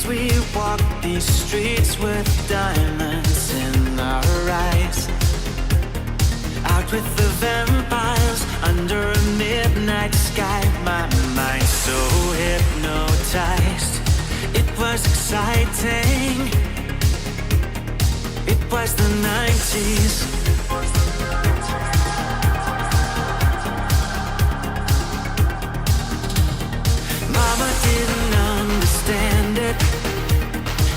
we walk these streets with diamonds in our eyes. Out with the vampires under a midnight sky. My mind so hypnotized. It was exciting. It was the 90s. Mama didn't understand it,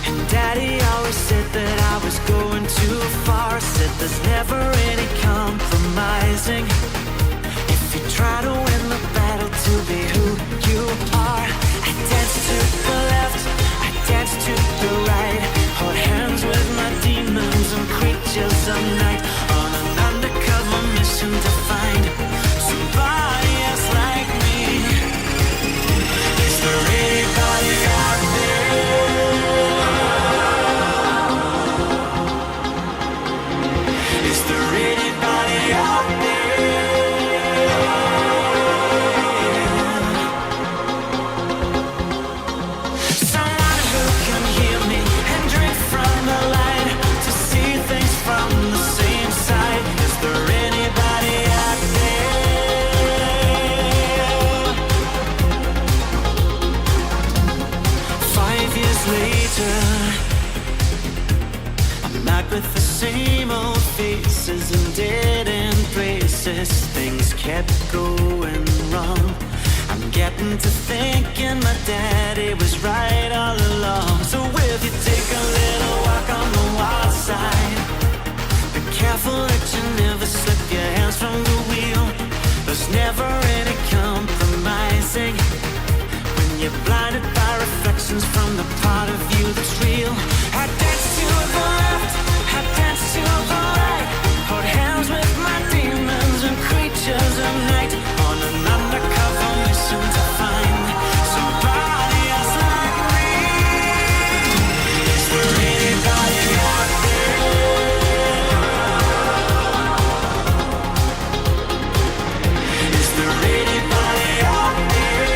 and Daddy always said that I was going too far. Said there's never any compromising if you try to win the battle to be who you are. I dance to the left, I dance to the right, hold hands with my demons and creatures of night, on an undercover mission to find somebody else like me. Is there anybody out there? Is there anybody out there? Someone who can hear me and drink from the light, to see things from the same side. Is there anybody out there? 5 years later, I'm back with the same old faces and dead end places. Things kept going wrong. I'm getting to thinking my daddy was right all along. So will you take a little walk on the wild side? Be careful that you never slip your hands from the wheel. There's never any compromising when you're blinded by reflections from the part of you that's real. I dance to the left, I dance to the right, hold hands with my demons and creatures of night, on an undercover mission to find somebody else like me. Is there anybody out there? Is there anybody out there?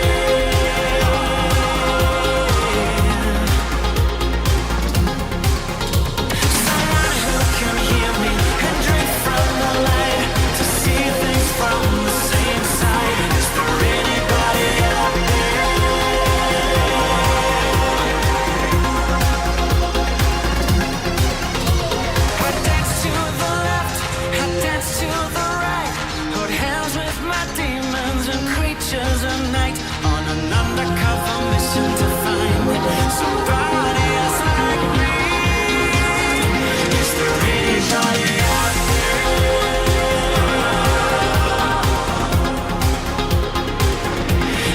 Someone who can hear me and drink from the light, to see things from the same side. Is there anybody out there? I dance to the left, I dance to the right, hold hands with my demons and creatures of night, on an undercover mission to find somebody else like me. Is there anybody out there?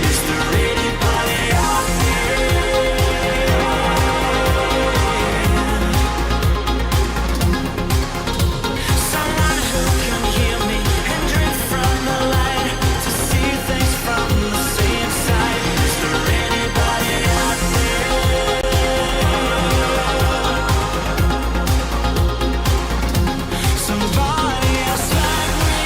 Is there anybody out there? Someone who can hear me and drink from the light, to see things from the same side. Is there anybody out there? Somebody else like me.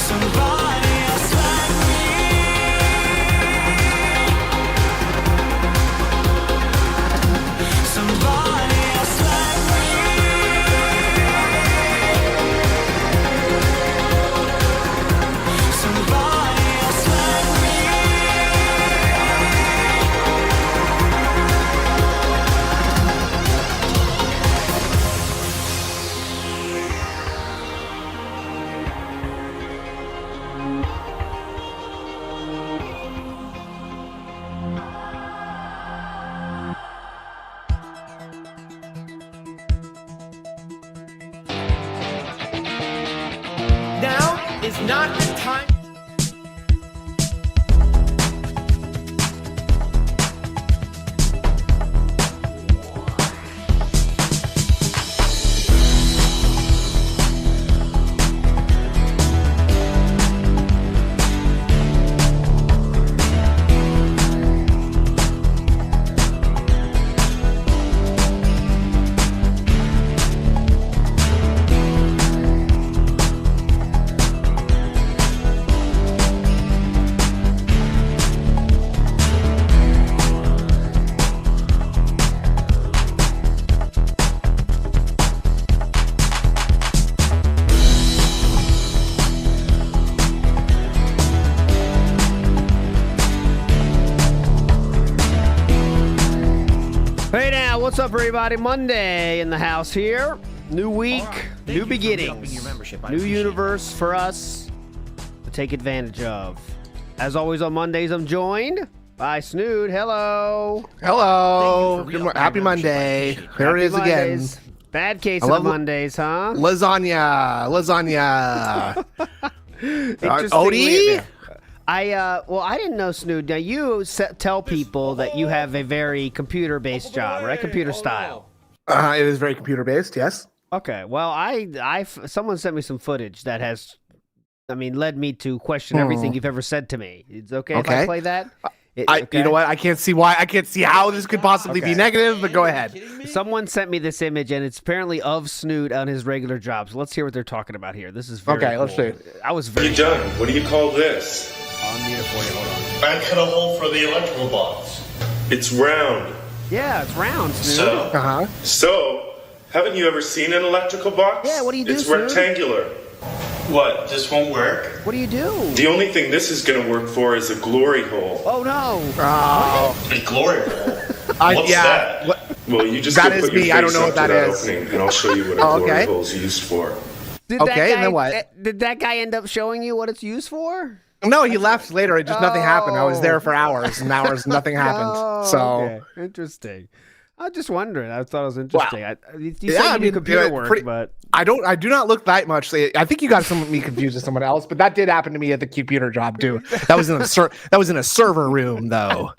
Somebody else like me. Somebody else like me. Somebody else like me. Now is not the time. What's up, everybody? Monday in the house here. New week, new beginnings, new universe for us to take advantage of. As always on Mondays, I'm joined by Snood. Hello. Hello. Happy Monday. Here it is again. Bad case of Mondays, huh? Lasagna. Odie? I didn't know, Snood. Now, you tell people that you have a very computer-based job, right? Computer style. It is very computer-based, yes. Okay. Well, someone sent me some footage that has, led me to question everything you've ever said to me. It's okay if I play that? Okay? You know what? I can't see how this could possibly be negative, but go ahead. Someone sent me this image, and it's apparently of Snood on his regular job. So let's hear what they're talking about here. This is very cool. Let's see. I was very. What are you done? What do you call this? I'll need it for you. Hold on. I cut a hole for the electrical box. It's round. Yeah, it's round, Snood. So, haven't you ever seen an electrical box? Yeah, what do you do, It's Snood? rectangular. What? This won't work? What do you do? The only thing this is going to work for is a glory hole. Oh no! A glory hole. What's that? Well, you just That go is put your me. face I don't know up what that to is. opening, and I'll show you what a glory hole is used for. Did and then what? Did that guy end up showing you what it's used for? No, he left later. It just nothing happened. I was there for hours and hours. Nothing happened. Okay. Interesting. I was just wondering. I thought it was interesting. You said you do computer work, but I do not look that much. I think you got me confused with someone else, but that did happen to me at the computer job too. That was in a server room though.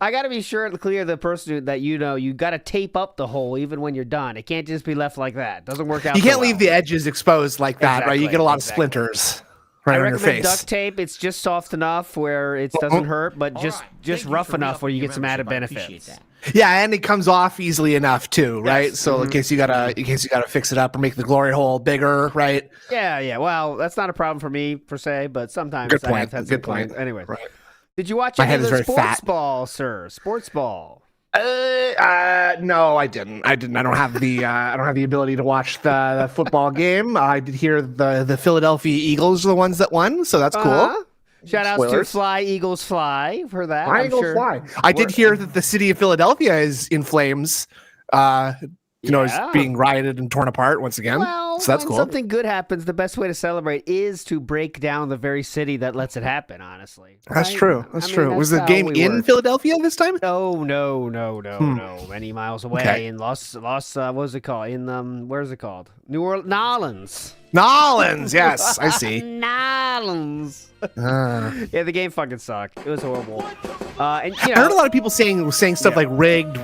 I got to be sure to clear the person that you got to tape up the hole even when you're done. It can't just be left like that. Doesn't work out. You can't leave the edges exposed like that, right? You get a lot of splinters right on your face. Duct tape. It's just soft enough where it doesn't hurt, but just rough enough where you get some added benefits. Yeah, and it comes off easily enough too, right? So in case you gotta fix it up or make the glory hole bigger, right? Yeah. Well, that's not a problem for me per se, but sometimes Good I point. have had Good some point. Anyway, right. Did you watch My any head of is the very sports fat. ball, sir? Sports ball. No, I didn't. I don't have the ability to watch the football game. I did hear the Philadelphia Eagles are the ones that won, so that's cool. Shout out to Fly Eagles Fly for that. Fly Eagles Fly. I did hear that the city of Philadelphia is in flames. Is being rioted and torn apart once again. Well, so that's when cool. something good happens, the best way to celebrate is to break down the very city that lets it happen, honestly. That's right? true. That's true. Was the how game we in work. Philadelphia this time? No. Many miles away in Los what was it called? In where's it called? Nolans. Nolans, yes, I see. Nolans. Yeah, the game fucking sucked. It was horrible. And I heard a lot of people saying stuff like rigged.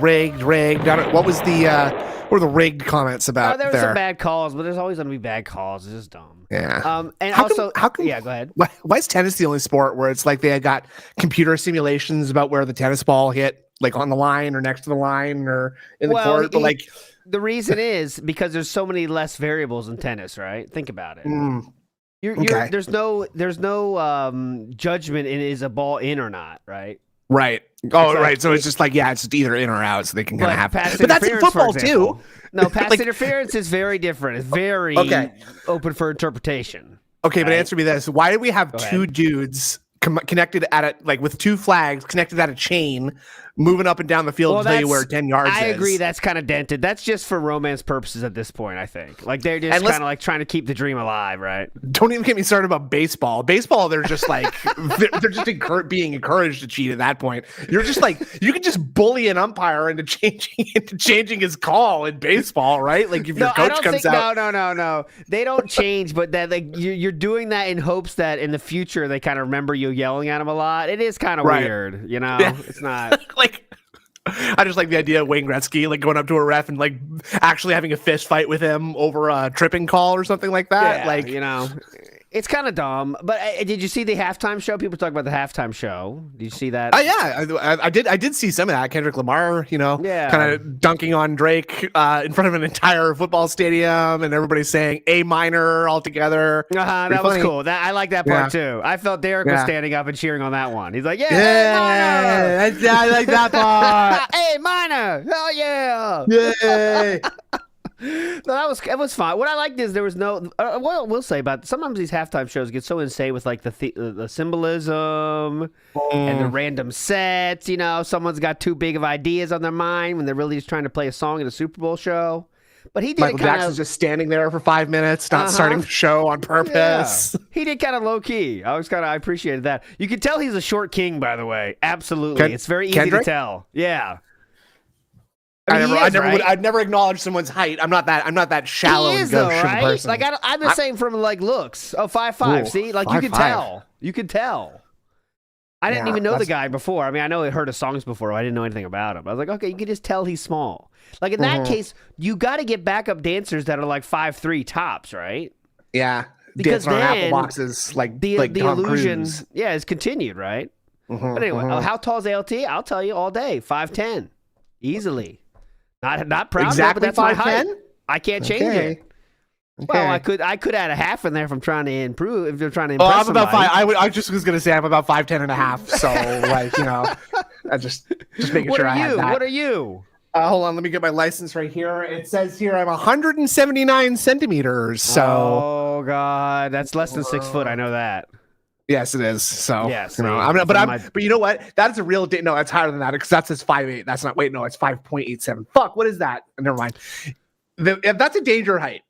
What were the rigged comments about there were some bad calls, but there's always going to be bad calls. It's just dumb. Yeah. And how also, come, yeah, go ahead. Why is tennis the only sport where it's like they got computer simulations about where the tennis ball hit, like on the line or next to the line or in the court? But the reason is because there's so many less variables in tennis, right? Think about it. There's no judgment in is a ball in or not, right? Right. Right. So it's just like, it's either in or out, so they can kind of happen. But that's in football too. No, pass interference is very different. It's very open for interpretation. Okay, but answer me this: why do we have two dudes connected with two flags connected at a chain, moving up and down the field to tell you where 10 yards is? I agree. That's kind of dented. That's just for romance purposes at this point, I think. Like, they're just kind of like trying to keep the dream alive, right? Don't even get me started about baseball. Baseball, they're just like, they're just being encouraged to cheat at that point. You're just like, you can just bully an umpire into changing his call in baseball, right? Like, if your coach comes out. No. They don't change, but that you're doing that in hopes that in the future they kind of remember you yelling at them a lot. It is kind of weird, you know? Yeah. It's not. I just like the idea of Wayne Gretzky going up to a ref and actually having a fist fight with him over a tripping call or something like that. Yeah, it's kind of dumb. But did you see the halftime show? People talk about the halftime show. Did you see that? Yeah, I did. I did see some of that. Kendrick Lamar, kind of dunking on Drake in front of an entire football stadium, and everybody saying A minor all together. That was cool. I like that part too. I felt Derek was standing up and cheering on that one. He's like, I like that part. A minor. Oh yeah. Yay. It was fine. What I liked is there was no. What we'll say about sometimes these halftime shows get so insane with like the symbolism and the random sets. You know, someone's got too big of ideas on their mind when they're really just trying to play a song at a Super Bowl show. But he did Michael Jackson's just standing there for 5 minutes, not starting the show on purpose. Yeah. He did kind of low key. I appreciated that. You can tell he's a short king, by the way. Absolutely, it's very easy to tell. Yeah. I'd never acknowledge someone's height. I'm not that shallow and gauche of a person. Like I'm the same from like looks. Oh, 5'5". See, like 5'5". You can tell. You can tell. I didn't even know the guy before. I mean, I know I heard his songs before. I didn't know anything about him. I was like, okay, you can just tell he's small. Like in that case, you got to get backup dancers that are like 5'3" tops, right? Yeah, because dancing on then apple boxes like the Tom illusion, Cruise. is continued, right? But anyway, how tall is ALT? I'll tell you all day, 5'10", easily. Not proud exactly, of it, but that's 5'10"? my height. I can't change it. Okay. Well, I could add a half in there if I'm trying to improve. If you're trying to impress I'm about somebody. I just was gonna say I'm about 5'10" and a half. So like I just making sure I had that. What are you? Hold on, let me get my license right here. It says here I'm 179 centimeters. So oh god, that's less than 6 foot. I know that. Yes, it is. So yes, but you know what? That's a real no. That's higher than that because that says 5'8". That's not. Wait, no, it's 5.87. Fuck, what is that? Never mind. If that's a danger height.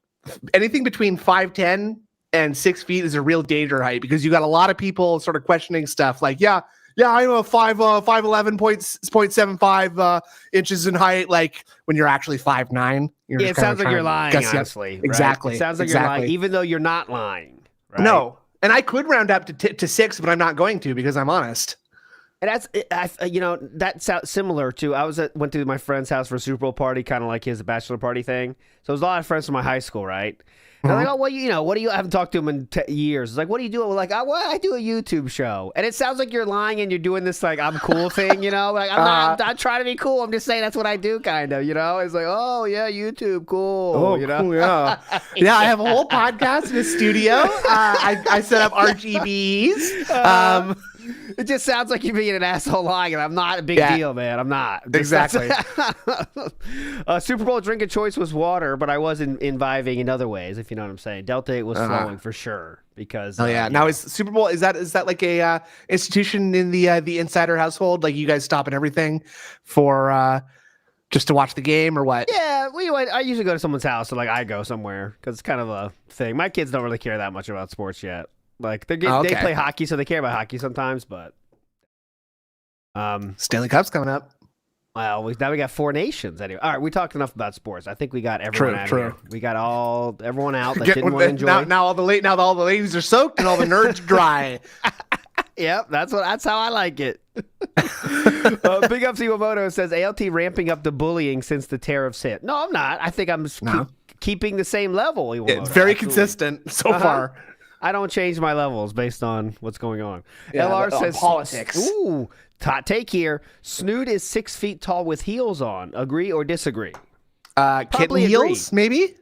Anything between 5'10" and 6 feet is a real danger height because you got a lot of people sort of questioning stuff like, I'm a 5'11.75 inches in height. Like when you're actually 5'9". It sounds like you're lying. Honestly, exactly. Right? It sounds like you're lying, even though you're not lying. Right? No, and I could round up to 6, but I'm not going to because I'm honest. And that sounds similar to went to my friend's house for a Super Bowl party, kind of like his bachelor party thing. So it was a lot of friends from my high school, right? And I'm like, oh, well, what do you? I haven't talked to him in years. It's like, what do you do? We're like, I do a YouTube show, and it sounds like you're lying and you're doing this like I'm cool thing, Like I'm not trying to be cool. I'm just saying that's what I do, kind of, It's like, oh yeah, YouTube, cool. Oh, cool, yeah, yeah. I have a whole podcast in a studio. I set up RGBs. It just sounds like you're being an asshole lying, and I'm not a big deal, man. I'm not. Exactly. Super Bowl drink of choice was water, but I was imbibing in other ways, if you know what I'm saying. Delta 8 was flowing for sure because. Oh yeah. Now is Super Bowl is that like a institution in the insider household? Like you guys stopping everything for just to watch the game or what? Yeah, I usually go to someone's house, or like I go somewhere because it's kind of a thing. My kids don't really care that much about sports yet. Like they play hockey, so they care about hockey sometimes. But Stanley Cup's coming up. Well, now we got 4 nations anyway. All right, we talked enough about sports. I think we got everyone out here. We got everyone out that didn't want to enjoy. Now all the ladies are soaked and all the nerds dry. Yep, that's how I like it. Big Up Iwamoto says ALT ramping up the bullying since the tariffs hit. No, I'm not. I think I'm keeping the same level. Iwamoto. It's very consistent so far. I don't change my levels based on what's going on. LR says politics. Ooh, hot take here. Snood is 6 feet tall with heels on. Agree or disagree? Kitten heels, maybe.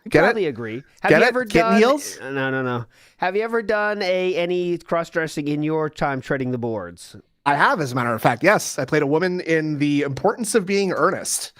Probably agree. Have you ever done heels? No. Have you ever done any cross dressing in your time treading the boards? I have, as a matter of fact. Yes, I played a woman in The Importance of Being Earnest.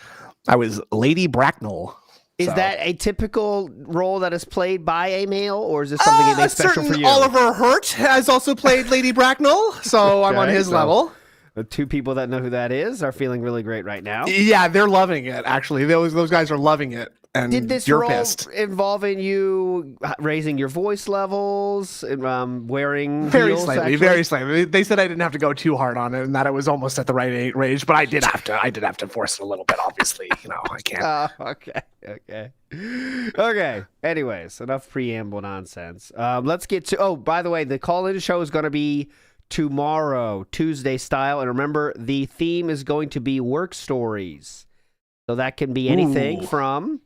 I was Lady Bracknell. Is that a typical role that is played by a male, or is this something that made special for you? Oliver Hurt has also played Lady Bracknell, so I'm on his level. The 2 people that know who that is are feeling really great right now. Yeah, they're loving it, actually. Those guys are loving it. And did this you're role pissed. involving you raising your voice levels, wearing very heels, slightly, very slightly? They said I didn't have to go too hard on it, and that it was almost at the right range. But I did have to force it a little bit. Obviously, I can't. Okay. Anyways, enough preamble nonsense. Let's get to. Oh, by the way, the call-in show is going to be tomorrow, Tuesday style, and remember, the theme is going to be work stories. So that can be anything from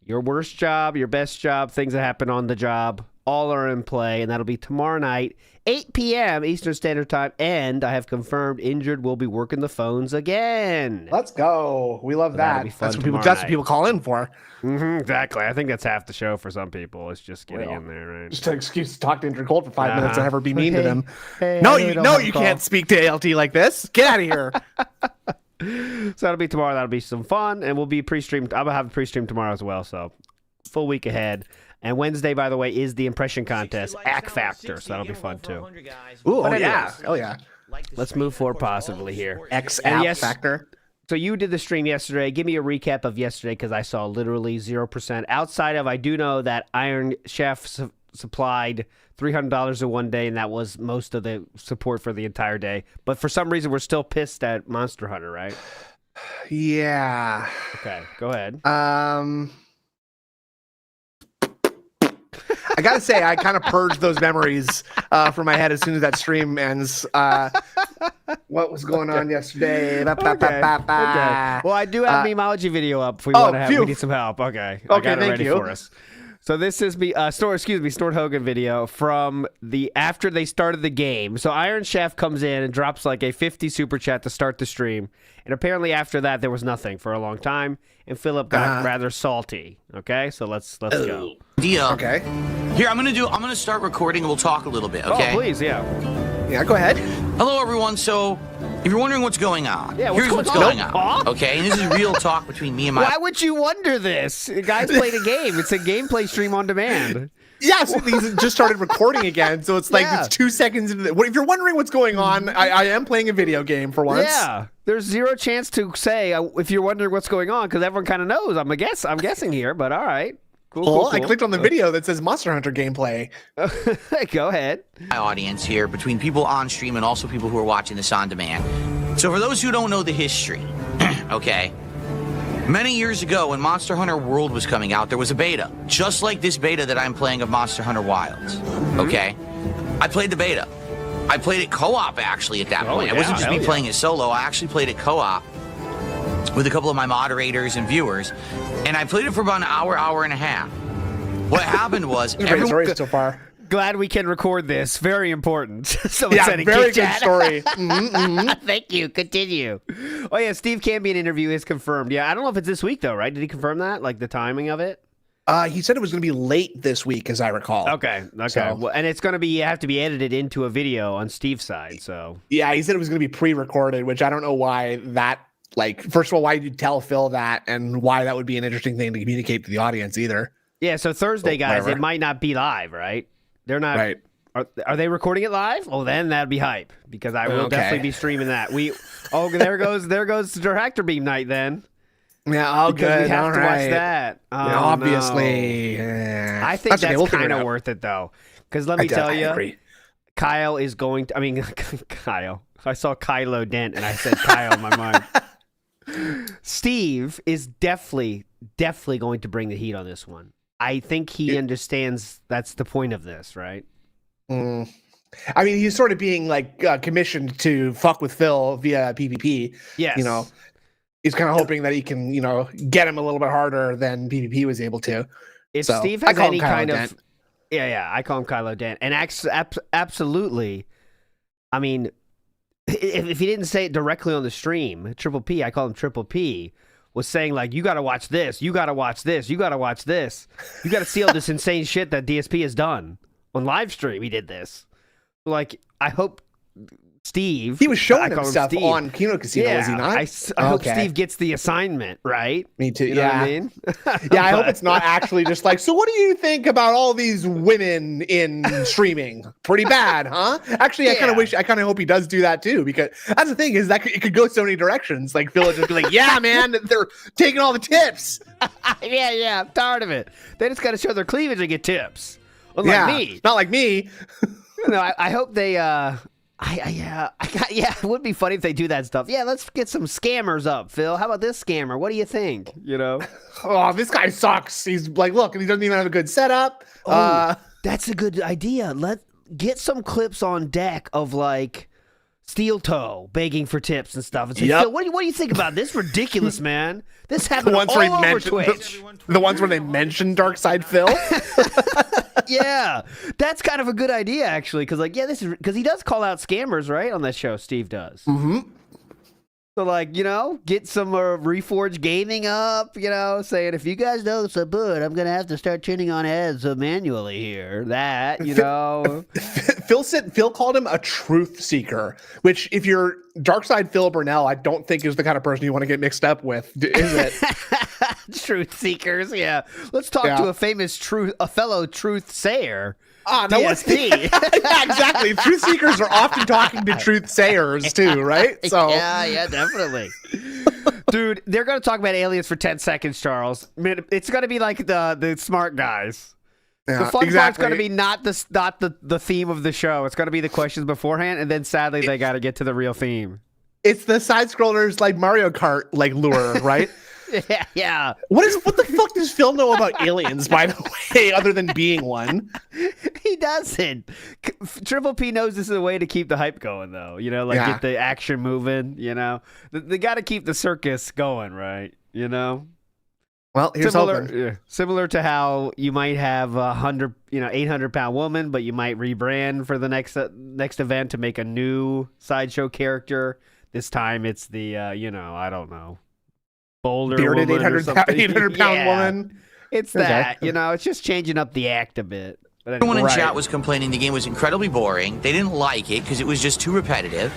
your worst job, your best job, things that happen on the job. All are in play, and that'll be tomorrow night, 8 p.m. Eastern Standard Time. And I have confirmed Injured will be working the phones again. Let's go. We love that. That's what people call in for. Exactly. I think that's half the show for some people. It's just getting in there, right? Just an excuse to talk to Injured Cold for 5 minutes and have her be mean to them. No, you can't speak to ALT like this. Get out of here. So that'll be tomorrow. That'll be some fun, and we'll be pre-streamed. I'm gonna have a pre-stream tomorrow as well. So full week ahead. And Wednesday, by the way, is the impression contest, Act Factor. So that'll be fun too. Ooh, But yeah. anyways, Oh yeah. Let's move forward positively here. X And app yes, factor. So you did the stream yesterday. Give me a recap of yesterday because I saw literally 0%. Outside of, I do know that Iron Chef supplied $300 in one day, and that was most of the support for the entire day. But for some reason, we're still pissed at Monster Hunter, right? Yeah. Okay, go ahead. I gotta say, I kind of purged those memories from my head as soon as that stream ends. What was going on yesterday? Okay. Well, I do have an emology video up if we want to have. We need some help. Okay. I got it ready for us. So this is Snort Hogan video from after they started the game. So Iron Chef comes in and drops like a 50 super chat to start the stream, and apparently after that there was nothing for a long time, and Philip got rather salty. Okay, so let's go. Okay. Here, I'm gonna start recording and we'll talk a little bit, okay? Oh, please, yeah. Yeah, go ahead. Hello, everyone. So, if you're wondering what's going on, here's what's going going on. on, okay? And this is real talk between me and my... Why would you wonder this? The guy's playing a game. It's a gameplay stream on demand. Yes, he's just started recording again, so it's like it's 2 seconds into if you're wondering what's going on, I am playing a video game for once. Yeah, there's zero chance to say if you're wondering what's going on because everyone kind of knows. I'm guessing here, but all right. Cool. I clicked on the video that says Monster Hunter gameplay. Go ahead. My audience here, between people on stream and also people who are watching this on demand. So for those who don't know the history, okay, many years ago when Monster Hunter World was coming out, there was a beta, just like this beta that I'm playing of Monster Hunter Wilds, okay? I played the beta. I played it co-op, actually, at that point. Yeah, it wasn't just me playing it solo. I actually played it co-op with a couple of my moderators and viewers, and I played it for about an hour and a half. What happened was... Great story so far. Glad we can record this. Very important. Yeah, very good story. Thank you. Continue. Oh, yeah, Steve Cambian interview is confirmed. Yeah, I don't know if it's this week, though, right? Did he confirm that? Like, the timing of it? He said it was going to be late this week, as I recall. Okay. So, well, and it's going to have to be edited into a video on Steve's side, so... Yeah, he said it was going to be pre-recorded, which I don't know why that... Like, first of all, why did you tell Phil that, and why that would be an interesting thing to communicate to the audience either. Yeah, so Thursday, guys, it might not be live, right? They're not. Right. Are they recording it live? Well, then that'd be hype because I will definitely be streaming that. There goes Director Beam night then. Yeah, all because good. we have all to right. watch that. Oh, Yeah, obviously. no. Yeah. I think okay, that's kind of worth it though, because let me tell you, agree. Kyle is going to. I mean, Kyle. I saw Kylo Dent and I said Kyle in my mind. Steve is definitely going to bring the heat on this one. I think he understands that's the point of this, right? I mean, he's sort of being like commissioned to fuck with Phil via PvP. Yes. You know, he's kind of hoping that he can, get him a little bit harder than PvP was able to. If so, Steve has any kind Dent. of... Yeah, I call him Kylo Dent. And absolutely, I mean... If he didn't say it directly on the stream, Triple P, I call him Triple P, was saying like, you got to watch this, you got to watch this, you got to watch this. You got to see all this insane shit that DSP has done. On live stream, he did this. Like, I hope Steve... He was showing him stuff on Kino Casino, was he not? I hope Steve gets the assignment, right? Me too, you know what I mean? Yeah, I hope it's not actually just like, so what do you think about all these women in streaming? Pretty bad, huh? Actually, I kind of hope he does do that too, because that's the thing is that it could go so many directions. Like, Phil would just be like, yeah, man, they're taking all the tips. yeah, I'm tired of it. They just got to show their cleavage and get tips. Unlike me. Not like me. No, I hope they... it would be funny if they do that stuff. Yeah, let's get some scammers up, Phil. How about this scammer? What do you think? Oh, this guy sucks. He's like, look, he doesn't even have a good setup. That's a good idea. Get some clips on deck of like Steel Toe begging for tips and stuff. And say, Phil, what do you think about this? Ridiculous, man. This happened all over Twitch. The ones where they mention Dark Side Phil. Yeah, that's kind of a good idea, actually, because this is because he does call out scammers, right, on that show. Steve does. Mm-hmm. So, like, get some Reforged Gaming up, saying, if you guys know Sabut, I'm going to have to start turning on ads manually here. That, Phil called him a truth seeker, which if you're Darkside Phil Burnell, I don't think is the kind of person you want to get mixed up with, is it? Truth seekers, yeah. Let's talk to a fellow truth sayer. No, DSP. Yeah, exactly. Truth seekers are often talking to truth sayers too, right? So yeah, definitely. Dude, they're going to talk about aliens for 10 seconds, Charles. Man, it's going to be like the smart guys. yeah, The fun part's exactly. going to be not the theme of the show. It's going to be the questions beforehand, and then sadly they got to get to the real theme. It's the side scrollers like Mario Kart like lure, right? Yeah. What the fuck does Phil know about aliens, by the way, other than being one? He doesn't. Triple P knows this is a way to keep the hype going, though. Get the action moving. They got to keep the circus going, right? Well, here's hoping. Similar to how you might have 800-pound woman, but you might rebrand for the next event to make a new sideshow character. This time it's the I don't know. Boulder bearded woman 800-pound woman. It's that, it's just changing up the act a bit. But anyway. Everyone in chat was complaining the game was incredibly boring. They didn't like it because it was just too repetitive.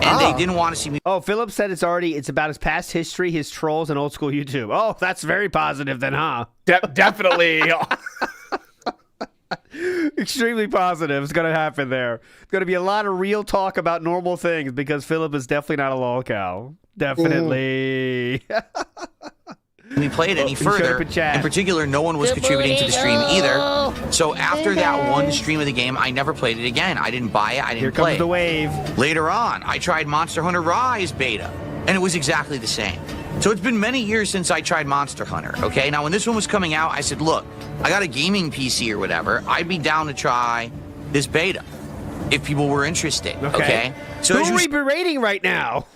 And they didn't want to see me. Oh, Philip said it's about his past history, his trolls, and old school YouTube. Oh, that's very positive then, huh? Definitely. Extremely positive. It's going to happen there. It's going to be a lot of real talk about normal things because Philip is definitely not a lol cow. Definitely. We played any further. In particular, no one was contributing to the stream either. So after that one stream of the game, I never played it again. I didn't buy it. I didn't play it. Here comes the wave. Later on, I tried Monster Hunter Rise beta, and it was exactly the same. So it's been many years since I tried Monster Hunter, okay? Now, when this one was coming out, I said, look, I got a gaming PC or whatever. I'd be down to try this beta if people were interested, okay? So who are we berating right now?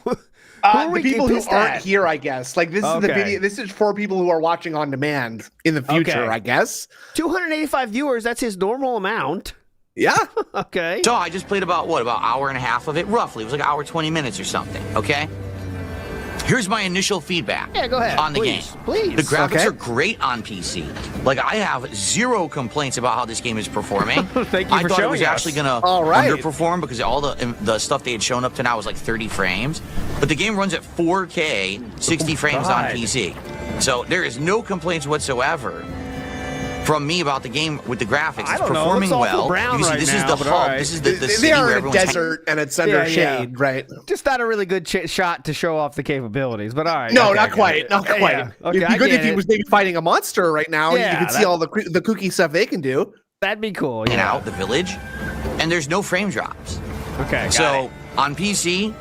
The people who aren't here, I guess. Like, this is the video. This is for people who are watching on demand in the future, I guess. 285 viewers, that's his normal amount. Yeah. Okay. So I just played about an hour and a half of it, roughly. It was like an hour, 20 minutes or something, okay? Here's my initial feedback go ahead. on the game. Please. The graphics are great on PC. Like, I have zero complaints about how this game is performing. Thank you I for thought it showing was us. actually going to underperform because all the stuff they had shown up to now was like 30 frames. But the game runs at 4K, 60 frames on PC. So there is no complaints whatsoever from me about the game with the graphics. It's performing well. You see, this is the hub. This is the city they are where in a desert and it's under shade, right? Just not a really good shot to show off the capabilities, but all right. No, not quite. Not quite. Yeah. Okay, It'd be good if he was maybe fighting a monster right now. Yeah, and you could see all the kooky stuff they can do. That'd be cool. And out the village, and there's no frame drops. Okay. So on PC,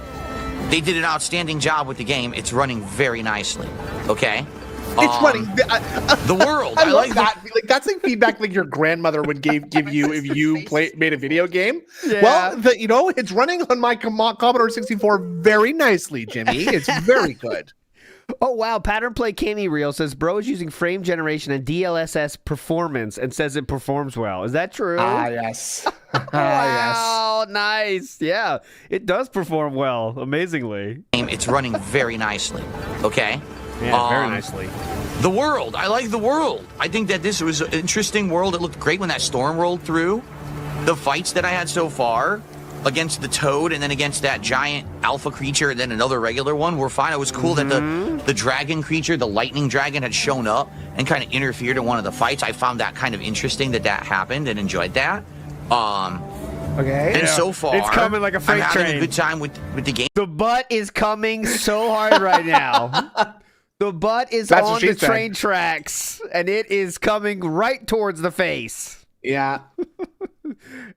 they did an outstanding job with the game. It's running very nicely. Okay. It's running. The world. I like that. Like, that's like feedback like your grandmother would give you if you made a video game. Yeah. Well, it's running on my Commodore 64 very nicely, Jimmy. It's very good. Oh, wow. Pattern Play Candy Reel says, bro is using frame generation and DLSS performance and says it performs well. Is that true? Yes. Wow, nice. Yeah, it does perform well, amazingly. It's running very nicely. Okay. Yeah, very nicely. The world. I like the world. I think that this was an interesting world. It looked great when that storm rolled through. The fights that I had so far against the toad and then against that giant alpha creature and then another regular one were fine. It was cool that the dragon creature, the lightning dragon, had shown up and kind of interfered in one of the fights. I found that kind of interesting that happened and enjoyed that. Okay. And so far, it's coming like a freight I'm having train. a good time with the game. The butt is coming so hard right now. The butt is on the train tracks, and it is coming right towards the face. Yeah.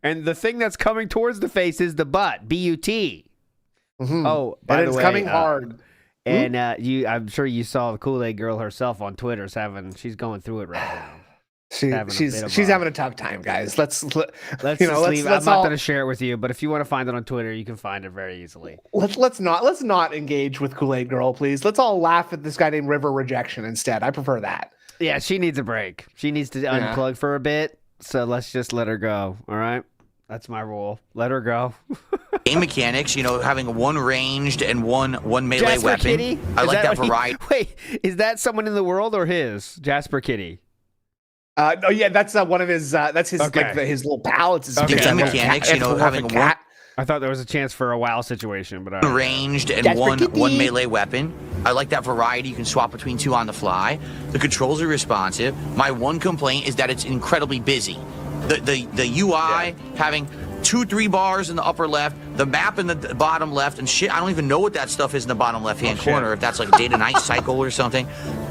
And the thing that's coming towards the face is the butt, B-U-T. Mm-hmm. Oh, by the way, it's coming hard. And I'm sure you saw the Kool-Aid girl herself on Twitter. She's going through it right now. She's having a tough time, guys. Let's just leave. I'm not going to share it with you, but if you want to find it on Twitter, you can find it very easily. Let's not engage with Kool-Aid Girl, please. Let's all laugh at this guy named River Rejection instead. I prefer that. Yeah, she needs a break. She needs to unplug for a bit. So let's just let her go. All right. That's my rule. Let her go. Game mechanics, having one ranged and one melee Jasper weapon. Kitty? I Is like that what he- variety. Wait, is that someone in the world or his? Jasper Kitty. No, yeah, that's one of his. That's his Okay. like his little pal. It's his Okay. Game Yeah, mechanics, having one I thought there was a chance for a WoW situation, but ranged and Jasper one Kitty. melee weapon. I like that variety. You can swap between two on the fly. The controls are responsive. My one complaint is that it's incredibly busy. The UI having 2-3 bars in the upper left, the map in the bottom left, and shit. I don't even know what that stuff is in the bottom left-hand corner. If that's like a day to night cycle or something.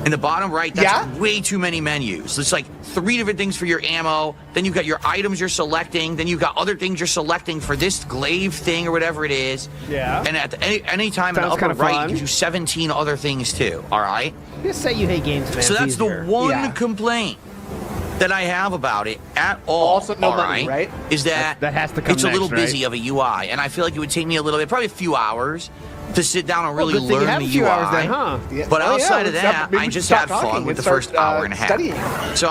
In the bottom right, that's way too many menus. It's like 3 different things for your ammo. Then you've got your items you're selecting. Then you've got other things you're selecting for this glaive thing or whatever it is. Yeah. And at any time in the Sounds upper kinda right, fun. you can do 17 other things too. All right. Just say you hate games, man. So It's that's easier. the one Yeah. complaint that I have about it at all. Also no all money, right? Is that That has to come it's a little next, right? busy of a UI, and I feel like it would take me a little bit, probably a few hours, to sit down and really Good thing you learn have the a few UI. hours then, huh? Yeah. But Oh, yeah, outside of let's that, maybe I we just stop had fun talking with and the first start, hour and a half. studying. So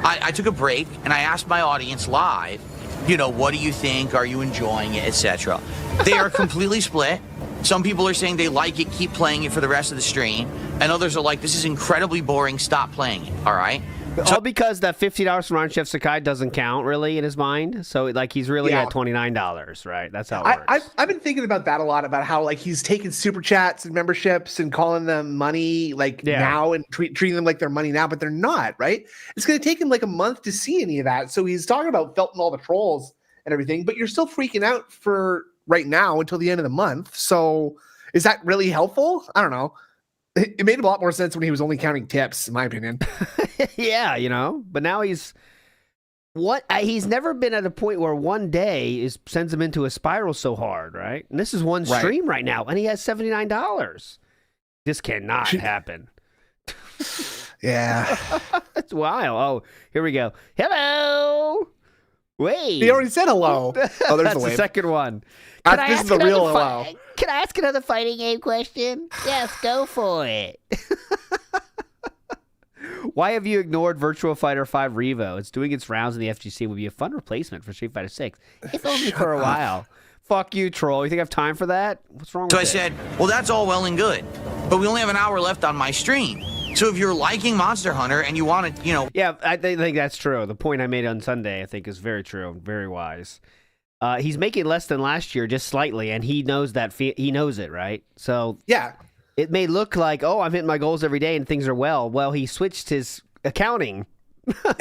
I took a break and I asked my audience live, what do you think? Are you enjoying it, etc. They are completely split. Some people are saying they like it, keep playing it for the rest of the stream, and others are like, this is incredibly boring, stop playing it. All right. All because that $50 from Ron Chef Sakai doesn't count really in his mind. So like he's really at $29, right? That's how it works. I've been thinking about that a lot, about how like he's taking super chats and memberships and calling them money now and treating them like they're money now, but they're not, right? It's going to take him like a month to see any of that. So he's talking about felting all the trolls and everything, but you're still freaking out for right now until the end of the month. So is that really helpful? I don't know. It made a lot more sense when he was only counting tips, in my opinion. Yeah, but now he's never been at a point where one day sends him into a spiral so hard, right? And this is one stream right now, and he has $79. This cannot happen. Yeah. That's wild. Oh, here we go. Hello. Wait. He already said hello. Oh, there's That's the wave. second one. This is the real hello. Can I ask another fighting game question? Yes, go for it. Why have you ignored Virtua Fighter 5 Revo? It's doing its rounds in the FGC and would be a fun replacement for Street Fighter 6. If only for a while. Fuck you, troll. You think I have time for that? What's wrong with So it? I said, well, that's all well and good, but we only have an hour left on my stream. So if you're liking Monster Hunter and you want to, Yeah, I think that's true. The point I made on Sunday, I think, is very true, very wise. He's making less than last year, just slightly, and he knows that. He knows it, right? So Yeah. it may look like, oh, I'm hitting my goals every day and things are well. Well, he switched his accounting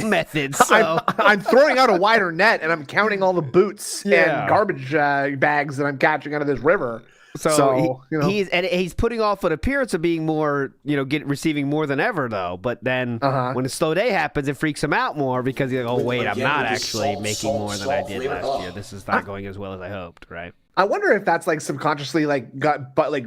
methods. So. I'm throwing out a wider net and I'm counting all the boots Yeah. and garbage bags that I'm catching out of this river. So he's putting off an appearance of being more, receiving more than ever though. But then when a slow day happens, it freaks him out more because he's like, oh wait, I'm not actually making more than I did last year. This is not going as well as I hoped, right? I wonder if that's like subconsciously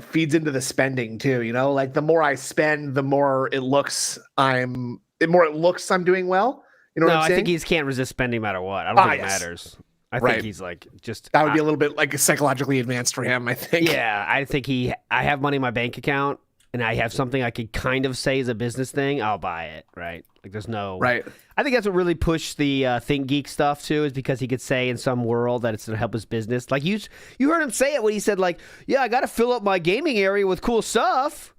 feeds into the spending too. Like the more I spend, the more it looks I'm doing well. You know what I'm I saying? think he can't resist spending no matter what. I don't think it matters. I think he's like just that would be a little bit like psychologically advanced for him, I think. Yeah, I think I have money in my bank account and I have something I could kind of say is a business thing, I'll buy it, right? Like there's no Right. I think that's what really pushed the Think Geek stuff too, is because he could say in some world that it's going to help his business. Like you heard him say it when he said like, yeah, I got to fill up my gaming area with cool stuff.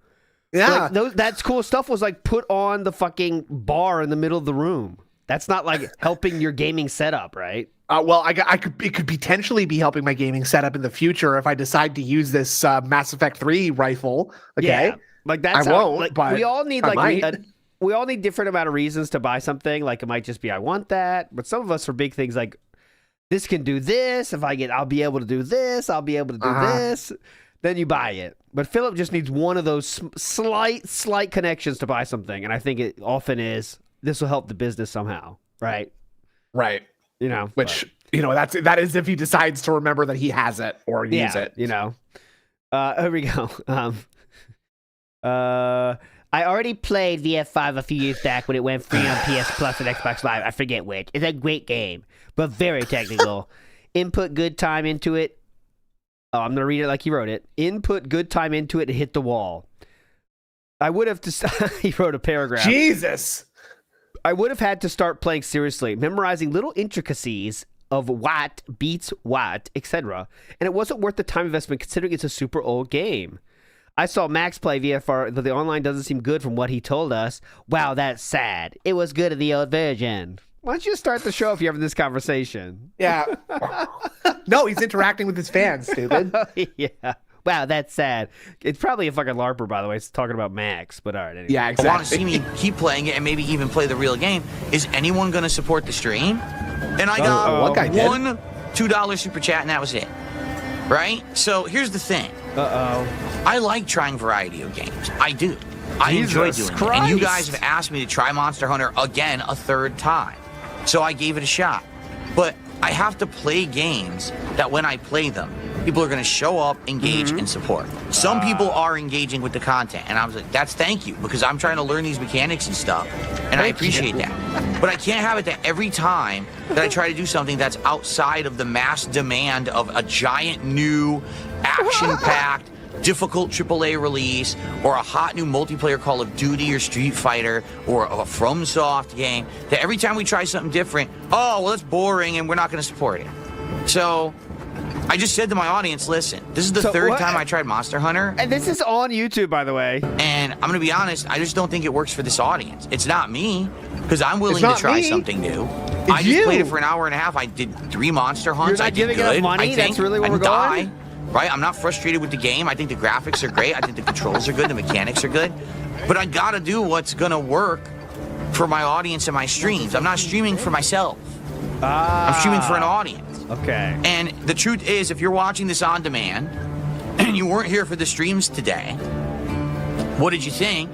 Yeah. Like, that cool stuff was like put on the fucking bar in the middle of the room. That's not like helping your gaming setup, right? It could potentially be helping my gaming setup in the future if I decide to use this Mass Effect 3 rifle. Okay. Yeah, like that's I won't, but we all need I like might. we all need different amount of reasons to buy something. Like it might just be I want that, but some of us for big things like this can do this. If I'll be able to do this. I'll be able to do this. Then you buy it. But Philip just needs one of those slight connections to buy something, and I think it often is this will help the business somehow, right? Right. Which that is if he decides to remember that he has it or use it. Here we go. I already played VF5 a few years back when it went free on PS Plus and Xbox Live. I forget which. It's a great game, but very technical. Input good time into it. Oh, I'm going to read it like he wrote it. Input good time into it and hit the wall. I would have he wrote a paragraph. Jesus. I would have had to start playing seriously, memorizing little intricacies of what beats what, etc. And it wasn't worth the time investment considering it's a super old game. I saw Max play VFR, but the online doesn't seem good from what he told us. Wow, that's sad. It was good in the old version. Why don't you start the show if you're having this conversation? Yeah. No, he's interacting with his fans, stupid. Yeah. Wow, that's sad. It's probably a fucking LARPer, by the way. It's talking about Max, but all right. Anyway. Yeah, want to exactly. see me keep playing it and maybe even play the real game. Is anyone going to support the stream? And I got one guy did. one $2 super chat, and that was it. Right? So here's the thing. I like trying variety of games. I do. I enjoy doing it. And you guys have asked me to try Monster Hunter again a third time. So I gave it a shot. But I have to play games that when I play them, people are going to show up, engage, and support. Some people are engaging with the content, and I was like, that's thank you, because I'm trying to learn these mechanics and stuff, and I appreciate that. But I can't have it that every time that I try to do something that's outside of the mass demand of a giant new action-packed difficult AAA release or a hot new multiplayer Call of Duty or Street Fighter or a FromSoft game, that every time we try something different, oh, well, that's boring and we're not going to support it. So I just said to my audience, listen, this is the third time I tried Monster Hunter. And this is on YouTube, by the way. And I'm going to be honest, I just don't think it works for this audience. It's not me, because I'm willing to try something new. I just played it for an hour and a half. I did 3 monster hunts. You're not giving enough money? That's really where we're going? Right? I'm not frustrated with the game. I think the graphics are great. I think the controls are good. The mechanics are good. But I got to do what's going to work for my audience and my streams. I'm not streaming for myself. I'm streaming for an audience. Okay. And the truth is, if you're watching this on demand and you weren't here for the streams today, what did you think?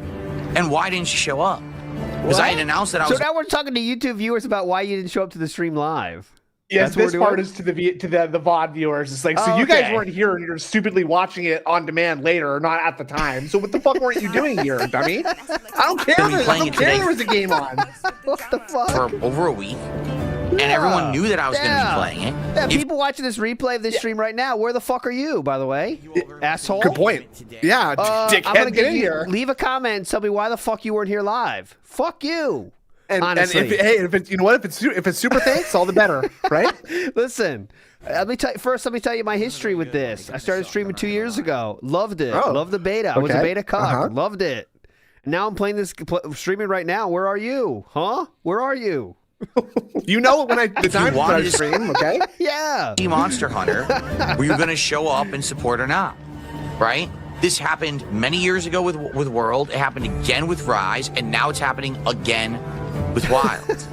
And why didn't you show up? Because I had announced that I was... So now we're talking to YouTube viewers about why you didn't show up to the stream live. Yes, this part is to the VOD viewers. It's like, so you guys weren't here and you're stupidly watching it on demand later, or not at the time. So what the fuck weren't you doing here, dummy? I don't care. I don't care there was a game on. What the fuck? For over a week. And everyone knew that I was going to be playing it. Yeah, people watching this replay of this stream right now, where the fuck are you, by the way? Asshole? Good point. Yeah, dickhead, I'm gonna get in here. Leave a comment and tell me why the fuck you weren't here live. Fuck you. And if it's, you know what, if it's super thanks, all the better, right? Listen, let me tell you my history with this. I started streaming 2 years ago. Loved it. Loved the beta. I was a beta cock. Loved it. Now I'm playing this, streaming right now. Where are you? Huh? Where are you? You know when the time to stream, okay? Yeah. Monster Hunter, were you going to show up and support or not? Right? This happened many years ago with World. It happened again with Rise, and now it's happening again with Wild.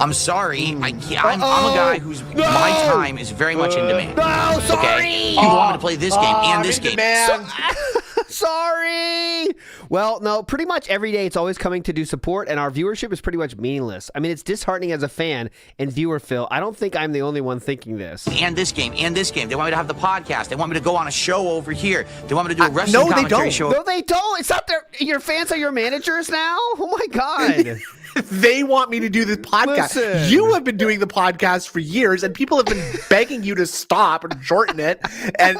I'm sorry. I'm a guy whose my time is very much in demand. No, sorry. Okay? People want me to play this game and this game. Sorry. Well, no, pretty much every day it's always coming to do support, and our viewership is pretty much meaningless. I mean, it's disheartening as a fan and viewer, Phil. I don't think I'm the only one thinking this. And this game, and this game. They want me to have the podcast. They want me to go on a show over here. They want me to do a wrestling commentary show. No, they don't. It's not your fans are your managers now? Oh, my God. They want me to do this podcast. Listen. You have been doing the podcast for years, and people have been begging you to stop and shorten it and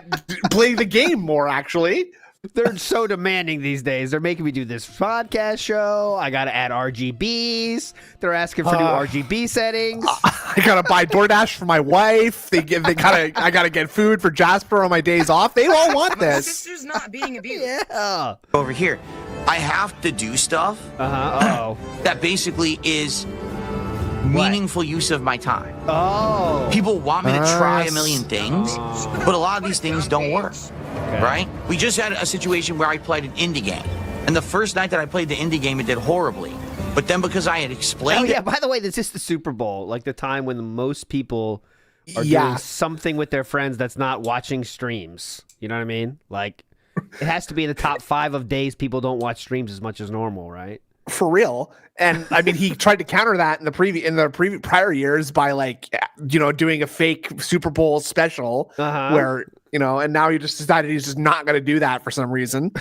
play the game more, actually. They're so demanding these days. They're making me do this podcast show. I got to add RGBs. They're asking for new RGB settings. I got to buy DoorDash for my wife. I got to get food for Jasper on my days off. They all want this. My sister's not being abused. Yeah. Over here, I have to do stuff that basically is meaningful use of my time. People want me to try a million things, but a lot of these things don't work. Okay. Right? We just had a situation where I played an indie game. And the first night that I played the indie game, it did horribly. But then because I had explained it... by the way, this is the Super Bowl, like the time when most people are doing something with their friends that's not watching streams. You know what I mean? Like, it has to be in the top 5 of days people don't watch streams as much as normal, right? For real. And I mean, he tried to counter that in the prior years by, like, you know, doing a fake Super Bowl special where, you know, and now he just decided he's just not going to do that for some reason.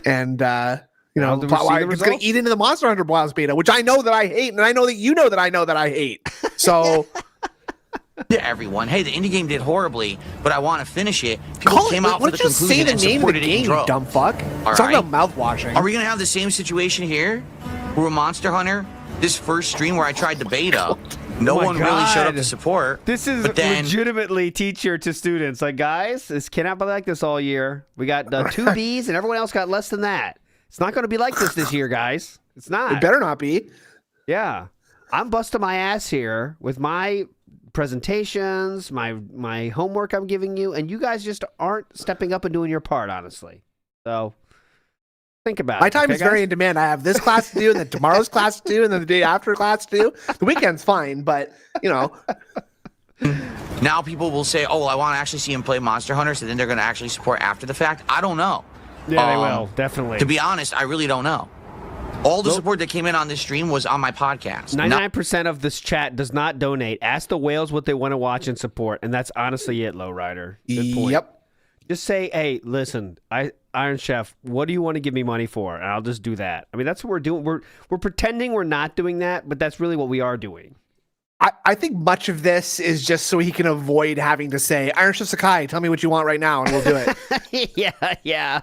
And, you know, he's going to eat into the Monster Hunter Wilds beta, which I know that I hate. And I know that you know that I hate. So... to everyone, hey, the indie game did horribly, but I want to finish it. People came out for the conclusion and supported it in droves. Dumb fuck. It's talking about mouth washing. Are we gonna have the same situation here? Where Monster Hunter, this first stream where I tried the beta, No one really showed up to support. This is legitimately teacher to students. Like, guys, this cannot be like this all year. We got 2 Bs and everyone else got less than that. It's not going to be like this year, guys. It's not. It better not be. Yeah. I'm busting my ass here with my presentations, my homework I'm giving you, and you guys just aren't stepping up and doing your part, honestly. So think about it. My time is very in demand. I have this class to do, and then tomorrow's class to do, and then the day after class to do. The weekend's fine, but, you know. Now people will say, oh, well, I want to actually see him play Monster Hunter, so then they're going to actually support after the fact. I don't know. Yeah, they will, definitely. To be honest, I really don't know. All the support that came in on this stream was on my podcast. 99% of this chat does not donate. Ask the whales what they want to watch and support, and that's honestly it, Lowrider. Good point. Yep. Just say, hey, listen, Iron Chef, what do you want to give me money for? And I'll just do that. I mean, that's what we're doing. We're pretending we're not doing that, but that's really what we are doing. I think much of this is just so he can avoid having to say, Iron Chef Sakai, tell me what you want right now, and we'll do it. yeah.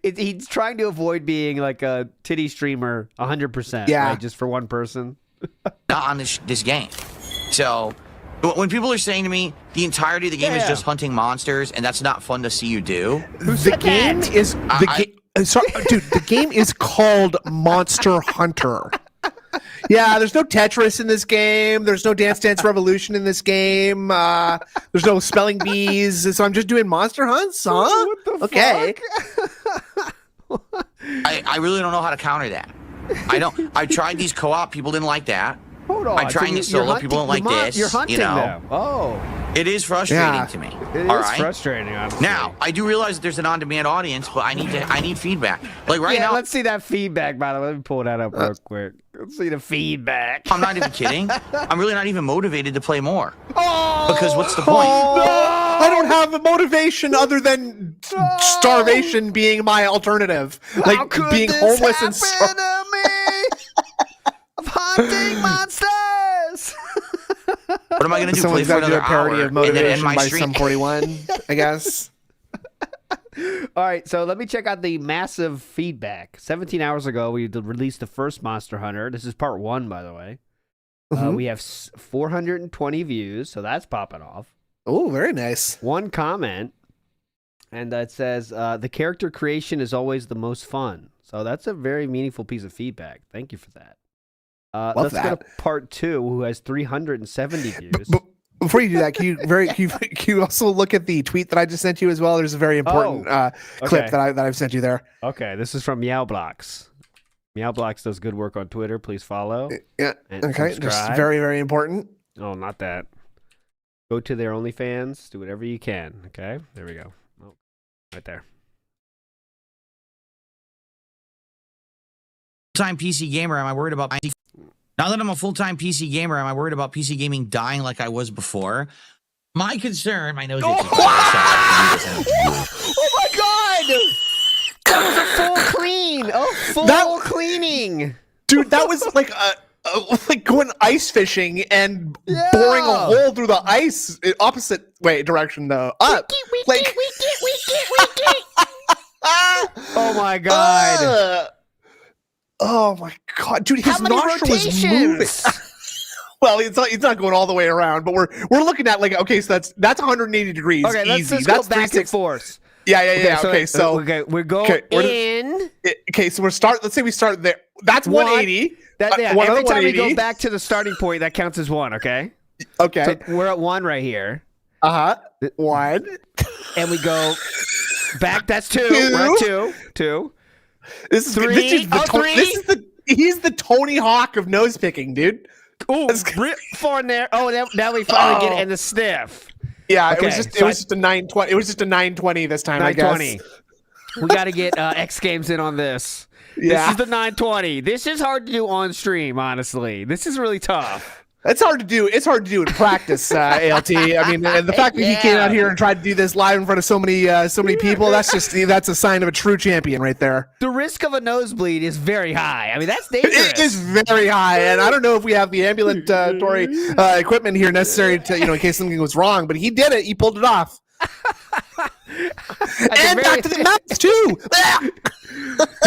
He's trying to avoid being like a titty streamer 100%. Yeah. Right? Just for one person. Not on this game. So when people are saying to me, the entirety of the game is just hunting monsters, and that's not fun to see you do. The game is the game is called Monster Hunter. Yeah, there's no Tetris in this game. There's no Dance Dance Revolution in this game. There's no spelling bees. So I'm just doing monster hunts, huh? What the okay. fuck? I really don't know how to counter that. I tried these co-op. People didn't like that. Hold on. I'm trying it solo. People don't like this. You're hunting them. Oh. It is frustrating to me. It is frustrating, honestly. Now, I do realize that there's an on-demand audience, but I need feedback. Like right now. Let's see that feedback, by the way. Let me pull that up real quick. Let's see the feedback. I'm not even kidding. I'm really not even motivated to play more. Oh, because what's the point? No! I don't have a motivation other than starvation being my alternative. Like how could being this homeless and happen to me? Of hunting monsters. What am I going to do? Someone's Play for got to do another a parody hour of Motivation and then end my by stream? Sum 41, I guess. All right, so let me check out the massive feedback. 17 hours ago, we released the first Monster Hunter. This is part 1, by the way. We have 420 views, so that's popping off. Oh, very nice. 1 comment, and that says, the character creation is always the most fun. So that's a very meaningful piece of feedback. Thank you for that. Let's go to part 2, who has 370 views. Before you do that, can you also look at the tweet that I just sent you as well? There's a very important clip that I've sent you there. Okay, this is from Meowblocks. Meowblocks does good work on Twitter. Please follow. Yeah. Okay. Just very, very important. Oh, not that. Go to their OnlyFans. Do whatever you can. Okay. There we go. Oh, right there. Full-time PC gamer, am I worried about now that I'm a full-time PC gamer, am I worried about PC gaming dying like I was before? My concern, my nose. Oh my god! That was a full clean. Full cleaning. Dude, that was like like going ice fishing and boring a hole through the ice opposite direction though. Up. Oh my god. Oh my god, dude! His nostril was moving. Well, it's not going all the way around, but we're looking at like so that's 180 degrees. Okay, easy. Let's That's go back and forth. Yeah. So we're going in. So let's say we start there. That's 180. Every time we go back to the starting point, that counts as 1. Okay. Okay. So we're at 1 right here. 1. And we go back. That's 2. We're at 2. This is 3. He's the Tony Hawk of nose picking, dude. Ooh, 4 in there. Oh, now we finally get it in the sniff. Yeah, okay, it was just a 920. It was just a 920 this time. 920. I guess. We got to get X Games in on this. Yeah. This is the 920. This is hard to do on stream, honestly. This is really tough. It's hard to do. It's hard to do in practice, ALT. I mean, and the fact that he came out here and tried to do this live in front of so many people, that's a sign of a true champion right there. The risk of a nosebleed is very high. I mean, that's dangerous. It is very high, and I don't know if we have the ambulatory equipment here necessary to, in case something was wrong. But he did it. He pulled it off. And back to the mouse too.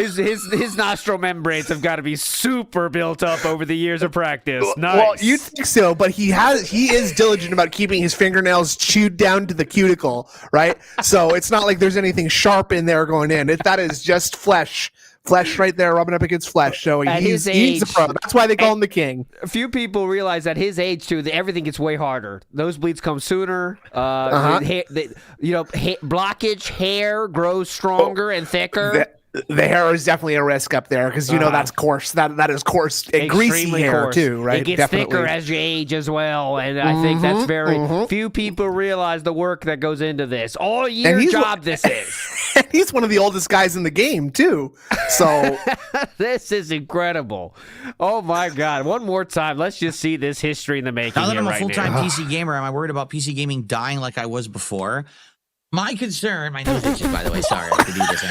His nostril membranes have got to be super built up over the years of practice. Nice. Well, you think so, but he is diligent about keeping his fingernails chewed down to the cuticle, right? So it's not like there's anything sharp in there going in. That is just flesh right there rubbing up against flesh. So he's a pro. That's why they call him the king. A few people realize at his age too that everything gets way harder. Nosebleeds come sooner. Blockage, hair grows stronger and thicker. The hair is definitely a risk up there because that's coarse. That is coarse and greasy hair coarse. too, right? It gets thicker as you age as well, and I think that's very few people realize the work that goes into this. All year job this is. He's one of the oldest guys in the game too. So this is incredible. Oh my God! One more time, let's just see this history in the making. Now that I'm a right full-time now. PC gamer, am I worried about PC gaming dying like I was before? My concern, my nose itches, by the way. Sorry, I have to do this.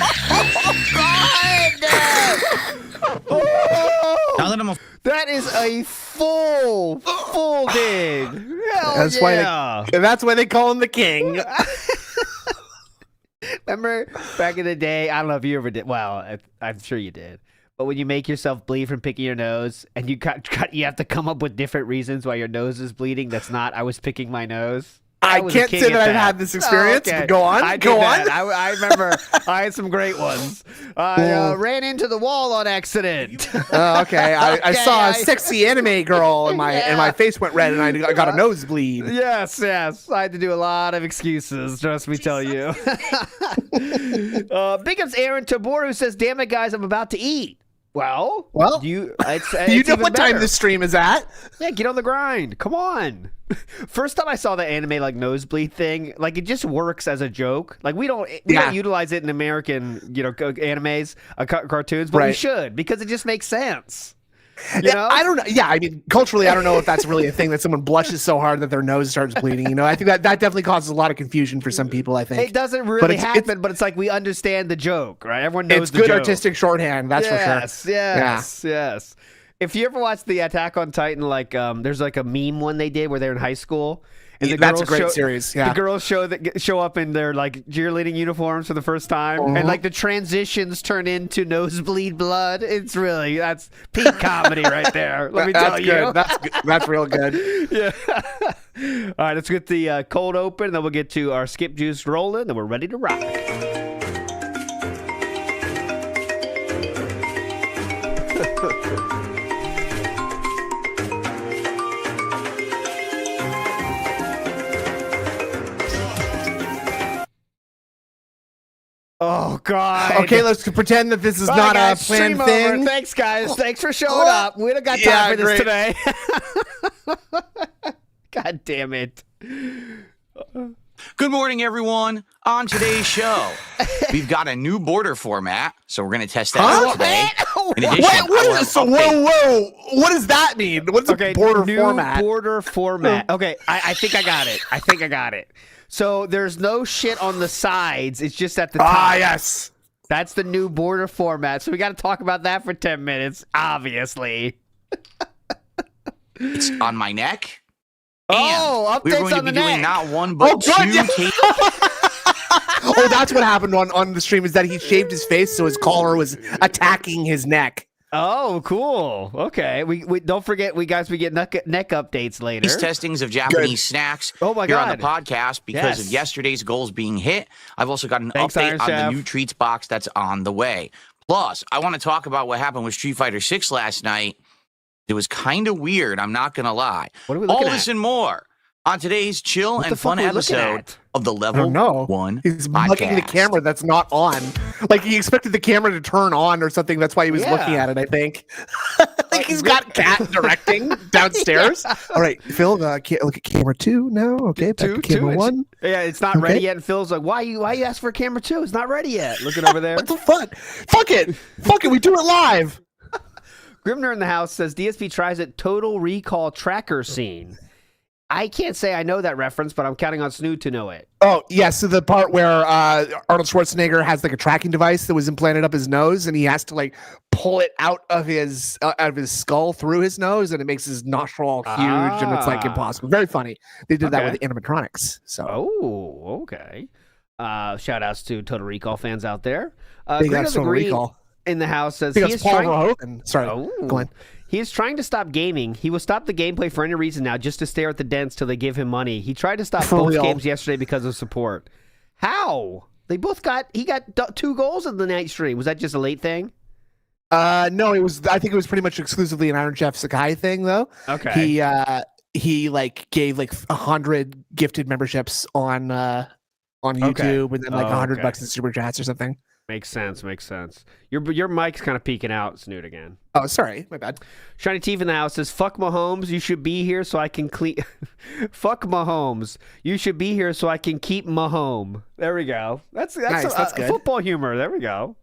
Now that I'm a That is a full dig. Hell that's why they call him the king. Remember back in the day? I don't know if you ever did. Well, I'm sure you did. But when you make yourself bleed from picking your nose, and you have to come up with different reasons why your nose is bleeding. That's not. I was picking my nose. I can't say that I've had this experience. But go on. I remember I had some great ones. I ran into the wall on accident. Okay. I saw a sexy anime girl and my face went red and I got a nosebleed. Yes. I had to do a lot of excuses, trust me tell you. Big ups Aaron Tabor, who says, "Damn it, guys, I'm about to eat." Well, you know what time this stream is at. Yeah, get on the grind. Come on. First time I saw the anime nosebleed thing, it just works as a joke. We don't utilize it in American, animes, cartoons, but we should because it just makes sense. You know? I don't know. Yeah, I mean, culturally, I don't know if that's really a thing that someone blushes so hard that their nose starts bleeding. I think that definitely causes a lot of confusion for some people. I think it doesn't really happen, but it's we understand the joke, right? Everyone knows the good joke. Artistic shorthand. That's for sure. Yes. If you ever watched the Attack on Titan, there's a meme one they did where they're in high school. And that's a great series. Yeah. The girls show up in their cheerleading uniforms for the first time, and the transitions turn into nosebleed blood. It's really that's peak comedy right there. Let me tell you, that's good. That's real good. Yeah. All right, let's get the cold open, and then we'll get to our skip juice rolling, and we're ready to rock. Oh, God. Okay, let's pretend that this is not a planned thing. Over. Thanks, guys. Thanks for showing up. We don't got time for this today. God damn it. Good morning, everyone. On today's show, we've got a new border format, so we're going to test that out today. In addition, whoa. What does that mean? What's a border format? Border format. Okay, I think I got it. So there's no shit on the sides. It's just at the top. Ah, yes. That's the new border format. So we got to talk about that for 10 minutes, obviously. It's on my neck. Updates we're going on to be the doing neck. not one, but two that's what happened on the stream is that he shaved his face so his collar was attacking his neck. Oh, cool. Okay. We don't forget, we get neck updates later. These testings of Japanese snacks here on the podcast because of yesterday's goals being hit. I've also got an update on the new treats box that's on the way. Plus, I want to talk about what happened with Street Fighter 6 last night. It was kind of weird, I'm not going to lie. What are we looking at? All this and more on today's chill and fun episode of the Level 1 He's podcast. looking at the camera that's not on. He expected the camera to turn on or something. That's why he was looking at it, I think. He's got Cat directing downstairs. All right, Phil, look at camera 2 now. Okay, back to camera 1. Yeah, it's not ready yet. And Phil's like, why you ask for camera 2? It's not ready yet. Looking over there. What the fuck? Fuck it, we do it live. Grimner in the house says DSP tries it Total Recall tracker scene. I can't say I know that reference, but I'm counting on Snood to know it. Oh, yeah. So the part where Arnold Schwarzenegger has a tracking device that was implanted up his nose, and he has to pull it out of his skull through his nose, and it makes his nostril all huge, and it's impossible. Very funny. They did that with animatronics. So. Oh, okay. Shout outs to Total Recall fans out there. Big ups Total Recall. in the house says Because Paul Hogan. Sorry, go on. He is trying to stop gaming. He will stop the gameplay for any reason now just to stare at the dents till they give him money. He tried to stop both games yesterday because of support. How? He got 2 goals in the night stream. Was that just a late thing? No, I think it was pretty much exclusively an Iron Chef Sakai thing, though. Okay. He like gave like 100 gifted memberships on YouTube, and then like $100 in super chats or something. Makes sense. Your mic's kind of peeking out, Snoot, again. Oh, sorry, my bad. Shiny Teeth in the house says, "Fuck Mahomes, you should be here so I can clean." Fuck Mahomes, you should be here so I can keep Mahome. There we go. That's nice. That's good. Football humor. There we go.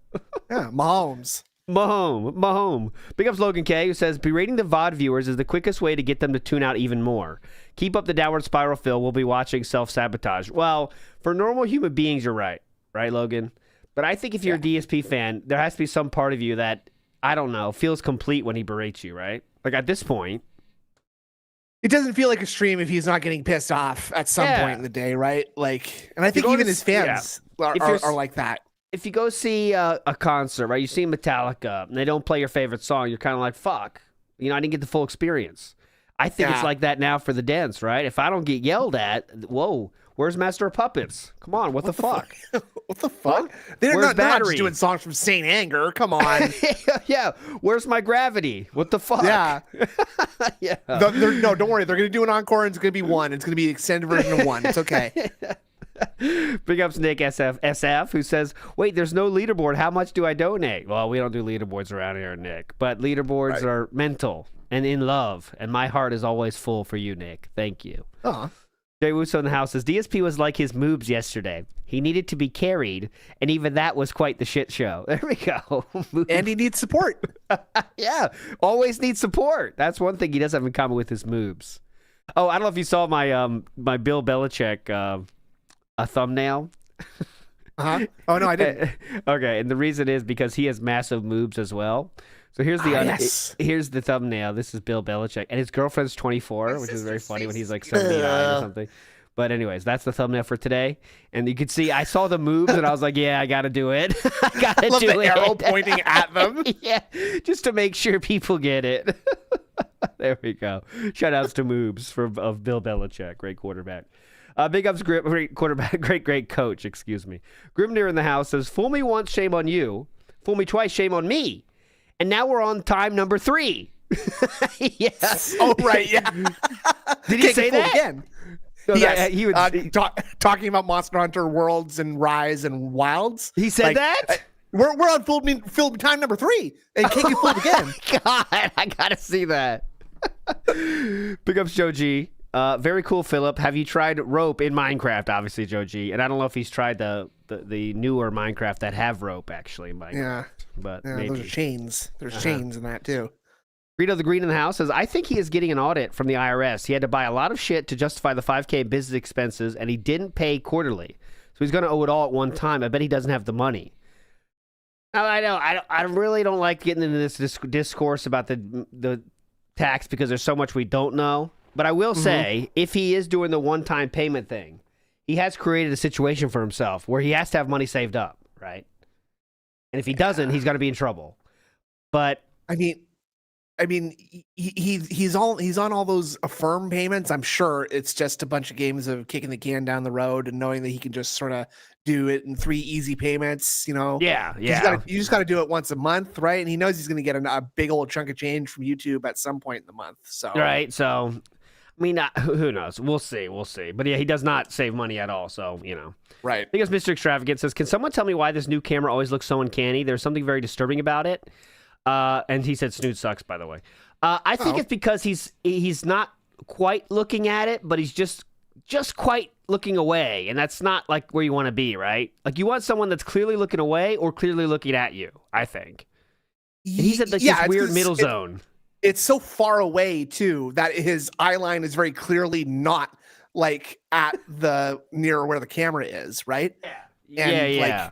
Yeah, Mahomes. Mahome. Big ups Logan K, who says, "Berating the VOD viewers is the quickest way to get them to tune out even more. Keep up the downward spiral, Phil. We'll be watching self-sabotage." Well, for normal human beings, you're right, Logan? But I think if you're a DSP fan, there has to be some part of you that, I don't know, feels complete when he berates you, right? Like at this point. It doesn't feel like a stream if he's not getting pissed off at some point in the day, right? Like, and I think even his fans are like that. If you go see a concert, right, you see Metallica, and they don't play your favorite song, you're kind of like, fuck. I didn't get the full experience. I think it's like that now for the dance, right? If I don't get yelled at, whoa, where's Master of Puppets? Come on, what the fuck? What the fuck? They're not just doing songs from Saint Anger. Come on. Yeah, where's my Gravity? What the fuck? Yeah. Yeah. No, don't worry. They're going to do an encore, and it's going to be 1. It's going to be an extended version of 1. It's okay. Big ups Nick SF, who says, "Wait, there's no leaderboard. How much do I donate?" Well, we don't do leaderboards around here, Nick. But leaderboards are mental and in love, and my heart is always full for you, Nick. Thank you. Jay Wuso in the house says, "DSP was like his moves yesterday. He needed to be carried, and even that was quite the shit show." There we go. And he needs support. Yeah, always needs support. That's one thing he does have in common with his moves. Oh, I don't know if you saw my my Bill Belichick a thumbnail. Oh no, I didn't. Okay, and the reason is because he has massive moves as well. So here's the here's the thumbnail. This is Bill Belichick, and his girlfriend's 24, which is very funny when he's like 79 or something. But anyways, that's the thumbnail for today. And you can see I saw the moves, and I was like, yeah, I got to do it. I got to do the it. Arrow pointing at them. Yeah, just to make sure people get it. There we go. Shout outs to moves of Bill Belichick, great quarterback. Big ups, great quarterback, great coach, excuse me. Grimnir in the house says, "Fool me once, shame on you. Fool me twice, shame on me. And now we're on time number 3. Yes. Oh, right, yeah. Did he say that? Again? So yes. He would, talking about Monster Hunter Worlds and Rise and Wilds. He said that? We're on film time number 3. And can't get fooled again. God, I got to see that. Big ups, Joe G. Very cool, Philip. Have you tried rope in Minecraft? Obviously, Joe G. And I don't know if he's tried the newer Minecraft that have rope actually in Minecraft. Yeah, but yeah, maybe. those are chains. There's chains in that too. Rito the Green in the house says, "I think he is getting an audit from the IRS. He had to buy a lot of shit to justify the $5K business expenses, and he didn't pay quarterly, so he's going to owe it all at one time. I bet he doesn't have the money." I know. I really don't like getting into this discourse about the tax because there's so much we don't know. But I will say, if he is doing the one-time payment thing, he has created a situation for himself where he has to have money saved up, right? And if he doesn't, he's going to be in trouble. But I mean, he's on all those Affirm payments. I'm sure it's just a bunch of games of kicking the can down the road and knowing that he can just sort of do it in 3 easy payments. Yeah. You just got to do it once a month, right? And he knows he's going to get a big old chunk of change from YouTube at some point in the month. So right, so. I mean, who knows? We'll see. But yeah, he does not save money at all, so, Right. Because Mr. Extravagant says, "Can someone tell me why this new camera always looks so uncanny? There's something very disturbing about it." And he said Snoot sucks, by the way. I think it's because he's not quite looking at it, but he's just quite looking away, and that's not like where you want to be, right? Like you want someone that's clearly looking away or clearly looking at you, I think. And he's at this weird middle zone. It's so far away too that his eye line is very clearly not like at the near where the camera is, right? Yeah. And like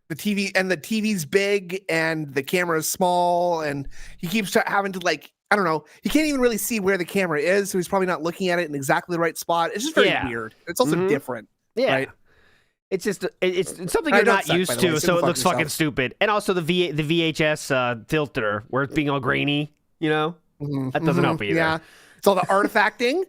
the TV's big and the camera is small, and he keeps having to I don't know. He can't even really see where the camera is, so he's probably not looking at it in exactly the right spot. It's just very weird. It's also different. Yeah. Right? It's just it's something I you're don't not suck, by used the way, to, so so go it fuck looks fucking yourself. stupid. And also the VHS filter where it's being all grainy, you know, that doesn't help either. Yeah. It's all the artifacting.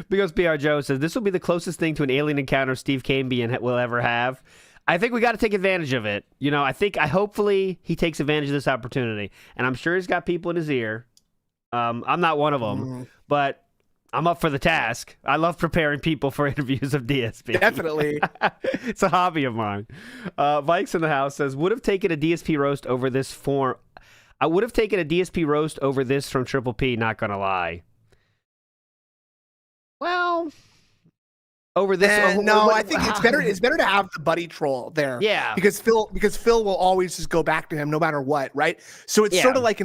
Because PR Joe says this will be the closest thing to an alien encounter Steve Cambian will ever have. I think we got to take advantage of it. You know, hopefully he takes advantage of this opportunity, and I'm sure he's got people in his ear. I'm not one of them, but I'm up for the task. I love preparing people for interviews of DSP. Definitely. It's a hobby of mine. Vikes in the house says, would have taken a DSP roast over this form. I would have taken a DSP roast over this from Triple P, not gonna lie. Well, over this. No, I think it's better. It's better to have the buddy troll there. Yeah. Because Phil will always just go back to him no matter what, right? So it's sort of like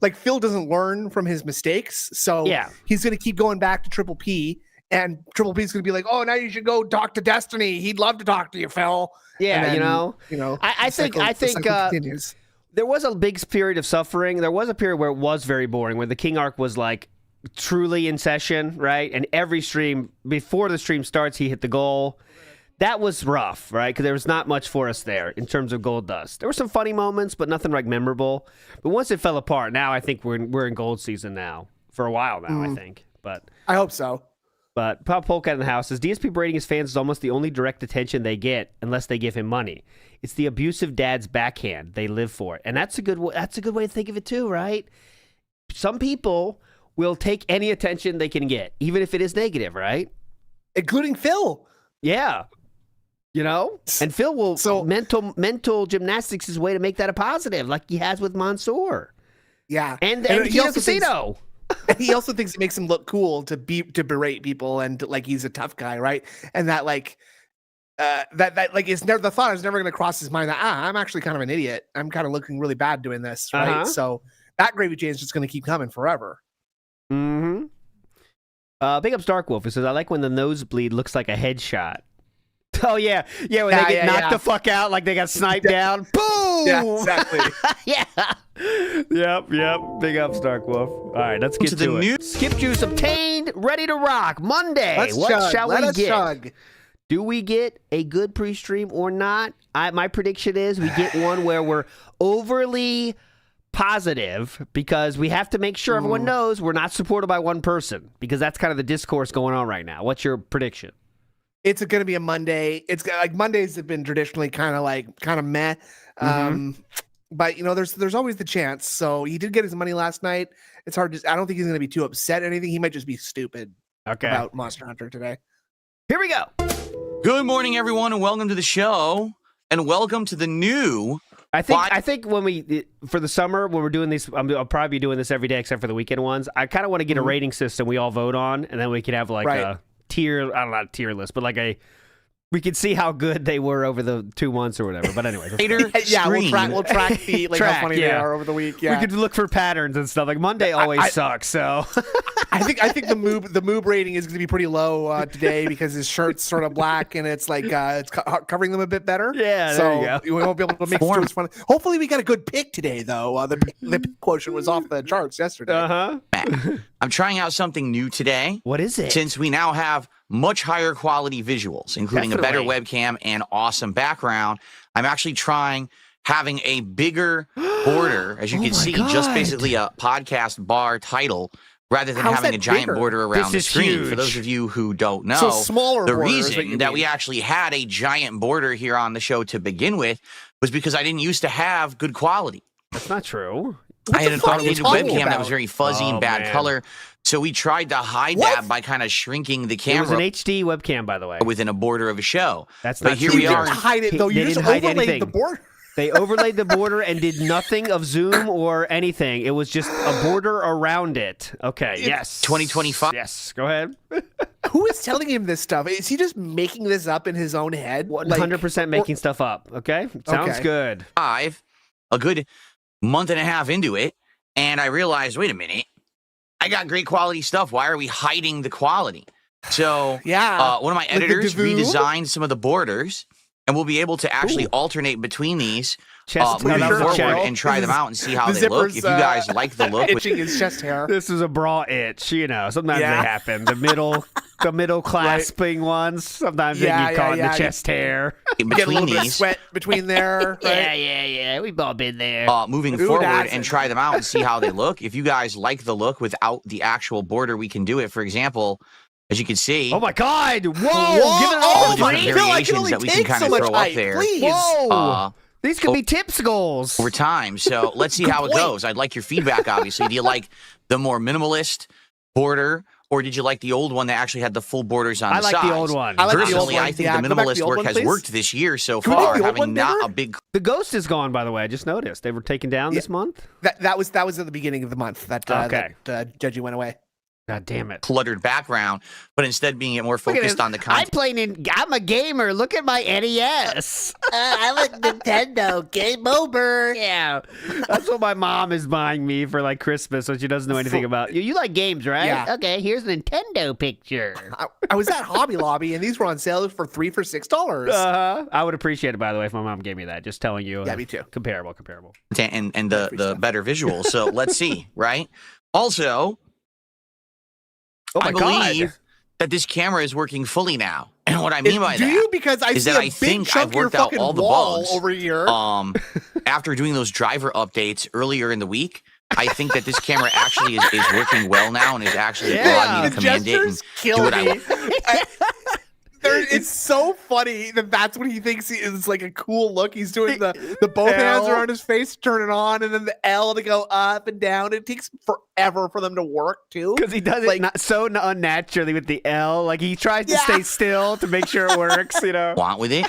like Phil doesn't learn from his mistakes, so he's gonna keep going back to Triple P, and Triple P's gonna be like, "Oh, now you should go talk to Destiny. He'd love to talk to you, Phil." Yeah, then, you know. I think continues. There was a big period of suffering. There was a period where it was very boring, where the King arc was like truly in session, right? And every stream, before the stream starts, he hit the goal. That was rough, right? Because there was not much for us there in terms of gold dust. There were some funny moments, but nothing like memorable. But once it fell apart, now I think we're in gold season now for a while now. I think, but I hope so. But Pop Polka in the house says DSP berating his fans is almost the only direct attention they get unless they give him money. It's the abusive dad's backhand. They live for it, and that's a good way to think of it too, right? Some people will take any attention they can get, even if it is negative, right? Including Phil. Yeah. You know? And Phil will mental gymnastics his way to make that a positive, like he has with Mansoor. Yeah. And he also Casino. He also thinks it makes him look cool to berate people and like he's a tough guy, right? And that like that like is never the thought is never going to cross his mind that I'm actually kind of an idiot. I'm kind of looking really bad doing this, right? So that gravy train is just going to keep coming forever. Mm-hmm. Big ups Dark Wolf. It says, I like when the nosebleed looks like a headshot. Oh, yeah. Yeah, when they get knocked the fuck out like they got sniped down. Boom! Yeah, exactly. Yeah. Yep. Big ups Dark Wolf. All right, let's get to it. Skip juice obtained, ready to rock. Monday. What shall we get? Chug. Do we get a good pre-stream or not? My prediction is we get one where we're overly positive because we have to make sure everyone knows we're not supported by one person because that's kind of the discourse going on right now. What's your prediction? It's going to be a Monday. It's like Mondays have been traditionally kind of meh. But you know, there's always the chance. So he did get his money last night. It's hard to, I don't think he's going to be too upset or anything. He might just be stupid about Monster Hunter today. Here we go. Good morning, everyone, and welcome to the show. And welcome to the new. I think when for the summer, when we're doing these, I'll probably be doing this every day except for the weekend ones. I kind of want to get a rating system we all vote on, and then we can have like a tier, I don't know, not a tier list, but like we can see how good they were over the 2 months or whatever. But anyway, we'll track the how funny they are over the week. Yeah, we could look for patterns and stuff. Like Monday always sucks. So I think the moob rating is going to be pretty low today because his shirt's sort of black and it's like it's covering them a bit better. Yeah, so there you go. We won't be able to make it fun. Hopefully, we got a good pick today, though. The pick quotient was off the charts yesterday. I'm trying out something new today. What is it? Since we now have much higher quality visuals, including a better webcam and awesome background, I'm actually trying having a bigger border, as you can see, just basically a podcast bar title, rather than having a giant border around the screen. Huge. For those of you who don't know, so smaller the reason that we actually had a giant border here on the show to begin with was because I didn't used to have good quality. That's not true. I had an automated webcam that was very fuzzy and bad color. So we tried to hide that by kind of shrinking the camera. It was an HD webcam, by the way. Within a border of a show. That's but not here true. we are. Hide it, though. You just overlaid the border. They overlaid the border and did nothing of zoom or anything. It was just a border around it. Okay, yes. 2025. Yes, go ahead. Who is telling him this stuff? Is he just making this up in his own head? 100% making stuff up, okay? Sounds good. A good month and a half into it, and I realized, wait a minute, I got great quality stuff. Why are we hiding the quality? So one of my editors redesigned some of the borders, and we'll be able to actually alternate between these Chest moving hair. forward Check. and try them out and see how the they look. zipper's, If you guys like the look, itching his chest hair. This is a bra itch, you know. Sometimes Yeah. they happen. The middle clasping ones. Sometimes they get caught in the chest hair. in Get a between little bit of these, sweat between there. Right? Yeah. We've all been there. moving Who forward hasn't? and try them out and see how they look. If you guys like the look without the actual border, we can do it. For example, as you can see, Oh my God! Whoa! Whoa, Give it all all the different three. Phil, I can variations only that we can take kind so of much throw up height, there. please. Whoa! These could be tips goals. over time. So let's see how it point. goes. I'd like your feedback, obviously. Do you like the more minimalist border, or did you like the old one that actually had the full borders on I the like sides? the old one. I like the old Personally, one. I think Yeah, the go back to minimalist the old work one, has please. worked this year so Can we make far, the old having one not bigger? a big The ghost is gone, by the way. I just noticed they were taken down this month. That was at the beginning of the month that Judgy went away. God damn it! cluttered background, but instead being more Look at focused this. on the content. I'm a gamer. Look at my NES. I'm a Nintendo game over. Yeah, that's what my mom is buying me for like Christmas, so she doesn't know anything about you. You like games, right? Yeah. Okay, here's a Nintendo picture. I was at Hobby Lobby and these were on sale for $3 for $6. I would appreciate it, by the way, if my mom gave me that. Just telling you. Yeah, me too. Comparable. and the better visuals. So let's see, right? Also, Oh my I believe that this camera is working fully now. And what I mean by Do that you? Because I is see that a I big think chunk I've of your worked out fucking all the wall bugs. over here. After doing those driver updates earlier in the week, I think that this camera actually is working well now and is actually allowing me to the command it and gestures do kill what I me. want. It's so funny that that's what he thinks is like a cool look. He's doing the both hands L. are on his face, turn it on, and then the L to go up and down. It takes forever for them to work too. Because he does it not so unnaturally with the L. Like he tries to stay still to make sure it works. You know. Want with it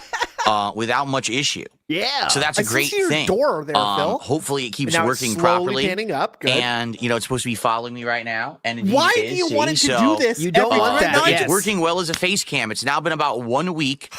without much issue. Yeah. So that's a I great see your thing. door there, Phil. Hopefully it keeps And now it's working slowly properly. panning up. Good. And it's supposed to be following me right now. And indeed Why it do is, you want it see? to So, do this? You don't every want that, night? yes. It's working well as a face cam. It's now been about 1 week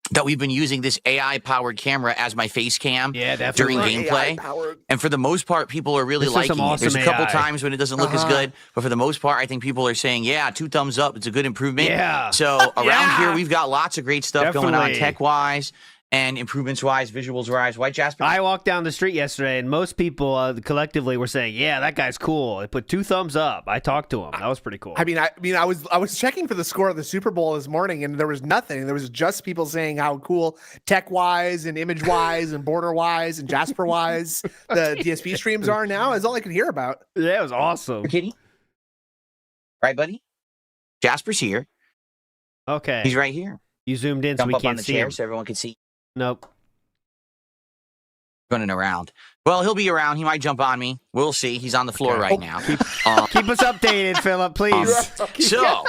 that we've been using this AI-powered camera as my face cam Yeah, definitely. during gameplay. AI-powered. And for the most part, people are really This is liking some it. There's a awesome couple AI. times when it doesn't look as good, but for the most part, I think people are saying, yeah, 2 thumbs up. It's a good improvement. Yeah. So around Yeah. here, we've got lots of great stuff going on Definitely. tech-wise and improvements-wise, visuals-wise. White Jasper? I walked down the street yesterday, and most people collectively were saying, "Yeah, that guy's cool." They put 2 thumbs up. I talked to him. That was pretty cool. I was checking for the score of the Super Bowl this morning, and there was nothing. There was just people saying how cool tech-wise and image-wise and border-wise and Jasper-wise the DSP streams are now. Is all I could hear about. Yeah, it was awesome. Kitty? Right, buddy? Jasper's here. Okay, He's right here. you zoomed in so Jump we up on can't the see chair him. so everyone can see. Nope. Running around. Well, he'll be around. He might jump on me. We'll see. He's on the floor Okay. right now. Keep us updated, Philip, please. So,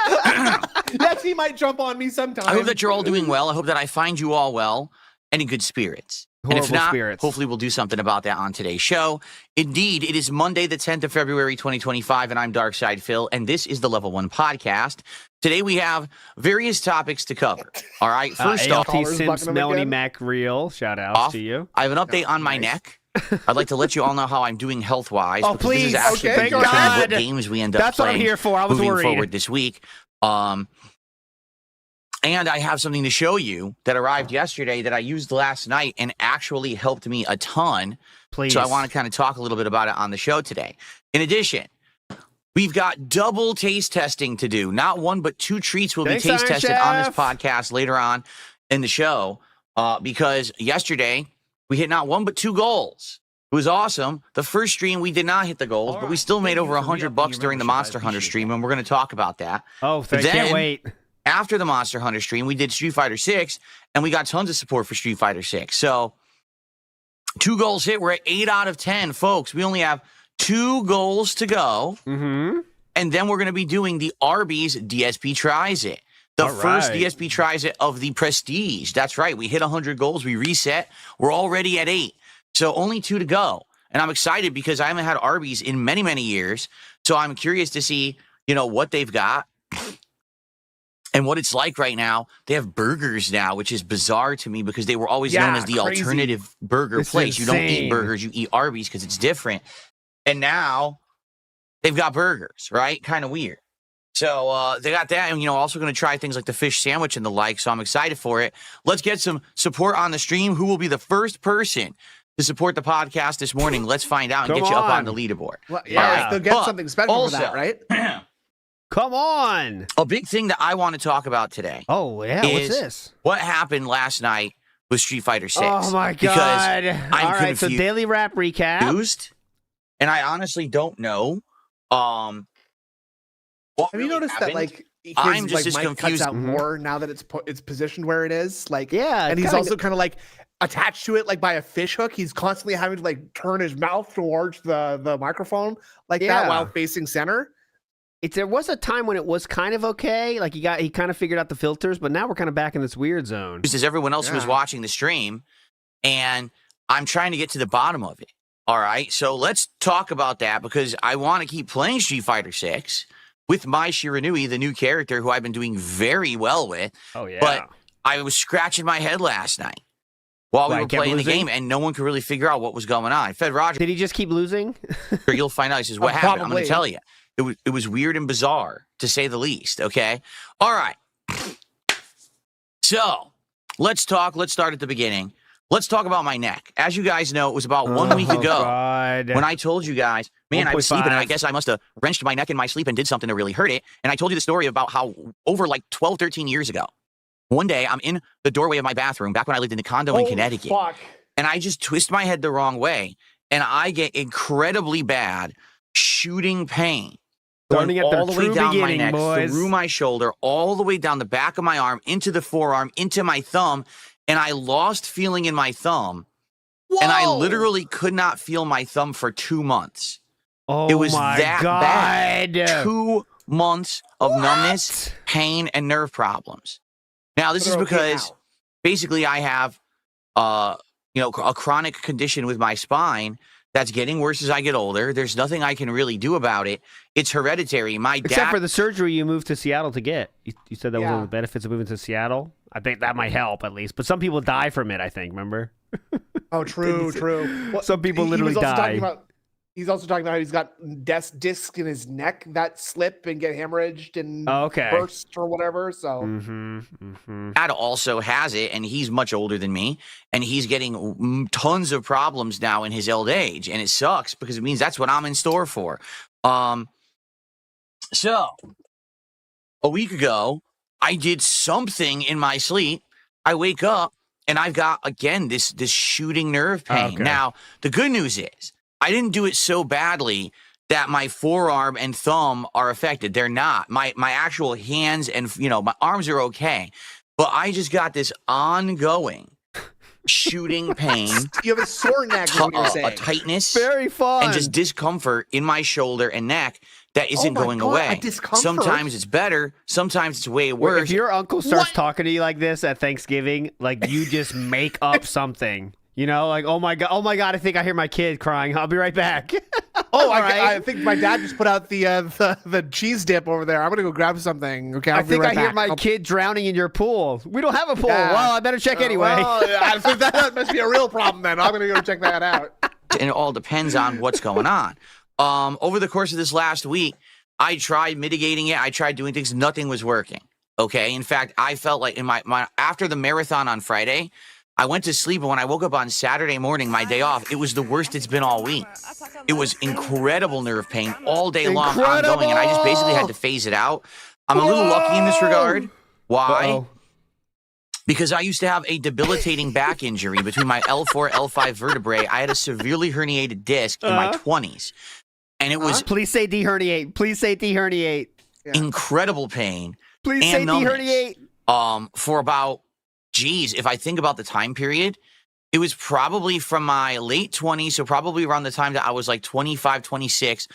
Yes, he might jump on me sometime. I hope that you're all doing well. I hope that I find you all well and in good spirits. And if Horrible not, spirits. hopefully we'll do something about that on today's show. Indeed, it is Monday, the 10th of February, 2025, and I'm Darkside Phil, and this is the Level 1 podcast. Today we have various topics to cover. All right, first off, ALT Callers Sims bucking him Melanie again. Mac Real. Shout out to you. I have an update on my neck. I'd like to let you all know how I'm doing health-wise. Oh, because please. This is actually Okay, going to determine what God. games we end up That's what I'm playing here for. I was moving worried. forward this week. And I have something to show you that arrived yesterday that I used last night and actually helped me a ton. Please. So I want to kind of talk a little bit about it on the show today. In addition, we've got double taste testing to do. Not 1, but 2 treats will Thanks, be taste Iron tested on this Chef. podcast later on in the show because yesterday we hit not 1, but 2 goals. It was awesome. The first stream, we did not hit the goals, but we still made over $100 during the Monster Hunter stream, and we're going to talk about that. Oh, But can't then- wait. After the Monster Hunter stream, we did Street Fighter 6, and we got tons of support for Street Fighter 6. So 2 goals hit. We're at 8 out of 10, folks. We only have 2 goals to go. Mm-hmm. And then we're going to be doing the Arby's DSP Tries It. The All first right. DSP Tries It of the Prestige. That's right. We hit 100 goals. We reset. We're already at 8. So only 2 to go. And I'm excited because I haven't had Arby's in many, many years. So I'm curious to see, what they've got and what it's like right now. They have burgers now, which is bizarre to me because they were always known as the crazy. alternative burger This is place. You don't eat insane. burgers, you eat Arby's because it's different. And now they've got burgers, right? Kind of weird. So they got that, and also going to try things like the fish sandwich and the like. So I'm excited for it. Let's get some support on the stream. Who will be the first person to support the podcast this morning? Let's find out and get you up on the leaderboard. Well, yeah, they'll get something special for that, right? Come on. A big thing that I want to talk about today. Oh, yeah. What's this? What happened last night with Street Fighter 6? Oh, my God. Because I'm all right, so daily rap recap. Confused, and I honestly don't know. What Have you noticed happened? that, like, his, I'm just as mic confused. cuts out more now that it's positioned where it is? Like, yeah. And he's also kind of, like, attached to it, like, by a fish hook. He's constantly having to, like, turn his mouth towards the microphone like that while facing center. There was a time when it was kind of okay. Like, he kind of figured out the filters, but now we're kind of back in this weird zone. Just as everyone else was watching the stream, and I'm trying to get to the bottom of it. All right, so let's talk about that because I want to keep playing Street Fighter 6 with my Shiranui, the new character who I've been doing very well with. Oh, yeah. But I was scratching my head last night while we were playing the game, and no one could really figure out what was going on. Fed Roger. Did he just keep losing? You'll find out. He says, what happened? I'm going to tell you. It was weird and bizarre, to say the least, okay? All right. So, let's talk. Let's start at the beginning. Let's talk about my neck. As you guys know, it was about 1 week ago when I told you guys, man, I was sleeping, and I guess I must have wrenched my neck in my sleep and did something to really hurt it. And I told you the story about how over like 12, 13 years ago, one day I'm in the doorway of my bathroom back when I lived in the condo in Connecticut. And I just twist my head the wrong way, and I get incredibly bad shooting pain. Going all the way down my neck, through my shoulder, all the way down the back of my arm, into the forearm, into my thumb, and I lost feeling in my thumb, and I literally could not feel my thumb for 2 months. Oh, it was my that God. bad. 2 months of numbness, pain, and nerve problems. Now, this is because basically I have, a chronic condition with my spine that's getting worse as I get older. There's nothing I can really do about it. It's hereditary. Except for the surgery you moved to Seattle to get. You said that was one of the benefits of moving to Seattle. I think that might help at least. But some people die from it, I think, remember? Oh, true. Well, some people literally die. He's also talking about how he's got discs in his neck that slip and get hemorrhaged and burst or whatever. So Dad also has it, and he's much older than me, and he's getting tons of problems now in his old age, and it sucks because it means that's what I'm in store for. So a week ago, I did something in my sleep. I wake up and I've got again this shooting nerve pain. Okay. Now the good news is, I didn't do it so badly that my forearm and thumb are affected. They're not. My actual hands and, my arms are okay. But I just got this ongoing shooting pain. You have a sore neck, what you're saying. A tightness. Very fun. And just discomfort in my shoulder and neck that isn't going away. Sometimes it's better. Sometimes it's way worse. If your uncle starts talking to you like this at Thanksgiving, like you just make up something. Like, oh my God, I think I hear my kid crying. I'll be right back. I think my dad just put out the cheese dip over there. I'm going to go grab something. Okay, I think I hear my kid drowning in your pool. We don't have a pool. Yeah. Well, I better check anyway. I think that must be a real problem then. I'm going to go check that out. And it all depends on what's going on. Over the course of this last week, I tried mitigating it. I tried doing things. Nothing was working. Okay. In fact, I felt like in my after the marathon on Friday, I went to sleep, and when I woke up on Saturday morning, my day off, it was the worst it's been all week. It was incredible nerve pain all day long, ongoing, and I just basically had to phase it out. I'm a little lucky in this regard. Why? Because I used to have a debilitating back injury between my L4, L5 vertebrae. I had a severely herniated disc in my 20s, and it was... Please say deherniate. Please say deherniate. Incredible pain. Please say deherniate. For about... Geez, if I think about the time period, it was probably from my late 20s, so probably around the time that I was like 25, 26,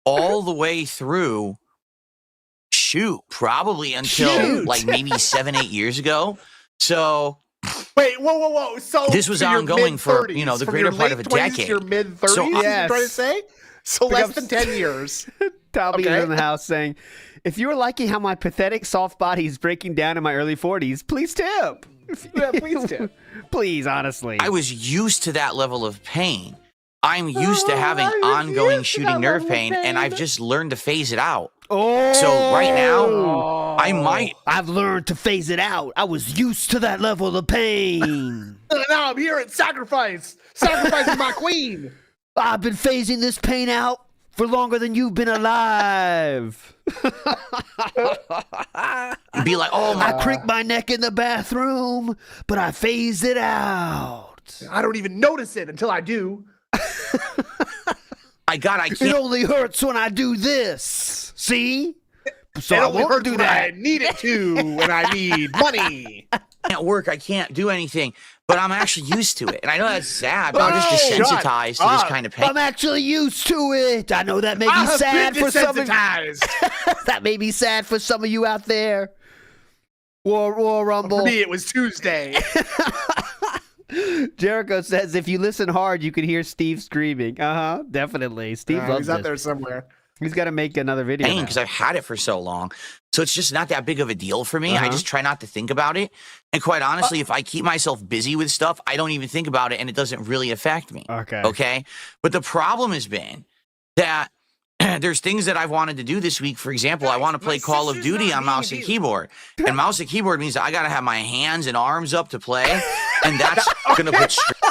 all the way through, probably until like maybe 7-8 years ago. So... Wait, whoa. So this was ongoing for, the greater part of a decade. Your mid-30s, so, you're trying to say? So less than 10 years. Talby's in the house saying, if you were liking how my pathetic soft body is breaking down in my early 40s, please tip. Yeah, please tip. Please, honestly. I was used to that level of pain. I'm used to having ongoing shooting nerve pain, and I've just learned to phase it out. Oh. So right now, I might. I've learned to phase it out. I was used to that level of pain. Now I'm here at sacrificing my queen. I've been phasing this pain out for longer than you've been alive. Be like, oh my. I crick my neck in the bathroom, but I phased it out. I don't even notice it until I do. I It can't. only hurts when I do this. See? So It I only won't hurts do when that. I need it to when I need money. Can't work. I can't do anything. But I'm actually used to it, and I know that's sad. But I'm just desensitized to this kind of pain. I'm actually used to it. I know that may be sad for some of that may be sad for some of you out there. War Rumble. For me, it was Tuesday. Jericho says if you listen hard, you can hear Steve screaming. Definitely. Steve loves He's out it. there somewhere. He's got to make another video. Because I've had it for so long. So it's just not that big of a deal for me. I just try not to think about it. And quite honestly, if I keep myself busy with stuff, I don't even think about it and it doesn't really affect me. Okay. But the problem has been that there's things that I've wanted to do this week. For example, I want to play Call of Duty on mouse and keyboard. And mouse and keyboard means I got to have my hands and arms up to play. And that's going to put stress.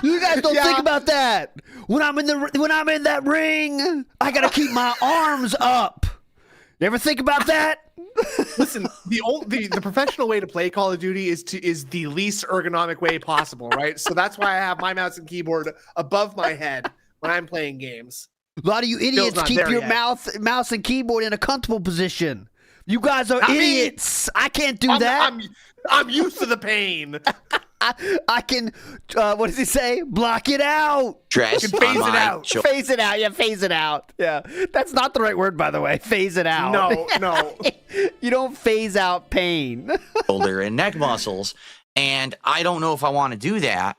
You guys don't think about that. When I'm in that ring, I gotta keep my arms up. You ever think about that? Listen, the professional way to play Call of Duty is the least ergonomic way possible, right? So that's why I have my mouse and keyboard above my head when I'm playing games. A lot of you idiots keep your mouse and keyboard in a comfortable position. You guys are idiots. I can't do that. I'm used to the pain. I can, what does he say? Block it out. Phase it out. Phase it out. Yeah, phase it out. Yeah. That's not the right word, by the way. Phase it out. No. You don't phase out pain. Shoulder and neck muscles. And I don't know if I want to do that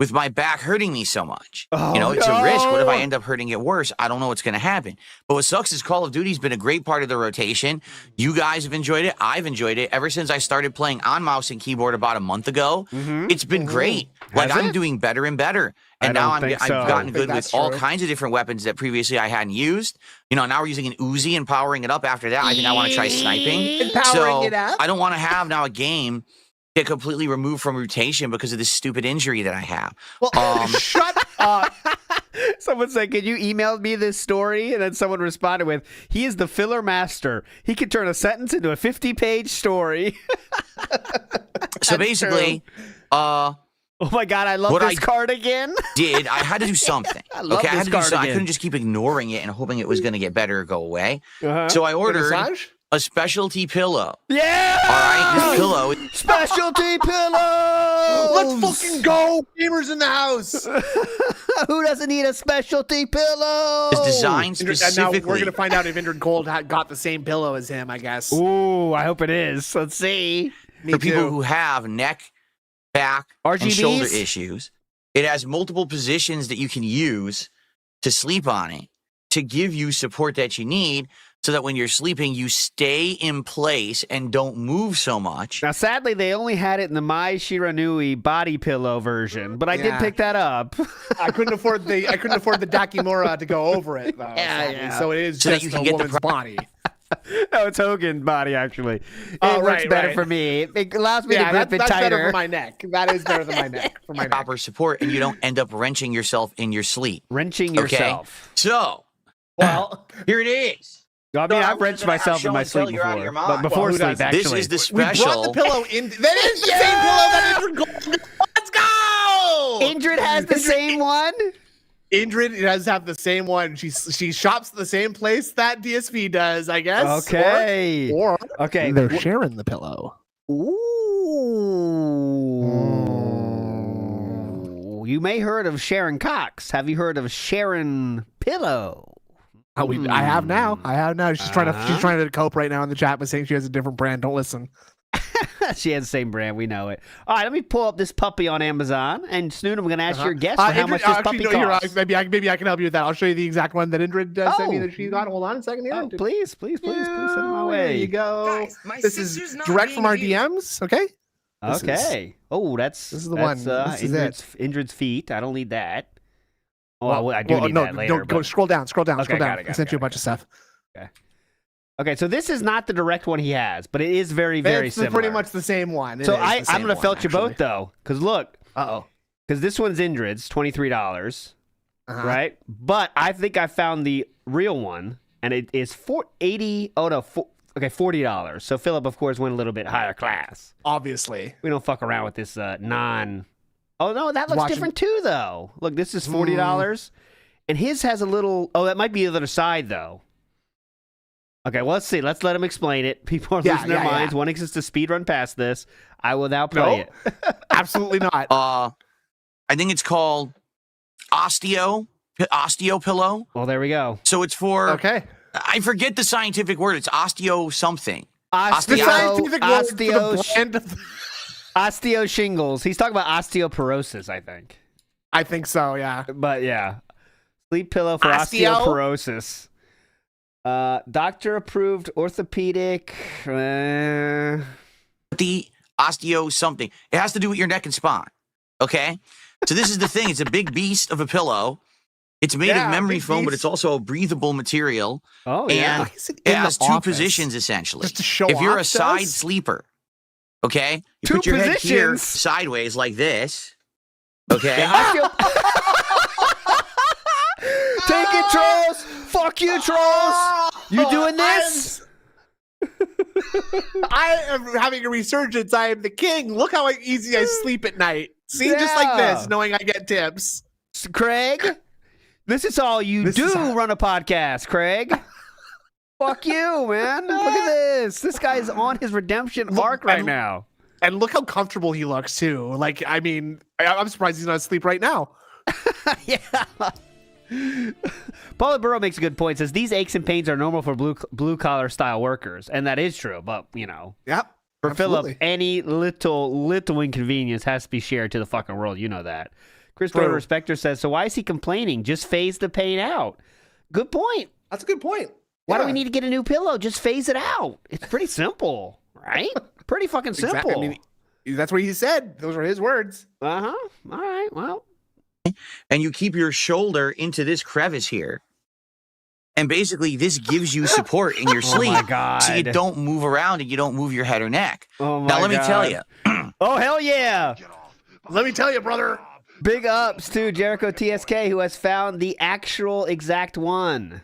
with my back hurting me so much. It's a risk. What if I end up hurting it worse? I don't know what's going to happen. But what sucks is Call of Duty's been a great part of the rotation. You guys have enjoyed it. I've enjoyed it. Ever since I started playing on mouse and keyboard about a month ago, it's been great. I'm doing better and better. And now I've gotten good with all kinds of different weapons that previously I hadn't used. Now we're using an Uzi and powering it up. After that, I think I want to try sniping. Powering it up? I don't want to have now a game get completely removed from rotation because of this stupid injury that I have. Well, shut up. Someone said, "Can you email me this story?" And then someone responded with, "He is the filler master. He can turn a sentence into a 50-page story." So basically, oh my God, I love this cardigan. I had to do something. I had to do something. I couldn't just keep ignoring it and hoping it was going to get better or go away. So I ordered a specialty pillow. Yeah! All right, this pillow. Specialty pillow! Let's fucking go! Gamers in the house! Who doesn't need a specialty pillow? It's designed specifically. And now we're going to find out if Indrid Gold got the same pillow as him, I guess. Ooh, I hope it is. Let's see. For people who have neck, back, and shoulder issues, it has multiple positions that you can use to sleep on it to give you support that you need, so that when you're sleeping, you stay in place and don't move so much. Now, sadly, they only had it in the Mai Shiranui body pillow version, but I did pick that up. I couldn't afford the Dakimura to go over it, though. Yeah. So it is so just that you can a get woman's body. No, it's Hogan's body, actually. It works better for me. It allows me to grip it that's tighter. better for my neck. That is better than my neck. For my proper support, and you don't end up wrenching yourself in your sleep. Wrenching yourself. So, here it is. I mean, I've wrenched myself in my sleep before, but before sleep, actually. This is the special. We brought the pillow in. That is the same pillow that Indrid Gold. Let's go! Indrid has the same one? Indrid does have the same one. She shops at the same place that DSV does, I guess. Okay. Or okay, they're sharing the pillow. Ooh. You may heard of Sharon Cox. Have you heard of Sharon Pillow? I have now. She's trying to cope right now in the chat by saying she has a different brand. Don't listen. She has the same brand. We know it. All right, let me pull up this puppy on Amazon. And Snoon, I'm going to ask your guess for how much this puppy costs. Maybe I can help you with that. I'll show you the exact one that Indrid sent me that she got. Hold on a second here. Please send it my way. There you go. Guys, this is direct from our DMs. Okay. Okay. This is the one. This is it. Indrid's feet. I don't need that. Oh, Well, I do need that later. Go scroll down. Okay, got it, I sent you a bunch of stuff. Okay, so this is not the direct one he has, but it is very, very it's similar. pretty much the same one. I'm going to filter you both, though, because look. Uh-oh. Because this one's Indrid's, $23, right? But I think I found the real one, and it is $40. So Philip, of course, went a little bit higher class. Obviously. We don't fuck around with this non... Oh, no, that looks different too, though. Look, this is $40. And his has a little... Oh, that might be the other side, though. Okay, well, let's see. Let's let him explain it. People are losing their minds, wanting us to speed run past this. I will now play it. Absolutely not. I think it's called osteo pillow. Well, there we go. So it's for... Okay. I forget the scientific word. It's osteo something. The scientific word for the blend of... Osteo shingles. He's talking about osteoporosis, I think. I think so, yeah. But yeah. Sleep pillow for osteoporosis. Doctor approved orthopedic. The osteo something. It has to do with your neck and spine. Okay? So this is the thing. It's a big beast of a pillow. It's made of memory foam, but it's also a breathable material. Oh, yeah. And it has two positions, essentially. Just to show if you're off, a side sleeper, okay? You Two put your head here positions? sideways like this. Okay? Take it, trolls! Fuck you, trolls! You doing this? I am having a resurgence. I am the king. Look how easy I sleep at night. See, just like this, knowing I get tips. Craig, this is all you run a podcast, Craig. Fuck you, man. Look at this. This guy's on his redemption arc right now. And look how comfortable he looks, too. Like, I mean, I'm surprised he's not asleep right now. Yeah. Paula Burrow makes a good point. Says these aches and pains are normal for blue collar style workers, and that is true. But yep, for Philip, any little inconvenience has to be shared to the fucking world. You know that. Chris Broder Respecter says, so why is he complaining? Just phase the pain out. Good point. That's a good point. Why do we need to get a new pillow? Just phase it out. It's pretty simple, right? Pretty fucking simple. Exactly. I mean, that's what he said. Those are his words. All right. Well. And you keep your shoulder into this crevice here. And basically, this gives you support in your sleep. Oh, my God. So you don't move around and you don't move your head or neck. Oh, my Now, let me tell God. you. Oh, hell yeah. Let me tell you, brother. Big ups to Jericho TSK, who has found the actual exact one.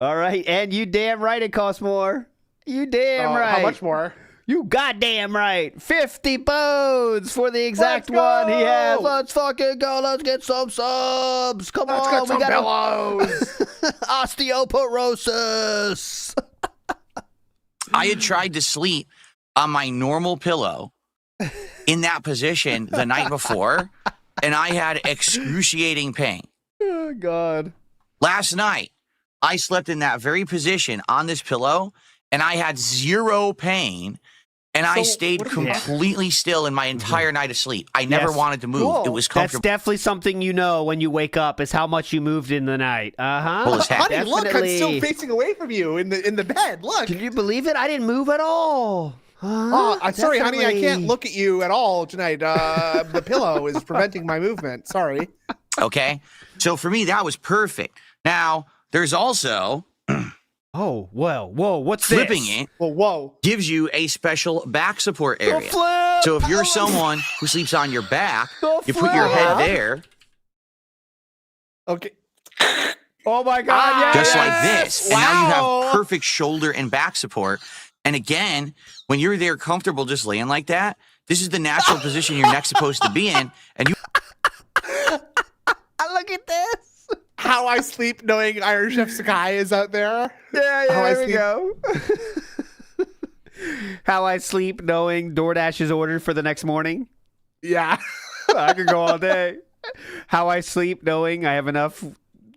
All right. And you damn right it costs more. You damn right. How much more? You goddamn right. 50 bones for the exact one he has. Let's fucking go. Let's get some subs. Come on. Let's get some pillows. Osteoporosis. I had tried to sleep on my normal pillow in that position the night before, and I had excruciating pain. Oh, God. Last night, I slept in that very position on this pillow, and I had zero pain. And I stayed completely still in my entire night of sleep. I never wanted to move. Cool. It was comfortable. That's definitely something you know when you wake up is how much you moved in the night. Well, honey, look, I'm still facing away from you in the bed. Look. Can you believe it? I didn't move at all. I'm sorry, honey. I can't look at you at all tonight. The pillow is preventing my movement. Sorry. Okay. So for me, that was perfect. Now, there's also... Oh, well, whoa, what's flipping this? it whoa gives you a special back support area. So if you're someone who sleeps on your back, you put your head there. Okay. Oh my God, just like this. And now you have perfect shoulder and back support. And again, when you're there comfortable just laying like that, this is the natural position your neck's supposed to be in. And you look at this. How I sleep knowing Iron Chef Sakai is out there. Yeah, there we go. How I sleep knowing DoorDash is ordered for the next morning. Yeah. I could go all day. How I sleep knowing I have enough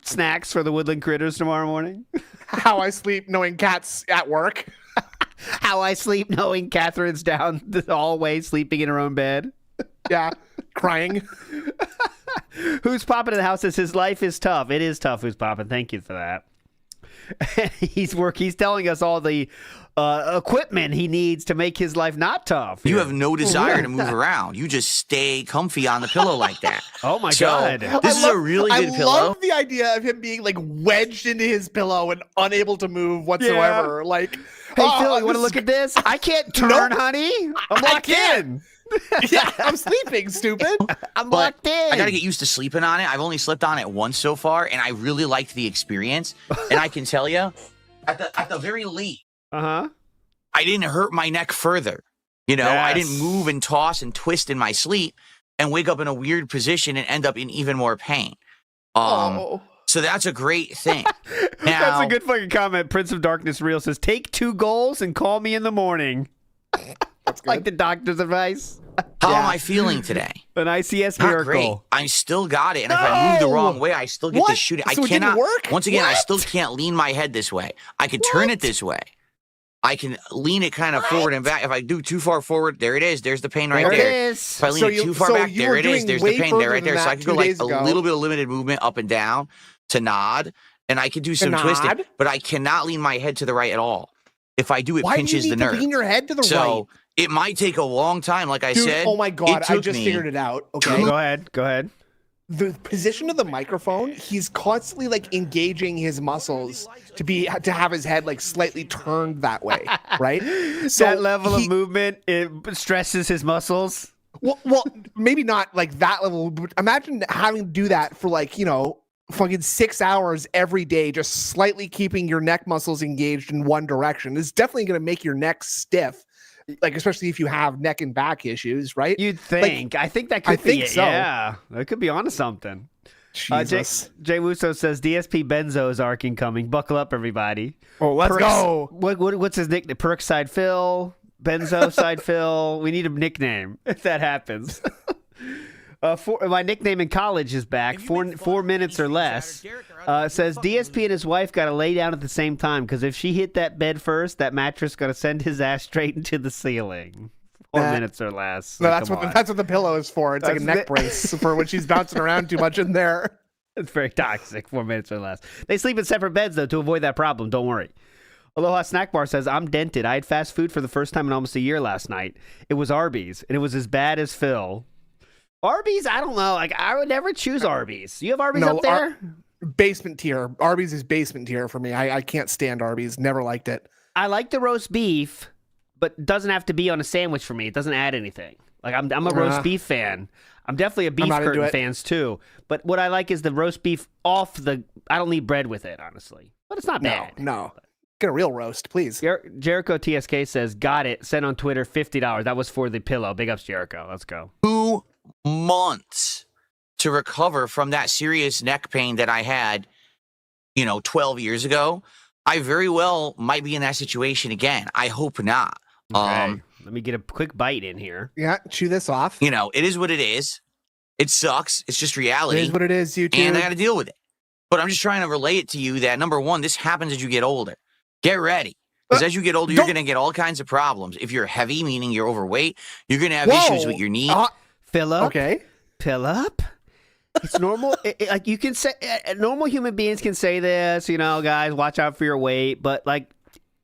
snacks for the woodland critters tomorrow morning. How I sleep knowing Kat's at work. How I sleep knowing Catherine's down the hallway sleeping in her own bed. Yeah, crying. Who's Poppin' in the house says his life is tough. It is tough, Who's Poppin'. Thank you for that. He's telling us all the equipment he needs to make his life not tough. You have no desire to move around. You just stay comfy on the pillow like that. Oh my God. This is a really good pillow. I love the idea of him being like wedged into his pillow and unable to move whatsoever. Like, hey, Phil, you want to look at this? I can't turn, honey. I'm locked in. Yeah, I'm sleeping, stupid. I'm locked in. I got to get used to sleeping on it. I've only slept on it once so far, and I really liked the experience. And I can tell you, at the very least, I didn't hurt my neck further. You know, I didn't move and toss and twist in my sleep and wake up in a weird position and end up in even more pain. So that's a great thing. Now, that's a good fucking comment. Prince of Darkness Real says, take 2 goals and call me in the morning. That's like the doctor's advice. How am I feeling today? An ICS Not miracle. great. I still got it, and if I move the wrong way, I still get to shoot it. So I cannot. It didn't work? Once again, I still can't lean my head this way. I can turn it this way. I can lean it kind of forward and back. If I do too far forward, there it is. There's the pain right there. It is. If I lean it too far back, there it is. There's the pain there right there. So I can go like a little bit of limited movement up and down to nod, and I can do some twisting, but I cannot lean my head to the right at all. If I do, it pinches the nerve. Why do you need to lean your head to the right? So it might take a long time, like I said. Oh my God, I just figured it out. Okay. Go ahead. The position of the microphone, he's constantly like engaging his muscles to have his head like slightly turned that way, right? So that level of movement, it stresses his muscles. Well, maybe not like that level, but imagine having to do that for like, fucking 6 hours every day, just slightly keeping your neck muscles engaged in one direction. It's definitely going to make your neck stiff. Like, especially if you have neck and back issues, right? You'd think. Like, I think that could be it. So. Yeah, that could be onto something. Jesus. Jay Wusso says DSP Benzo's arc incoming. Buckle up, everybody. Oh, let's go. What's his nickname? Perkside Phil? Benzoside Phil? We need a nickname if that happens. My nickname in college is back. 4 minutes or less. Says DSP and his wife got to lay down at the same time because if she hit that bed first, that mattress got to send his ass straight into the ceiling. 4 minutes or less. No, that's what the pillow is for. It's like a neck brace for when she's bouncing around too much in there. It's very toxic. 4 minutes or less. They sleep in separate beds though to avoid that problem. Don't worry. Aloha Snack Bar says, I'm dented. I had fast food for the first time in almost a year last night. It was Arby's, and it was as bad as Phil. Arby's, I don't know. Like, I would never choose Arby's. You have Arby's up there? Basement tier. Arby's is basement tier for me. I can't stand Arby's. Never liked it. I like the roast beef, but it doesn't have to be on a sandwich for me. It doesn't add anything. Like, I'm a roast beef fan. I'm definitely a beef curtain fans too. But what I like is the roast beef off the. I don't need bread with it, honestly. But it's not bad. No. Get a real roast, please. Jericho TSK says, got it. Sent on Twitter, $50. That was for the pillow. Big ups, Jericho. Let's go. 2 months to recover from that serious neck pain that I had, 12 years ago. I very well might be in that situation again. I hope not. Okay. Let me get a quick bite in here. Yeah, chew this off. It is what it is. It sucks. It's just reality. It is what it is, YouTube. And I got to deal with it. But I'm just trying to relate it to you that, number one, this happens as you get older. Get ready. Because as you get older, you're going to get all kinds of problems. If you're heavy, meaning you're overweight, you're going to have issues with your knee. Philip. Okay. Philip. It's normal. Like you can say, normal human beings can say this, guys, watch out for your weight. But like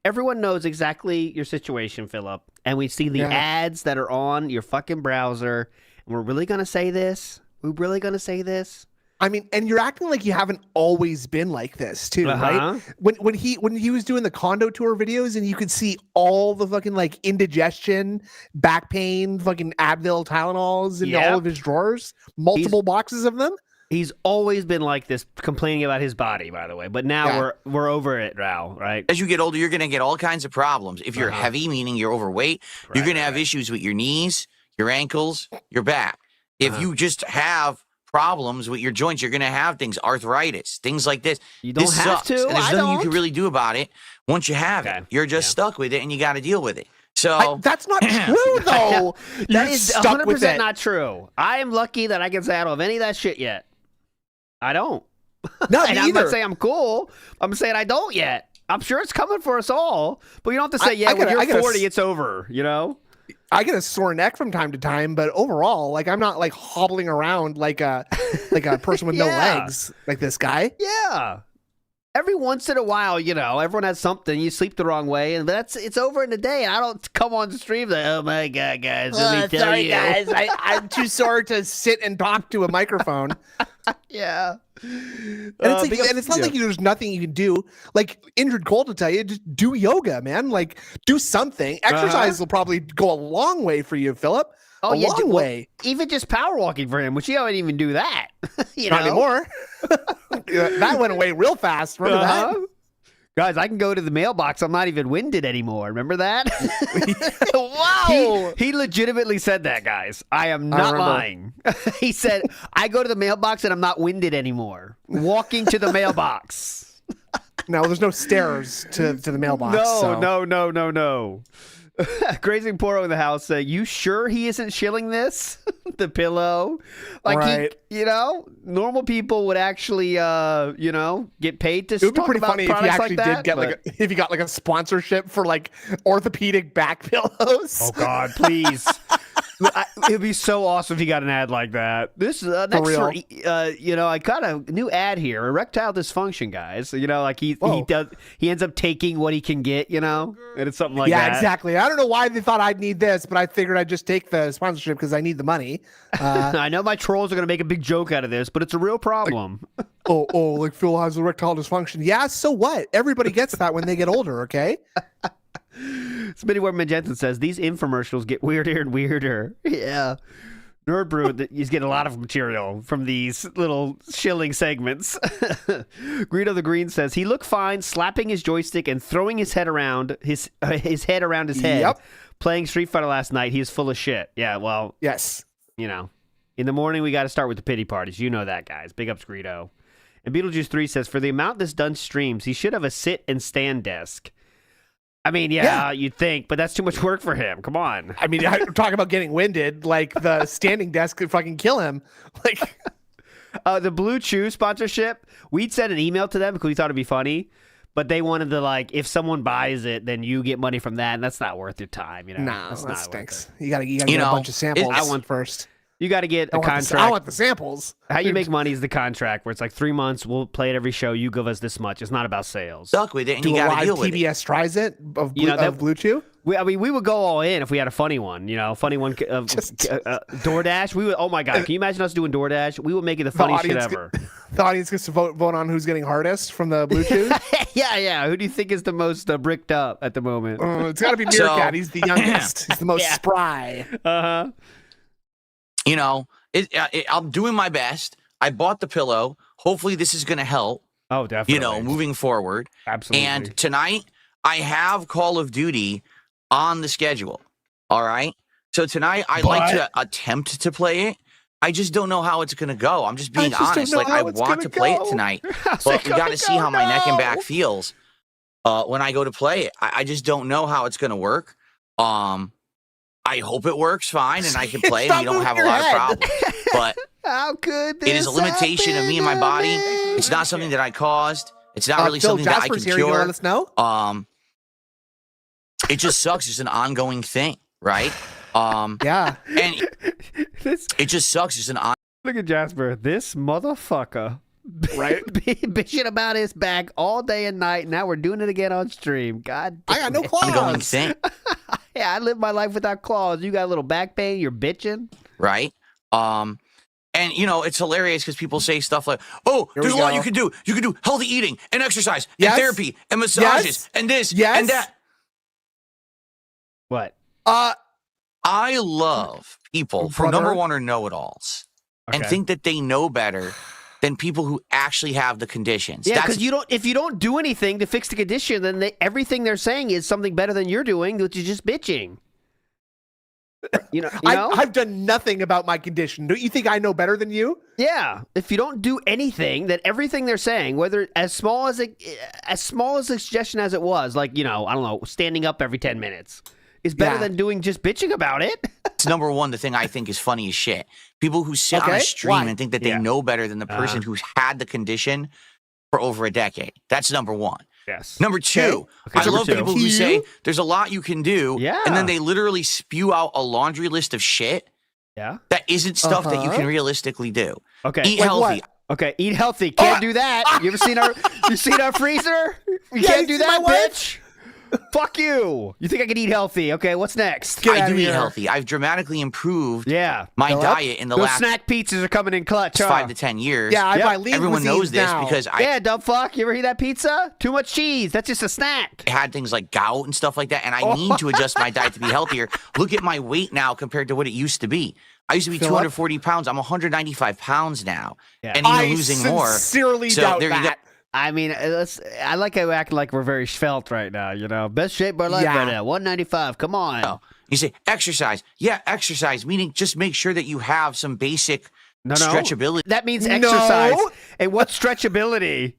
everyone knows exactly your situation, Philip. And we see the ads that are on your fucking browser. And we're really going to say this? We're really going to say this? I mean, and you're acting like you haven't always been like this too, right? When he was doing the condo tour videos and you could see all the fucking like indigestion, back pain, fucking Advil, Tylenols in all of his drawers, multiple boxes of them. He's always been like this, complaining about his body, by the way. But now we're over it now, right? As you get older, you're going to get all kinds of problems. If you're heavy, meaning you're overweight, you're going to have issues with your knees, your ankles, your back. If you just have problems with your joints, you're going to have things, arthritis, things like this. You don't have to. And there's nothing you can really do about it. Once you have it, you're just stuck with it, and you got to deal with it. So that's not true, though. That is 100% not true. I am lucky that I can say I don't have any of that shit yet. I don't. No, and I'm not saying I'm cool. I'm saying I don't yet. I'm sure it's coming for us all, but you don't have to say, when you're 40, it's over, I get a sore neck from time to time, but overall, like I'm not like hobbling around like a person with no legs like this guy. Yeah. every once in a while, everyone has something. You sleep the wrong way, and it's over in a day. I don't come on the stream like, oh my god, guys, let me tell sorry, you, guys, I'm too sore to sit and talk to a microphone. yeah. And it's not like there's nothing you can do. Like Injured Cold will tell you, just do yoga, man. Like do something. Exercise will probably go a long way for you, Philip. Oh, a long way. Even just power walking for him, which he don't even do that. Not anymore. That went away real fast. Remember that? Guys, I can go to the mailbox. I'm not even winded anymore. Remember that? Wow. He legitimately said that, guys. I am not lying. He said, I go to the mailbox and I'm not winded anymore. Walking to the mailbox. No, there's no stairs to the mailbox. No. Grazing Poro in the house saying, you sure he isn't shilling this? The pillow? Like, right. Normal people would actually, get paid to It would be talk pretty about funny if you products actually like that, did get if you got like a sponsorship for like orthopedic back pillows. Oh God, please. It'd be so awesome if he got an ad like that. This is next real. I got a new ad here. Erectile dysfunction, guys. Like he ends up taking what he can get, and it's something like that. Yeah, exactly. I don't know why they thought I'd need this, but I figured I'd just take the sponsorship because I need the money. I know my trolls are gonna make a big joke out of this, but it's a real problem. Like Phil has erectile dysfunction. Yeah, so what? Everybody gets that when they get older, okay? Smitty Jensen says these infomercials get weirder and weirder. Yeah. Nerd Brew, he's getting a lot of material from these little shilling segments. Greedo the Green says he looked fine slapping his joystick and throwing his head around his head around his head. Yep. Playing Street Fighter last night. He is full of shit. Yeah, well. Yes. In the morning we got to start with the pity parties. You know that, guys. Big ups, Greedo. And Beetlejuice 3 says for the amount this done streams, he should have a sit and stand desk. I mean, yeah, you'd think, but that's too much work for him. Come on. I mean, talk about getting winded. Like the standing desk could fucking kill him. Like the Blue Chew sponsorship, we'd sent an email to them because we thought it'd be funny, but they wanted to if someone buys it, then you get money from that, and that's not worth your time. No, that's that not stinks. You gotta get a bunch of samples. I want first. You got to get a contract. I want the samples. How you make money is the contract, where it's like 3 months. We'll play it every show. You give us this much. It's not about sales. Stuck with it, and Do you got a to deal live with it. TBS tries it of Blue Chew. We would go all in if we had a funny one. Funny one. DoorDash. We would. Oh my God! Can you imagine us doing DoorDash? We would make it the funniest shit ever. The audience gets to vote on who's getting hardest from the Blue Chew. Yeah. Who do you think is the most bricked up at the moment? It's got to be Meerkat. He's the youngest. He's the most spry. I'm doing my best. I bought the pillow. Hopefully this is going to help. Oh, definitely. Moving forward. Absolutely. And tonight I have Call of Duty on the schedule. All right. So tonight I'd like to attempt to play it. I just don't know how it's going to go. I'm just being honest. I want to play it tonight, but we got to see how my neck and back feels when I go to play it. I just don't know how it's going to work. I hope it works fine and I can play and we don't have a lot of problems. But how could it is a limitation of me and my body. It's not something that I caused. It's not really something that I can cure. Let us know. It just sucks. It's an ongoing thing, right? Yeah. And it just sucks. It's an Look at Jasper. This motherfucker. Right? Bitching about his back all day and night. Now we're doing it again on stream. God damn I got no claws. ongoing thing. Yeah, I live my life without claws. You got a little back pain. You're bitching. Right? And it's hilarious because people say stuff like, "Oh, there's a lot you can do. You can do healthy eating and exercise and therapy and massages and this and that." What? I love people who number one are know-it-alls and think that they know better than people who actually have the conditions. Yeah, because if you don't do anything to fix the condition, then everything they're saying is something better than you're doing, which is just bitching. I've done nothing about my condition. Don't you think I know better than you? Yeah. If you don't do anything, then everything they're saying, whether as small as a suggestion as it was, like, I don't know, standing up every 10 minutes, is better than doing just bitching about it. It's number one, the thing I think is funny as shit. People who sit on a stream and think that they know better than the person who's had the condition for over a decade. That's number one. Yes. Number two, I love people who say there's a lot you can do, and then they literally spew out a laundry list of shit that isn't stuff that you can realistically do. Okay. Eat healthy. Okay, eat healthy. Can't do that. You seen our freezer? You Yeah, can't you do see that, my wife? bitch. Fuck you. You think I can eat healthy? Okay, what's next? I do eat healthy. I've dramatically improved Yeah. my diet in the Those last snack pizzas are coming in clutch, huh? 5 to 10 years. Yeah, I Yep. buy lean Everyone knows cuisines this now. because I Yeah, dumb fuck. You ever eat that pizza? Too much cheese. That's just a snack. had things like gout and stuff like that, and I need to adjust my diet to be healthier. Look at my weight now compared to what it used to be. I used to be Philip? 240 pounds. I'm 195 pounds now, Yeah. and even I losing more. sincerely So doubt there you go. that. I mean, I like how we act like we're very svelte right now, you know. Best shape of our life Yeah. right now. 195. Come on. Oh, you say exercise. Yeah, exercise, meaning just make sure that you have some basic No. stretchability. That means exercise. No. And what's stretchability?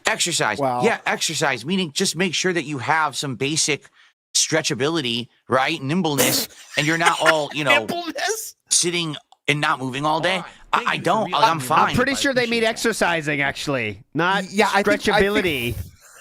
Exercise. Wow. Yeah, exercise, meaning just make sure that you have some basic stretchability, right? Nimbleness, and you're not all, sitting and not moving all day. I don't. I'm fine. I'm pretty sure they mean exercising, actually, not Yeah, I think- stretchability.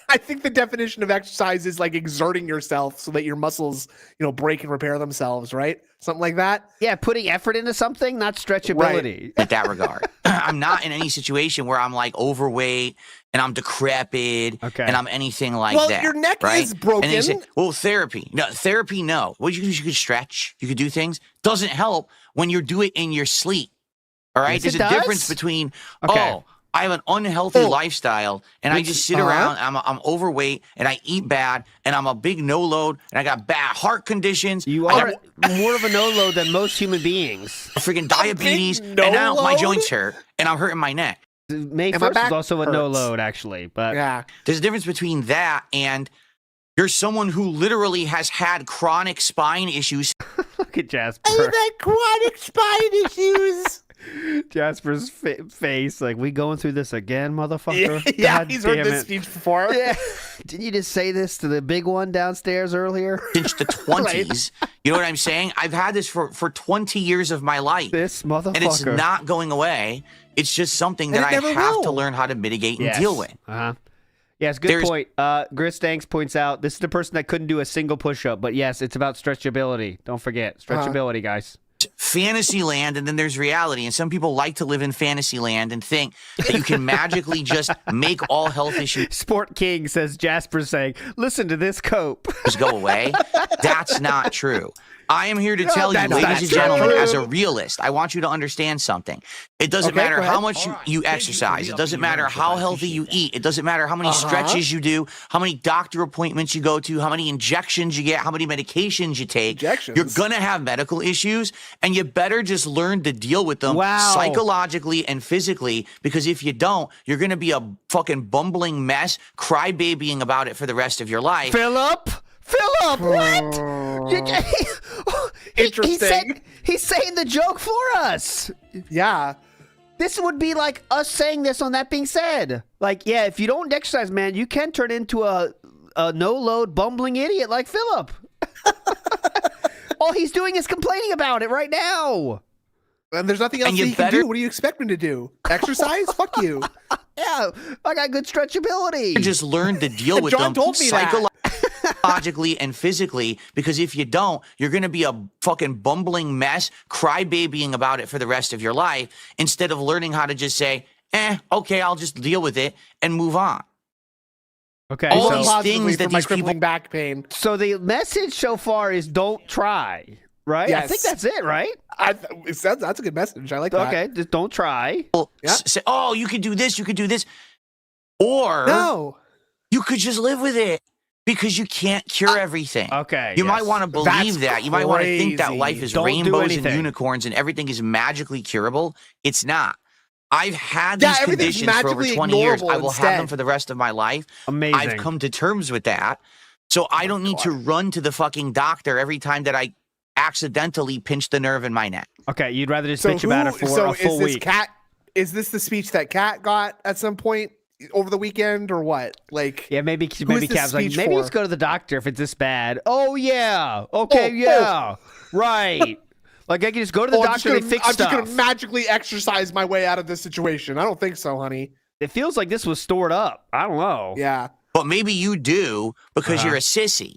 I think the definition of exercise is like exerting yourself so that your muscles, break and repair themselves, right? Something like that. Yeah, putting effort into something, not stretchability. in that regard. I'm not in any situation where I'm like overweight and I'm decrepit and I'm anything like Well, that. your neck right? is broken. And they say, well, therapy. No, therapy, no. Well, you could stretch. You could do things. Doesn't help when you do it in your sleep. All right? Yes, There's it a does? difference between, Okay. I have an unhealthy lifestyle and I just sit uh-huh. around and I'm overweight and I eat bad and I'm a big no load and I got bad heart conditions. You I are got more of a no load than most human beings. freaking diabetes and no now my load? joints hurt and I'm hurting my neck. May And my 1st back is also a hurts. no load, actually. But Yeah. There's a difference between that and you're someone who literally has had chronic spine issues. look at Jasper. had chronic spine issues. Jasper's face, like, we going through this again, motherfucker? Yeah, God he's heard damn this it. speech before. Yeah. Didn't you just say this to the big one downstairs earlier? Since the 20s. You know what I'm saying? I've had this for 20 years of my life. This motherfucker. And it's not going away. It's just something that I it never have will. to learn how to mitigate and Yes. deal with. Uh-huh. Yes, good There's- point. Gristanks points out this is the person that couldn't do a single push-up, but yes, it's about stretchability. Don't forget, stretchability, guys. Fantasy land and then there's reality. And some people like to live in fantasy land and think that you can magically just make all health issues Sport King says Jasper's saying, listen to this cope. go away. That's not true. I am here to tell you, that's not ladies and true. gentlemen, as a realist, I want you to understand something. It doesn't Okay, matter go how ahead. much you exercise. It doesn't matter how healthy you eat. It doesn't matter how many stretches you do, how many doctor appointments you go to, how many injections you get, how many medications you take. Injections? You're going to have medical issues, and you better just learn to deal with them Wow. psychologically and physically, because if you don't, you're going to be a fucking bumbling mess, crybabying about it for the rest of your life. Philip, what? Interesting. He's saying the joke for us. Yeah. This would be like us saying this on that being said. Like, yeah, if you don't exercise, man, you can turn into a no-load bumbling idiot like Philip. All he's doing is complaining about it right now. And there's nothing else And that you you can better- do. What do you expect me to do? Exercise? Fuck you. Yeah, I got good stretchability. Just learn to deal with John them told me that. psychologically and physically, because if you don't, you're going to be a fucking bumbling mess, crybabying about it for the rest of your life, instead of learning how to just say, okay, I'll just deal with it and move on. Okay, All so, these Positively things that for my these people- crippling back pain. so the message so far is don't try, right? I Yes. think that's it, right? That's a good message. I like that. Okay, just don't try. Yeah. Say, oh, you could do this, you could do this. Or No. you could just live with it because you can't cure everything. Okay, You might yes. want to believe That's that. You might want to think that crazy. life is Don't do rainbows and anything. unicorns and everything is magically curable. It's not. I've had Yeah, these everything's conditions for over magically 20 years. I ignorable will have them instead. for the rest of my life. Amazing. I've come to terms with that. So I don't need to run to the fucking doctor every time that I accidentally pinch the nerve in my neck. Okay, you'd rather just So bitch about it for so a full is this week. Cat? Is this the speech that Cat got at some point over the weekend, or what? Like, Yeah, maybe is Cav's this like, speech maybe for? let's go to the doctor if it's this bad. Oh yeah, okay, Oh, yeah, right. Like I can just go to the I'm just doctor and gonna- they fix I'm stuff. just gonna magically exercise my way out of this situation. I don't think so, honey. It feels like this was stored up. I don't know. Yeah. But maybe you do because Uh-huh. you're a sissy.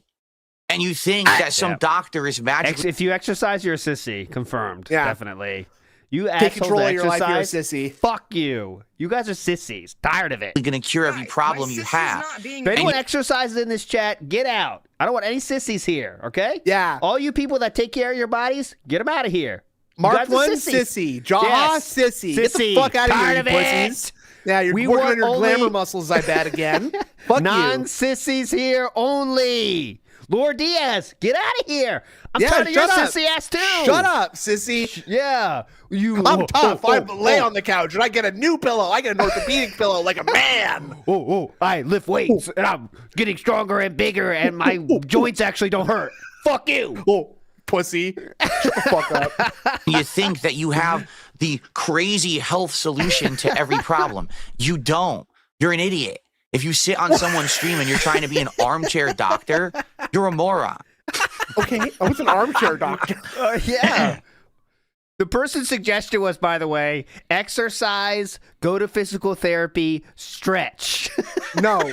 And you think that some Yeah. doctor is magically If you exercise, you're a sissy. Confirmed. Yeah. Definitely. You Take assholes control that of your life, you're a exercise, sissy. fuck you. You guys are sissies. Tired of it. Going to cure every problem you have. If anyone exercises in this chat, get out. I don't want any sissies here, okay? Yeah. All you people that take care of your bodies, get them out of here. You Mark guys are one, sissies. sissy. Jaw, Yes. sissy. Get the Sissy. fuck out of here, Tired you of it. pussies. Yeah, you're We working want on your only- glamour muscles, I bet, again. Fuck you. Non-sissies here only. Lord Diaz, get out of here. I'm Yeah, tired of your shut up. sissy ass too. Shut up, sissy. Yeah. I'm tough. I lay on the couch and I get a new pillow. I get an orthopedic pillow like a man. I lift weights and I'm getting stronger and bigger and my joints actually don't hurt. Fuck you. Oh, pussy. Shut the fuck up. You think that you have the crazy health solution to every problem. You don't. You're an idiot. If you sit on someone's stream and you're trying to be an armchair doctor, you're a moron. Okay, I was an armchair doctor. Yeah. The person's suggestion was, by the way, exercise, go to physical therapy, stretch. No.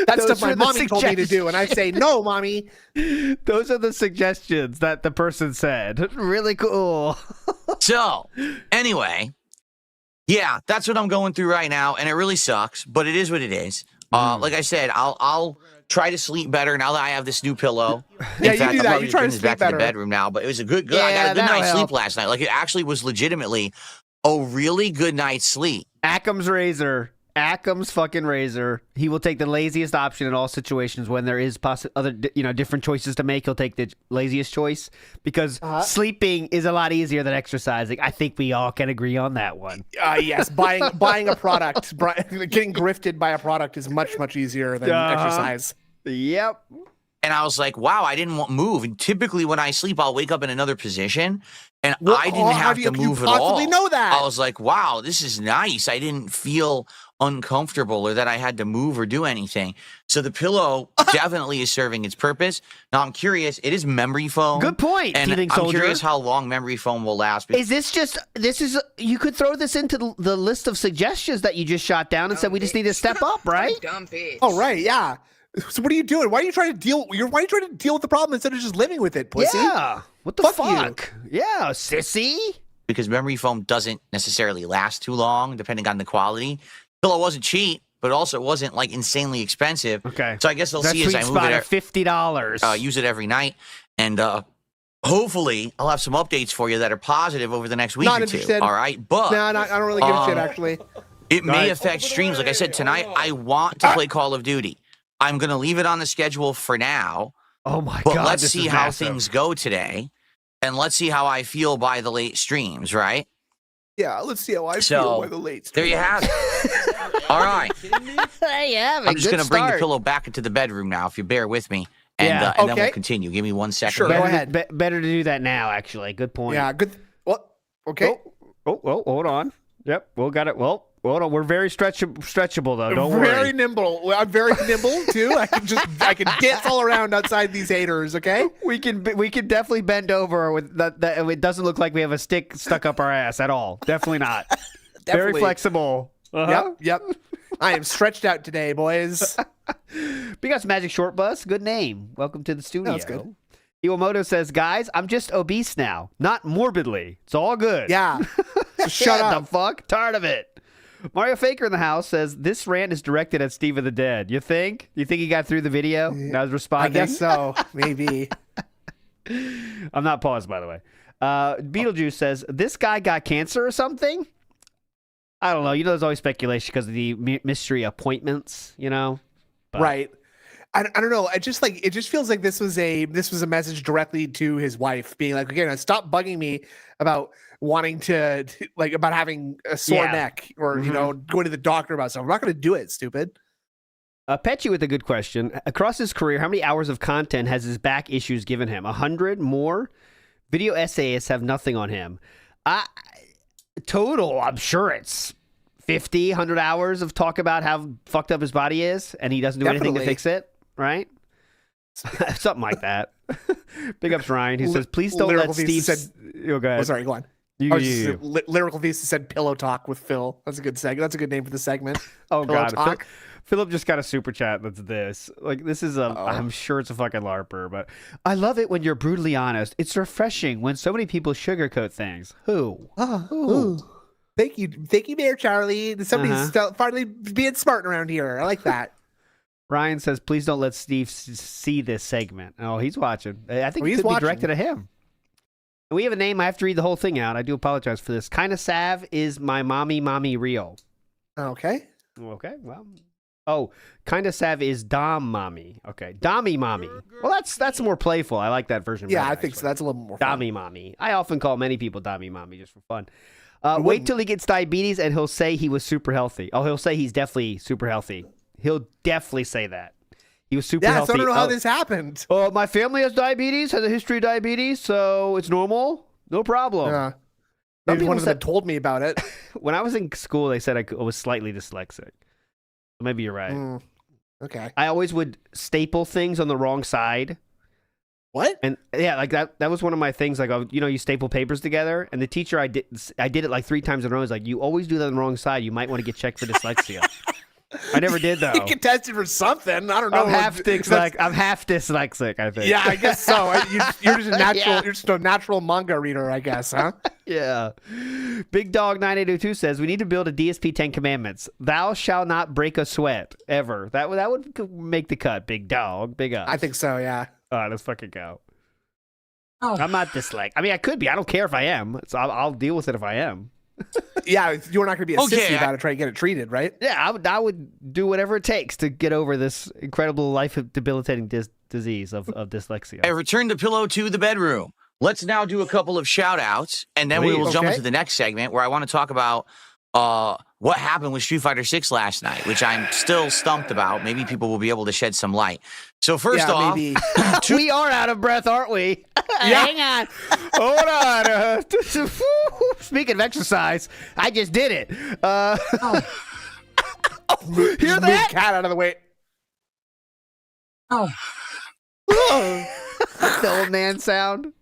That's Those stuff my were the mommy told me to do, and I say, no, mommy. Those are the suggestions that the person said. Really cool. So, anyway, yeah, that's what I'm going through right now, and it really sucks, but it is what it is. Like I said, I'll try to sleep better now that I have this new pillow. Yeah, In you fact, do I'll that. probably You try to bring this sleep back to better. the bedroom now, but it was a good. I Yeah, got a good that'll night's help. sleep last night. Like it actually was legitimately a really good night's sleep. Occam's razor. Occam's fucking razor. He will take the laziest option in all situations when there is different choices to make. He'll take the laziest choice because sleeping is a lot easier than exercising. I think we all can agree on that one. Yes, buying a product, getting grifted by a product is much easier than exercise. Yep. And I was like, wow, I didn't move. And typically when I sleep, I'll wake up in another position. And Well, I didn't how have do to you move at all. possibly know that? I was like, wow, this is nice. I didn't feel uncomfortable or that I had to move or do anything. So the pillow definitely is serving its purpose. Now I'm curious, it is memory foam. Good point, And Teething I'm Soldier. curious how long memory foam will last. Is you could throw this into the list of suggestions that you just shot down and said we just need to step up, right? Dumb bitch. Oh, right, yeah. So what are you doing? Why are you trying to deal with the problem instead of just living with it, pussy? Yeah. What the Fuck fuck? Yeah, sissy. because memory foam doesn't necessarily last too long, depending on the quality. Pillow wasn't cheap, but also it wasn't like insanely expensive. Okay. So I guess I'll That see as sweet I move spot it. of $50. Use it every night, and hopefully I'll have some updates for you that are positive over the next week Not or two. interested. All right, but No, I don't really give a shit, actually. it may affect streams. Like I said tonight, I want to play Call of Duty. I'm gonna leave it on the schedule for now, Oh my but god. let's this see is how massive. things go today, and let's see how I feel by the late streams. Right Yeah, let's see how I So, feel by the late. there, you have it. All right, Hey, yeah, I'm just gonna bring the pillow back into the bedroom now, if you bear with me, and, Yeah. and then Okay. we'll continue. Give me 1 second. Sure. here. Go ahead. Better to do that now, actually. Good point. Yeah, good. What? Okay. Oh, hold on. Yep, we'll got it. Well, hold on. We're very stretchable though. Don't Very worry. nimble. Well, I'm very nimble too. I can dance all around outside these haters. Okay. We can definitely bend over with that. It doesn't look like we have a stick stuck up our ass at all. Definitely not. Very Definitely. flexible. Uh-huh. Yep. I am stretched out today, boys. Because Magic Short Bus, good name. Welcome to the studio. That's good. Iwamoto says, guys, I'm just obese now, not morbidly. It's all good. Yeah. So shut Yeah, up. the fuck? Tired of it. Mario Faker in the house says, this rant is directed at Steve of the Dead. You think? You think he got through the video? And I was I responding? guess so. Maybe. I'm not paused, by the way. Beetlejuice says, this guy got cancer or something? I don't know. You know, there's always speculation because of the mystery appointments, you know? But- Right. I don't know. It just feels like this was a message directly to his wife, being like, okay, now stop bugging me about wanting to about having a sore Yeah. neck or going to the doctor about something. I'm not going to do it, stupid. Petchy with a good question. Across his career, how many hours of content has his back issues given him? 100 more? Video essayists have nothing on him. Total, I'm sure it's 50, 100 hours of talk about how fucked up his body is, and he doesn't do anything to Definitely. fix it, right? Something like that. Big ups Ryan. He says, please don't let Lyrical Thief Steve... said- Oh, go ahead. Oh, sorry, go on. Lyrical Thesis said Pillow Talk with Phil. That's a good segment. That's a good name for the segment. Oh, Pillow God. Talk. Philip just got a super chat that's this. Like, this is I'm sure it's a fucking LARPer, but I love it when you're brutally honest. It's refreshing when so many people sugarcoat things. Who? Ooh. Thank you, Mayor Charlie. Somebody's finally being smart around here. I like that. Ryan says, please don't let Steve see this segment. Oh, he's watching. I think it could be directed at him. And we have a name. I have to read the whole thing out. I do apologize for this. Kinda Sav is my mommy real. Okay. Okay, well. Oh, Kinda Sav is Dom Mommy. Okay, Dommy Mommy. Well, that's more playful. I like that version. Yeah, better, I think so. That's a little more fun. Dommy Mommy. I often call many people Dommy Mommy just for fun. Wait till he gets diabetes and he'll say he was super healthy. Oh, he'll say he's definitely super healthy. He'll definitely say that. He was super healthy. I don't know how this happened. Oh, my family has diabetes, has a history of diabetes, so it's normal. No problem. Yeah. Maybe one of them told me about it. When I was in school, they said I was slightly dyslexic. Maybe you're right. Okay. I always would staple things on the wrong side. What? And yeah, like that was one of my things. Like, you staple papers together, and the teacher, I did it like 3 times in a row. Is like, you always do that on the wrong side. You might want to get checked for dyslexia. I never did though. You get tested for something. I don't know. I'm half dyslexic. I think. Yeah, I guess so. You're just a natural. You're just a natural manga reader, I guess, huh? Yeah. Big Dog 9802 says we need to build a DSP 10 Commandments. Thou shalt not break a sweat ever. That would make the cut. Big Dog. Big up. I think so. Yeah. All right, let's fucking go. Oh. I'm not dyslexic. I mean, I could be. I don't care if I am. So I'll deal with it if I am. Yeah, you're not going to be a sissy about it. Try to get it treated, right? Yeah, I would do whatever it takes to get over this incredible life-debilitating disease of dyslexia. I returned the pillow to the bedroom. Let's now do a couple of shout-outs, and then we will jump into the next segment where I want to talk about what happened with Street Fighter 6 last night, which I'm still stumped about. Maybe people will be able to shed some light. So first off, we are out of breath, aren't we? Hang on. Hold on. Speaking of exercise, I just did it. Hear that? Move cat out of the way. The old man sound.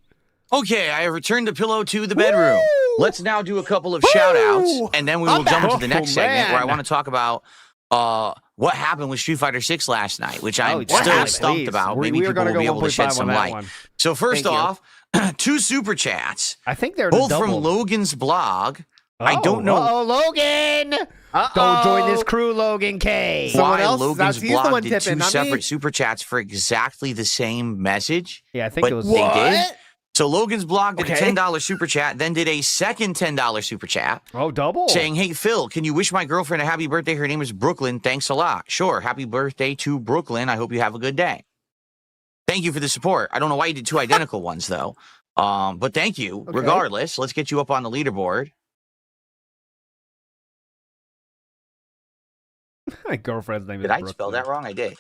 Okay, I have returned the pillow to the bedroom. Woo! Let's now do a couple of shout-outs, and then we will jump into the next segment where I want to talk about what happened with Street Fighter 6 last night, which I'm still stumped about. Maybe people will be able to shed some light. So first off, 2 super chats. I think they're both from Logan's blog. I don't know. Oh, Logan! Don't join this crew, Logan K. Why Logan's blog did 2 separate super chats for exactly the same message. Yeah, I think it was. They did. So Logan's blog did a $10 super chat, then did a second $10 super chat. Oh, double. Saying, hey, Phil, can you wish my girlfriend a happy birthday? Her name is Brooklyn. Thanks a lot. Sure. Happy birthday to Brooklyn. I hope you have a good day. Thank you for the support. I don't know why you did 2 identical ones, though. But thank you. Okay. Regardless, let's get you up on the leaderboard. My girlfriend's name is Brooklyn. Did I spell that wrong? I did.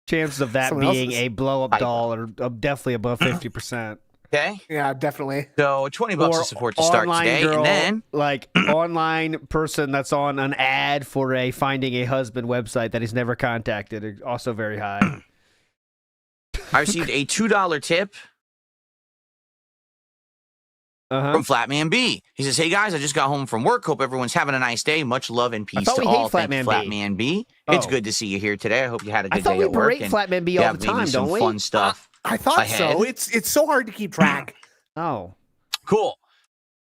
Chances of that being a blow-up doll are definitely above 50%. Okay. Yeah, definitely. So $20 of support to start today, girl, and then like online person that's on an ad for a finding a husband website that he's never contacted are also very high. I received a $2 tip from Flatman B. He says, hey guys, I just got home from work. Hope everyone's having a nice day. Much love and peace to all. Thank you, Flatman B. It's good to see you here today. I hope you had a good day at work. I thought we berate Flatman B all the time, don't we? Fun stuff. I thought so. It's so hard to keep track. Oh. Cool.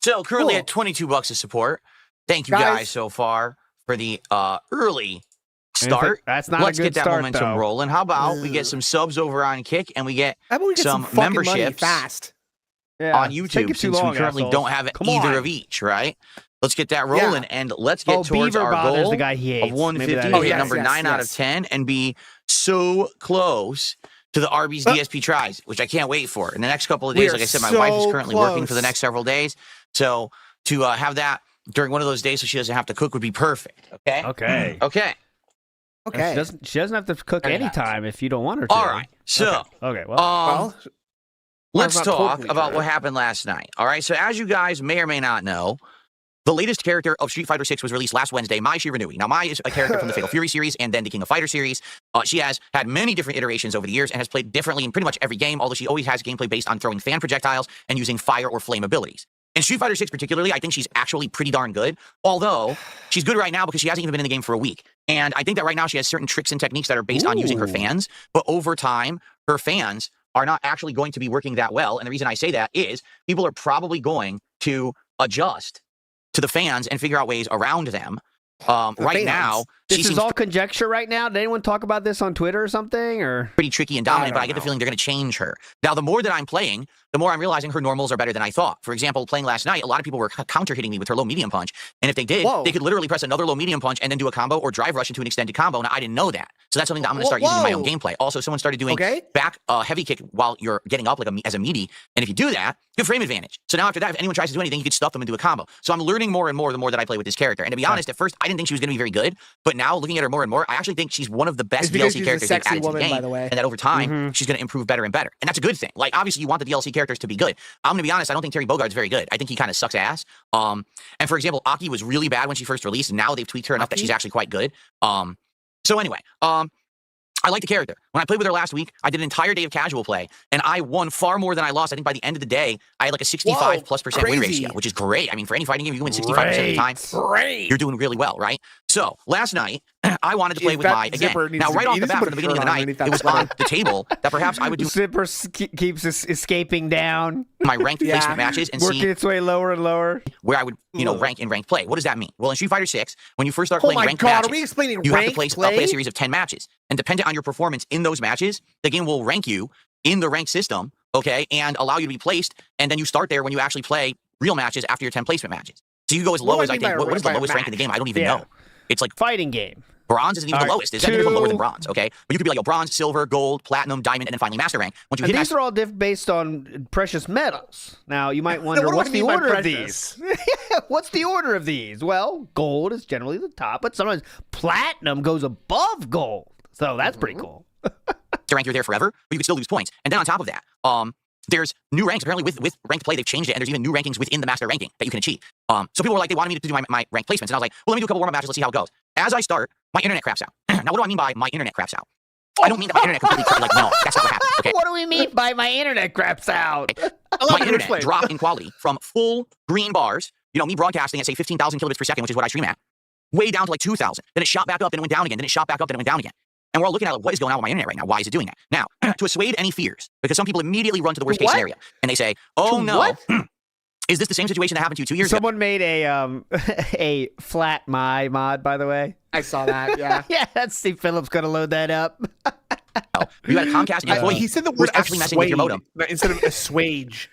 So currently at $22 of support. Thank you guys so far for the early start. That's not Let's a good get that start, momentum rolling. How about we get some subs over on Kick and we get some memberships fast. On YouTube, since we currently don't have either of each, right? Let's get that rolling, and let's get towards our goal the guy he hates. of 150, hit number 9 out of 10, and be so close to the Arby's DSP tries, which I can't wait for. In the next couple of days, like I said, my wife is currently working for the next several days, so to have that during one of those days so she doesn't have to cook would be perfect, okay? Okay. She doesn't have to cook anytime if you don't want her to. All right, so... Okay, well... Let's talk about what happened last night. All right, so as you guys may or may not know, the latest character of Street Fighter 6 was released last Wednesday, Mai Shiranui. Now, Mai is a character from the Fatal Fury series and then the King of Fighter series. She has had many different iterations over the years and has played differently in pretty much every game, although she always has gameplay based on throwing fan projectiles and using fire or flame abilities. In Street Fighter 6 particularly, I think she's actually pretty darn good. Although, she's good right now because she hasn't even been in the game for a week. And I think that right now she has certain tricks and techniques that are based on using her fans. But over time, her fans are not actually going to be working that well. And the reason I say that is people are probably going to adjust to the fans and figure out ways around them. Right now, this is all conjecture right now. Did anyone talk about this on Twitter or something? Or pretty tricky and dominant, but I get the feeling they're going to change her. Now, the more that I'm playing, the more I'm realizing her normals are better than I thought. For example, playing last night, a lot of people were counter-hitting me with her low-medium punch. And if they did, they could literally press another low-medium punch and then do a combo or drive rush into an extended combo. Now, I didn't know that. So that's something that I'm going to start using in my own gameplay. Also, someone started doing back heavy kick while you're getting up like as a meaty. And if you do that, you have frame advantage. So now after that, if anyone tries to do anything, you could stuff them and do a combo. So I'm learning more and more the more that I play with this character. And to be honest, at first, I didn't think she was going to be very good. But now, looking at her more and more, I actually think she's one of the best DLC characters they've added to the game. And that over time, she's going to improve better and better. And that's a good thing. Like, obviously, you want the DLC characters to be good. I'm going to be honest, I don't think Terry Bogard's very good. I think he kind of sucks ass. And for example, Aki was really bad when she first released, and now they've tweaked her enough that she's actually quite good. So anyway, I like the character. When I played with her last week, I did an entire day of casual play, and I won far more than I lost. I think by the end of the day, I had like a 65+% win ratio, which is great. I mean, for any fighting game, you win 65% of the time. You're doing really well, right? So last night, I wanted to play with my, again, now right off the bat from the beginning of the night, it was on the table that perhaps I would do. Zipper keeps escaping down. My ranked placement matches and working its way lower and lower. Where I would, rank in ranked play. What does that mean? Well, in Street Fighter 6, when you first start playing ranked matches, you have to play a series of 10 matches. And dependent on your performance in those matches, the game will rank you in the ranked system, okay, and allow you to be placed. And then you start there when you actually play real matches after your 10 placement matches. So you go as low as I think. What is the lowest rank in the game? I don't even know. It's like fighting game. Bronze isn't even the lowest. It's even lower than bronze, okay? But you could be like bronze, silver, gold, platinum, diamond, and then finally master rank. Once you hit these are all based on precious metals. Now, you might wonder, what's the order of these? What's the order of these? Well, gold is generally the top, but sometimes platinum goes above gold. So that's pretty cool. To rank, you're there forever, but you can still lose points. And then on top of that, there's new ranks. Apparently with ranked play, they've changed it, and there's even new rankings within the master ranking that you can achieve. So people were like, they wanted me to do my ranked placements, and I was like, well, let me do a couple warm-up matches, let's see how it goes. As I start, my internet craps out. Now, what do I mean by my internet craps out? I don't mean that my internet completely craps, like, no, that's not what happened, okay? What do we mean by my internet craps out? My internet dropped in quality from full green bars, me broadcasting at, say, 15,000 kilobits per second, which is what I stream at, way down to like 2,000. Then it shot back up, then it went down again. Then it shot back up, then it went down again. And we're all looking at like, what is going on with my internet right now? Why is it doing that? Now, to assuage any fears, because some people immediately run to the worst case scenario, and they say, oh no, is this the same situation that happened to you 2 years ago? Someone made a flat my mod, by the way. I saw that, yeah. Yeah, that's Steve Phillips going to load that up. You had a Comcast employee. He said the word actually messing with your modem. Instead of assuage.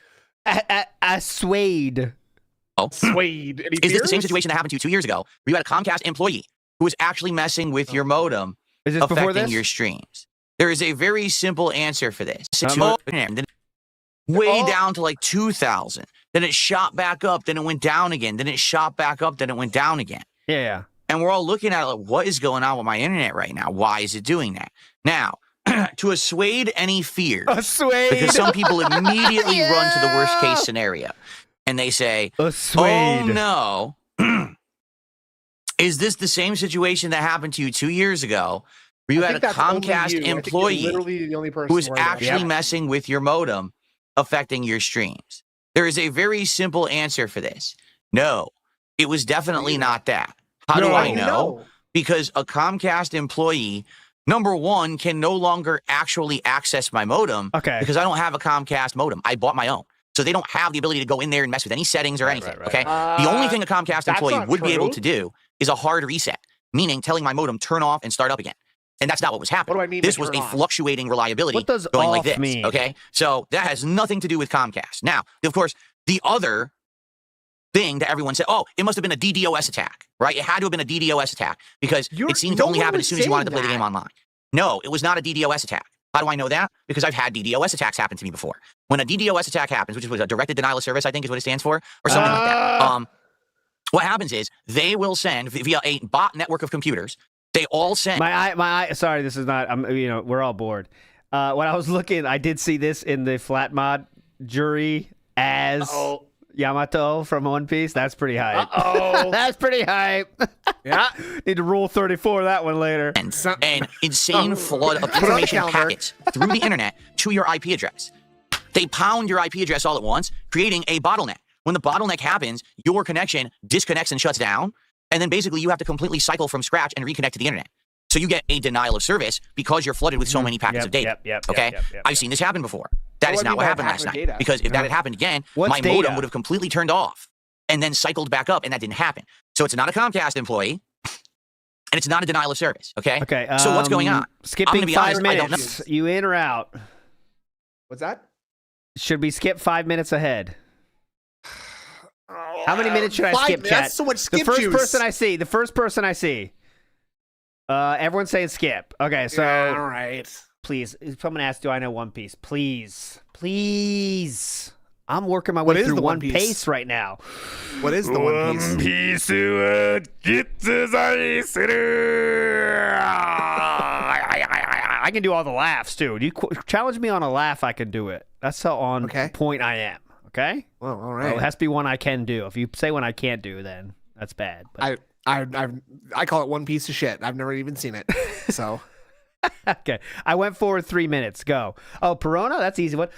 Assuade. Oh. Swayed. Is this the same situation that happened to you 2 years ago, where you had a Comcast employee who was actually messing with your modem, is this affecting your streams? There is a very simple answer for this. Way down to like 2,000. Then it shot back up. Then it went down again. Then it shot back up. Then it went down again. Yeah. And we're all looking at it like, what is going on with my internet right now? Why is it doing that? Now, to assuage any fear, because some people immediately run to the worst case scenario, and they say, oh no, is this the same situation that happened to you 2 years ago, where you had a Comcast employee who was actually messing with your modem, affecting your streams? There is a very simple answer for this. No, it was definitely not that. How do I know? Because a Comcast employee, number one, can no longer actually access my modem because I don't have a Comcast modem. I bought my own. So they don't have the ability to go in there and mess with any settings or anything, okay? The only thing a Comcast employee would be able to do is a hard reset, meaning telling my modem turn off and start up again. And that's not what was happening. What do I mean? This was a fluctuating reliability what does going like off this, mean? Okay? So that has nothing to do with Comcast. Now, of course, the other thing that everyone said, oh, it must have been a DDoS attack, right? It had to have been a DDoS attack because it seemed to only happen as soon as you wanted to play the game online. No, it was not a DDoS attack. How do I know that? Because I've had DDoS attacks happen to me before. When a DDoS attack happens, which is a directed denial of service, I think is what it stands for, or something like that. What happens is they will send via a bot network of computers. They all send. Sorry, this is not. We're all bored. When I was looking, I did see this in the flat mod jury as Yamato from One Piece. That's pretty hype. That's pretty hype. Yeah. Need to rule 34 that one later. And an insane flood of information packets through the internet to your IP address. They pound your IP address all at once, creating a bottleneck. when the bottleneck happens, your connection disconnects and shuts down. And then basically you have to completely cycle from scratch and reconnect to the internet. So you get a denial of service because you're flooded with so many packets of data. I've seen this happen before. That is not what happened last night. Because if that had happened again, my modem would have completely turned off and then cycled back up, and that didn't happen. So it's not a Comcast employee, and it's not a denial of service. Okay. So what's going on? Skipping 5 minutes. You in or out? What's that? Should we skip 5 minutes ahead? How many minutes should I skip, chat? That's so much skip The first juice. person I see. Everyone's saying skip. Okay, so all right. Please, if someone asks, do I know One Piece? Please. I'm working my way through One Piece right now. What is the One Piece? I can do all the laughs too. You challenge me on a laugh, I can do it. That's how on point I am. Okay. Well, all right. It has to be one I can do. If you say one I can't do, then that's bad. But... I call it one piece of shit. I've never even seen it. So. Okay. I went forward 3 minutes. Go. Oh, Perona? That's an easy one.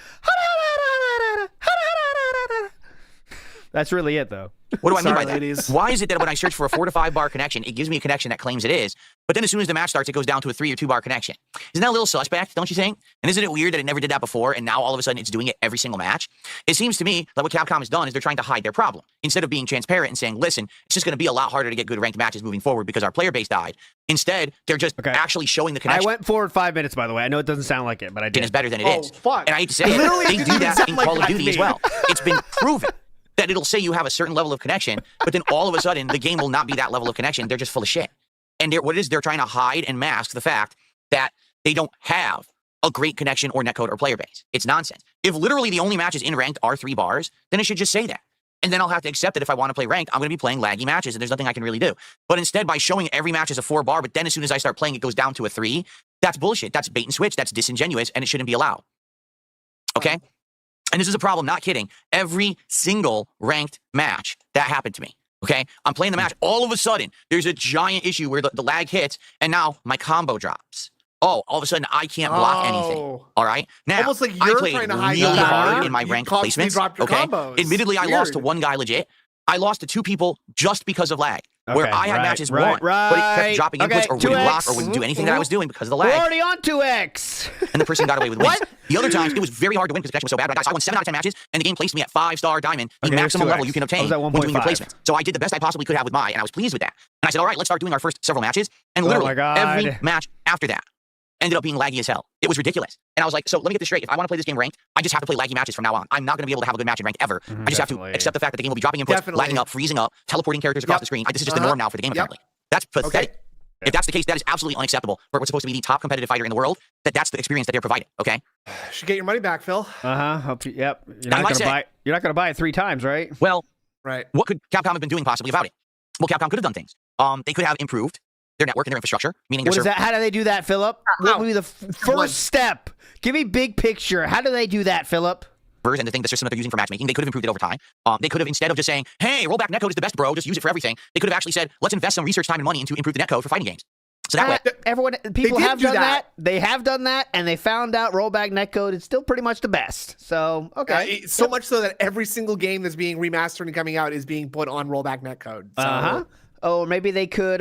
That's really it, though. What do I mean by that? Why is it that when I search for a 4 to 5 bar connection, it gives me a connection that claims it is, but then as soon as the match starts, it goes down to a 3 or 2 bar connection? Isn't that a little suspect, don't you think? And isn't it weird that it never did that before, and now all of a sudden it's doing it every single match? It seems to me that what Capcom has done is they're trying to hide their problem. Instead of being transparent and saying, listen, it's just going to be a lot harder to get good ranked matches moving forward because our player base died. Instead, they're just actually showing the connection. I went forward 5 minutes, by the way. I know it doesn't sound like it, but I did. It's better than it is. And I hate to say it, they do that in Call of Duty as well. It's been proven that it'll say you have a certain level of connection, but then all of a sudden the game will not be that level of connection. They're just full of shit. And what it is, they're trying to hide and mask the fact that they don't have a great connection or netcode or player base. It's nonsense. If literally the only matches in ranked are 3 bars, then it should just say that. And then I'll have to accept that if I want to play ranked, I'm going to be playing laggy matches and there's nothing I can really do. But instead, by showing every match as a 4 bar, but then as soon as I start playing, it goes down to a 3, that's bullshit. That's bait and switch. That's disingenuous and it shouldn't be allowed. Okay? And this is a problem, not kidding. Every single ranked match that happened to me, okay? I'm playing the match. All of a sudden, there's a giant issue where the lag hits, and now my combo drops. Oh, all of a sudden, I can't block anything. All right? Now, almost like I you're played trying to hide really that. hard in my ranked placements, okay? Combos. Admittedly, I lost to one guy legit. I lost to 2 people just because of lag. Where I had matches won, but it kept dropping inputs or wouldn't block or wouldn't do anything that I was doing because of the lag. We're already on 2x. And the person got away with wins. The other times, it was very hard to win because the connection was so bad. But I won 7 out of 10 matches, and the game placed me at 5-star diamond, the maximum level you can obtain when doing your placements. So I did the best I possibly could have with and I was pleased with that. And I said, all right, let's start doing our first several matches. And literally, every match after that ended up being laggy as hell. It was ridiculous. And I was like, so let me get this straight. If I want to play this game ranked, I just have to play laggy matches from now on. I'm not going to be able to have a good match in ranked ever. I just have to accept the fact that the game will be dropping inputs, lagging up, freezing up, teleporting characters across the screen. This is just the norm now for the game, apparently. That's pathetic. If that's the case, that is absolutely unacceptable for what's supposed to be the top competitive fighter in the world. That's the experience that they're providing, okay? Should get your money back, Phil. Yep. You're not going to buy it 3 times, right? Well, right. What could Capcom have been doing possibly about it? Well, Capcom could have done things. They could have improved their network and their infrastructure, meaning what is that? How do they do that, Philip? What would be the first step? Give me big picture. How do they do that, Philip? And the thing, the system that they're using for matchmaking, they could have improved it over time. They could have, instead of just saying, hey, rollback netcode is the best, bro, just use it for everything, they could have actually said, let's invest some research time and money into improve the netcode for fighting games. So that way, people have done that. They have done that, and they found out rollback netcode is still pretty much the best. So, okay. So much so that every single game that's being remastered and coming out is being put on rollback netcode. So. Oh, maybe they could,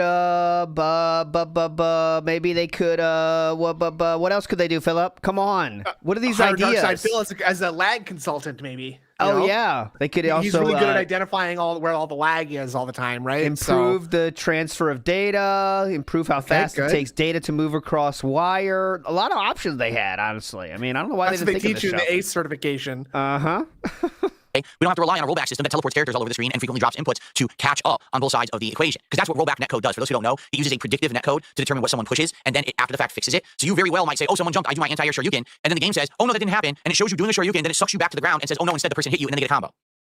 maybe they could, what else could they do, Philip? Come on. What are these ideas? I feel as a lag consultant, maybe. Yeah. They could also... He's really good at identifying where all the lag is all the time, right? Improve the transfer of data, improve how fast it takes data to move across wire. A lot of options they had, honestly. I mean, I don't know why they didn't think of this teach you stuff. the ACE certification. We don't have to rely on a rollback system that teleports characters all over the screen and frequently drops inputs to catch up on both sides of the equation. Because that's what rollback netcode does. For those who don't know, it uses a predictive netcode to determine what someone pushes, and then it, after the fact, fixes it. So you very well might say, oh, someone jumped, I do my anti-air Shoryuken, and then the game says, oh, no, that didn't happen, and it shows you doing the Shoryuken, then it sucks you back to the ground and says, oh, no, instead the person hit you, and then they get a combo.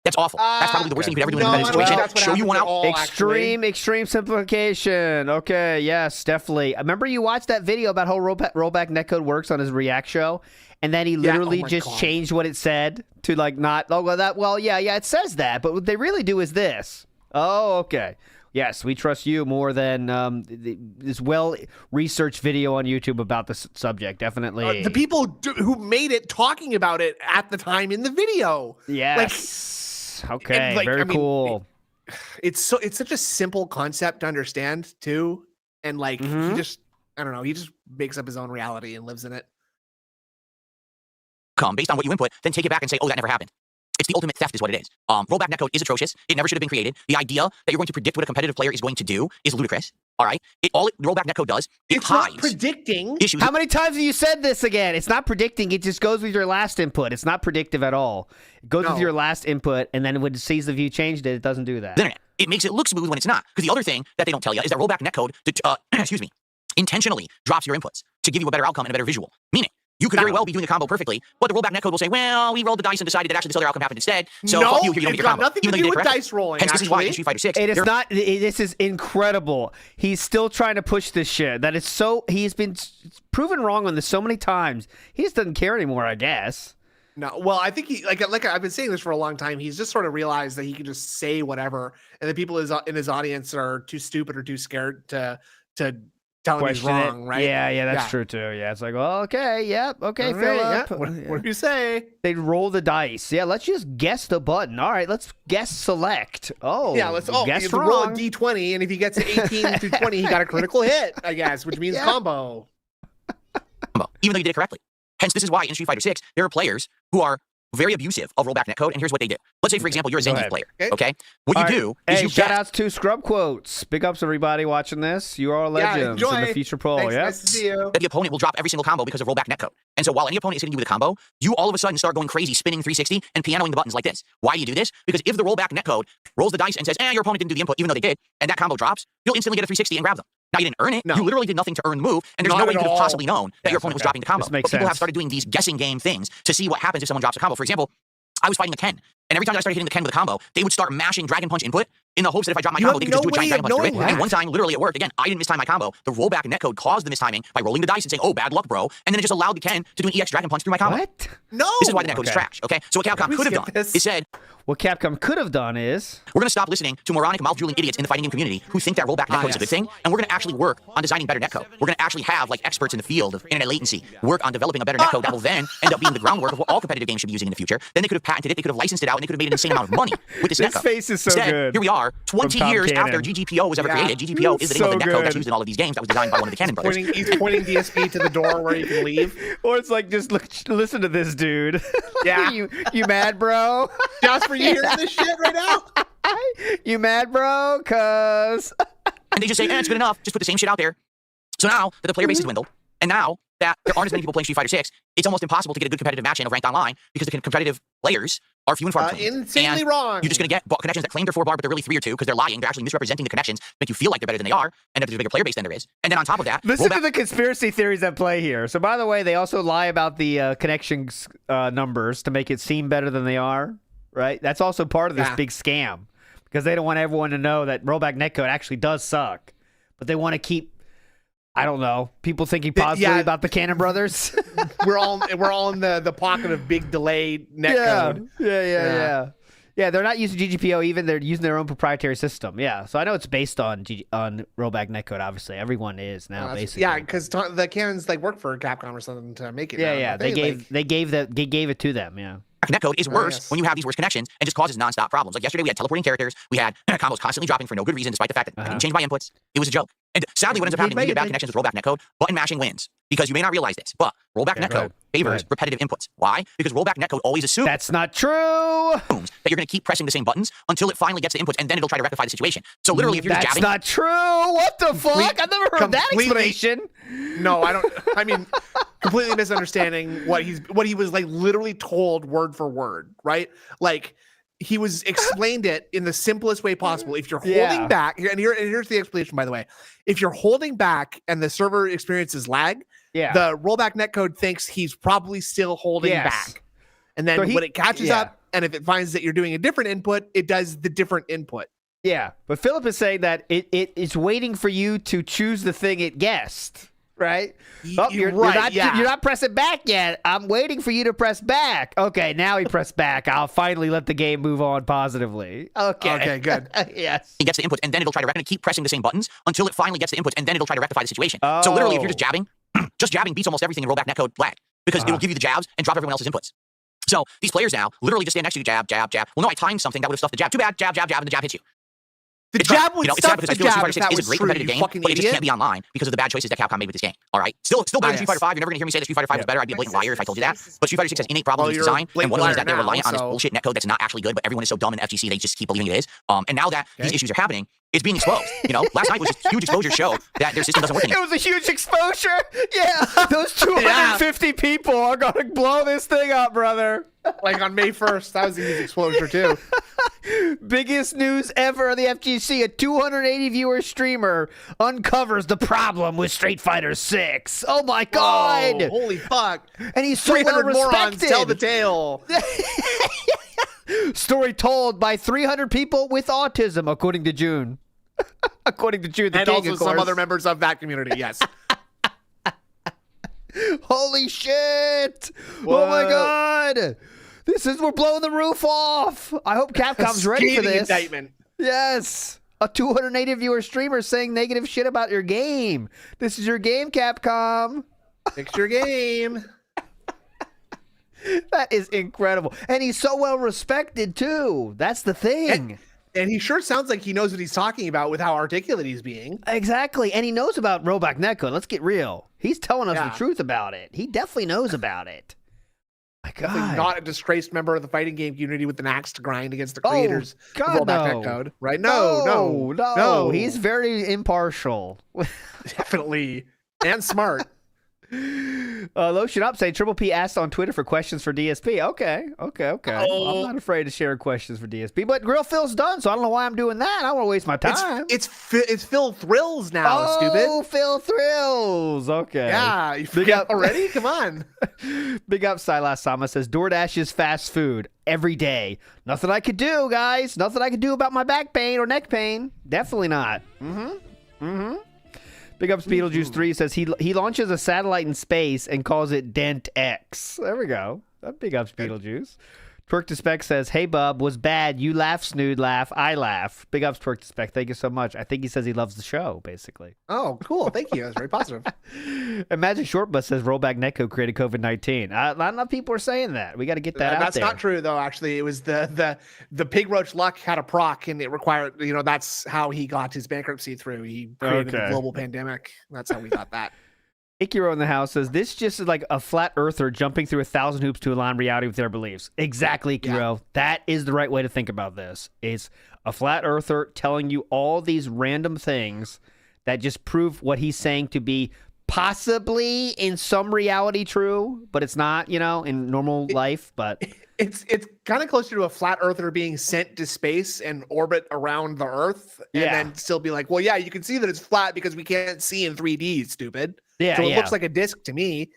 That's awful. That's probably the worst thing you could ever do in a competitive situation. Show you one out. Extreme simplification. Okay, yes, definitely. Remember you watched that video about how rollback netcode works on his React show? And then he literally changed what it said to like not, it says that, but what they really do is this. Oh, okay. Yes, we trust you more than this well-researched video on YouTube about this subject, definitely. The people who made it talking about it at the time in the video. Yes. Okay, like, very I mean, cool. It's such a simple concept to understand too, and like he just I don't know, he just makes up his own reality and lives in it. Based on what you input, then take it back and say, oh, that never happened. It's the ultimate theft is what it is. Rollback netcode is atrocious. It never should have been created. The idea that you're going to predict what a competitive player is going to do is ludicrous. All right? Rollback netcode does, it hides not predicting issues. How many times have you said this again? It's not predicting. It just goes with your last input. It's not predictive at all. It goes with your last input, and then when it sees if you changed it, it doesn't do that. The internet. It makes it look smooth when it's not. Because the other thing that they don't tell you is that rollback netcode, excuse me, intentionally drops your inputs to give you a better outcome and a better visual. Meaning, you could very well be doing the combo perfectly, but the rollback netcode will say, well, we rolled the dice and decided that actually this other outcome happened instead. So fuck you, here you don't get your combo. Nothing to do with dice rolling. Hence, this is why in Street Fighter 6. It is not. This is incredible. He's still trying to push this shit. That is so. He's been proven wrong on this so many times. He just doesn't care anymore, I guess. No, well, I think he like I've been saying this for a long time. He's just sort of realized that he can just say whatever, and the people in his audience are too stupid or too scared to tell him he's wrong, right? Yeah, that's true too. Yeah, it's like, well, okay, yep, okay, right, Philip. What do you say? They roll the dice. Yeah, let's just guess the button. All right, let's guess select. Oh, yeah, let's guess roll a d20, and if he gets 18 through 20, he got a critical hit, I guess, which means combo. Even though you did it correctly. Hence, this is why in Street Fighter 6, there are players who are very abusive of rollback netcode, and here's what they do. Let's say, for example, you're a Zangief player, okay? What you do is you shout-outs to Scrub Quotes. Big ups, everybody watching this. You are legends in the future poll, yeah? Nice to see you. That the opponent will drop every single combo because of rollback netcode. And so while any opponent is hitting you with a combo, you all of a sudden start going crazy, spinning 360 and pianoing the buttons like this. Why do you do this? Because if the rollback netcode rolls the dice and says, your opponent didn't do the input, even though they did, and that combo drops, you'll instantly get a 360 and grab them. Now, you didn't earn it. No. You literally did nothing to earn the move, and there's no way you could have possibly known that your opponent was dropping the combo. But people have started doing these guessing game things to see what happens if someone drops a combo. For example, I was fighting a Ken, and every time I started hitting the Ken with a combo, they would start mashing Dragon Punch input in the hopes that if I dropped my combo, they could just do a giant Dragon Punch through it. And one time, literally, it worked. Again, I didn't mistime my combo. The rollback netcode caused the mistiming by rolling the dice and saying, oh, bad luck, bro. And then it just allowed the Ken to do an EX Dragon Punch through my combo. What? No! This is why the netcode is trash, okay? So what Capcom could have done is said, what Capcom could have done is, we're going to stop listening to moronic, mouth-drooling idiots in the fighting game community who think that rollback netcode is a good thing, and we're going to actually work on designing better netcode. We're going to actually have, like, experts in the field of internet latency work on developing a better netcode that will then end up being the groundwork of what all competitive games should be using in the future. Then they could have patented it, they could have licensed it out, and they could have made an insane amount of money with this netcode. This face is so Instead, good. Here we are, 20 years after GGPO was ever created. GGPO is the name of the netcode that's used in all of these games that was designed by one of the Cannon brothers. He's pointing DSP to the door where you can leave. Or it's like, just listen to this dude. Yeah. you mad, bro? Jasper, you hearing this shit right now? You mad, bro? Cuz. And they just say, it's good enough. Just put the same shit out there. So now that the player base is dwindled, and now that there aren't as many people playing Street Fighter 6, it's almost impossible to get a good competitive match in of ranked online because the competitive players are few and far between. Insanely wrong. You're just going to get connections that claim they're 4-bar, but they're really 3 or 2 because they're lying. They're actually misrepresenting the connections, make you feel like they're better than they are, and that there's a bigger player base than there is. And then on top of that, listen to the conspiracy theories at play here. So, by the way, they also lie about the connections numbers to make it seem better than they are, right? That's also part of this big scam because they don't want everyone to know that rollback netcode actually does suck, but they want to keep, I don't know, people thinking positively about the Cannon brothers. we're all in the pocket of big delay netcode. Yeah, they're not using GGPO even. They're using their own proprietary system. Yeah, so I know it's based on rollback netcode. Obviously, everyone is now basically. Yeah, because the Cannons like work for Capcom or something to make it. Yeah, they gave it to them. Yeah. Netcode is worse when you have these worse connections and just causes nonstop problems. Like yesterday, we had teleporting characters. We had combos constantly dropping for no good reason, despite the fact that I didn't change my inputs. It was a joke. And sadly, what ends up happening when you get bad connections with rollback netcode, button mashing wins. Because you may not realize this, but rollback netcode favors repetitive inputs. Why? Because rollback netcode always assumes that's not true. That you're going to keep pressing the same buttons until it finally gets the inputs, and then it'll try to rectify the situation. So literally, if you're just jabbing, that's not true. What the fuck? I've never heard that explanation. No, I don't. I mean, completely misunderstanding what he was like literally told word for word, right? Like he was explained it in the simplest way possible. If you're holding back, and here's the explanation, by the way. If you're holding back and the server experiences lag, the rollback netcode thinks he's probably still holding back. And then when it catches up, and if it finds that you're doing a different input, it does the different input. Yeah, but Philip is saying that it's waiting for you to choose the thing it guessed. Right? You're not pressing back yet. I'm waiting for you to press back. Okay, now he pressed back. I'll finally let the game move on positively. Okay, good. Yes. It gets the inputs, and then it'll try to keep pressing the same buttons until it finally gets the inputs, and then it'll try to rectify the situation. So literally, if you're just jabbing beats almost everything in rollback netcode lag because it will give you the jabs and drop everyone else's inputs. So these players now literally just stand next to you, jab, jab, jab. Well, no, I timed something that would have stuffed the jab. Too bad, jab, jab, jab, and the jab hits you. The jab would it's sad stuff because the I feel like jab Street if Fighter that 6 is was a great true, competitive you game, fucking but it just idiot. can't be online because of the bad choices that Capcom made with this game. All right? Still better than Street Fighter 5. You're never going to hear me say that Street Fighter 5 was better. I'd be a blatant liar if I told you that. But Street Fighter 6 has innate problems with its design, and one of them is that they're reliant on this bullshit netcode that's not actually good, but everyone is so dumb in FGC they just keep believing it is. And now that these issues are happening, it's being exposed. Last night was just a huge exposure show that their system doesn't work anymore. It was a huge exposure. Yeah, those 250 people are gonna blow this thing up, brother. Like on May 1st, that was a huge exposure too. Biggest news ever of the FGC. A 280 viewer streamer uncovers the problem with Street Fighter 6. Oh my god! Whoa, holy fuck! And he's so well 300 morons respected. tell the tale. Story told by 300 people with autism, according to June. According to June, the And king, also of some course. other members of that community. Yes. Holy shit! Whoa. Oh my god! We're blowing the roof off. I hope Capcom's ready for Scathing this. indictment. Yes. A 280 viewer streamer saying negative shit about your game. This is your game, Capcom. Fix your game. That is incredible. And he's so well respected, too. That's the thing. And he sure sounds like he knows what he's talking about with how articulate he's being. Exactly. And he knows about rollback netcode. Let's get real. He's telling us Yeah. the truth about it. He definitely knows about it. My God. Definitely not a disgraced member of the fighting game community with an axe to grind against the creators of God, rollback no. netcode. Right? No. He's very impartial. Definitely. And smart. Lotion Up saying Triple P asked on Twitter for questions for DSP. Okay. Oh. I'm not afraid to share questions for DSP, but Grill Phil's done, so I don't know why I'm doing that. I don't want to waste my time. It's Phil Thrills now, stupid. Oh, Phil Thrills. Okay. Yeah, you Big forget up already? Come on. Big up Silas Sama says DoorDash is fast food every day. Nothing I could do, guys. Nothing I could do about my back pain or neck pain. Definitely not. Big up Beetlejuice 3 says he launches a satellite in space and calls it Dent X. There we go. Big up Beetlejuice. Twerk to Spec says, hey, bub, was bad. You laugh, snood, laugh. I laugh. Big ups, Twerk to Spec. Thank you so much. I think he says he loves the show, basically. Oh, cool. Thank you. That's very positive. And Magic Shortbus says rollback netcode created COVID-19. Not enough people are saying that. We got to get that out That's there. not true, though, actually. It was the Pig Roach Luck had a proc, and it required, that's how he got his bankruptcy through. He created the global pandemic. That's how we got that. Ikiro in the house says, this just is like a flat earther jumping through 1,000 hoops to align reality with their beliefs. Exactly, Ikiro. Yeah. That is the right way to think about this. It's a flat earther telling you all these random things that just prove what he's saying to be possibly in some reality true, but it's not, in normal life. But it's kind of closer to a flat earther being sent to space and orbit around the Earth and then still be like, well, yeah, you can see that it's flat because we can't see in 3D, stupid. Yeah, so it looks like a disc to me.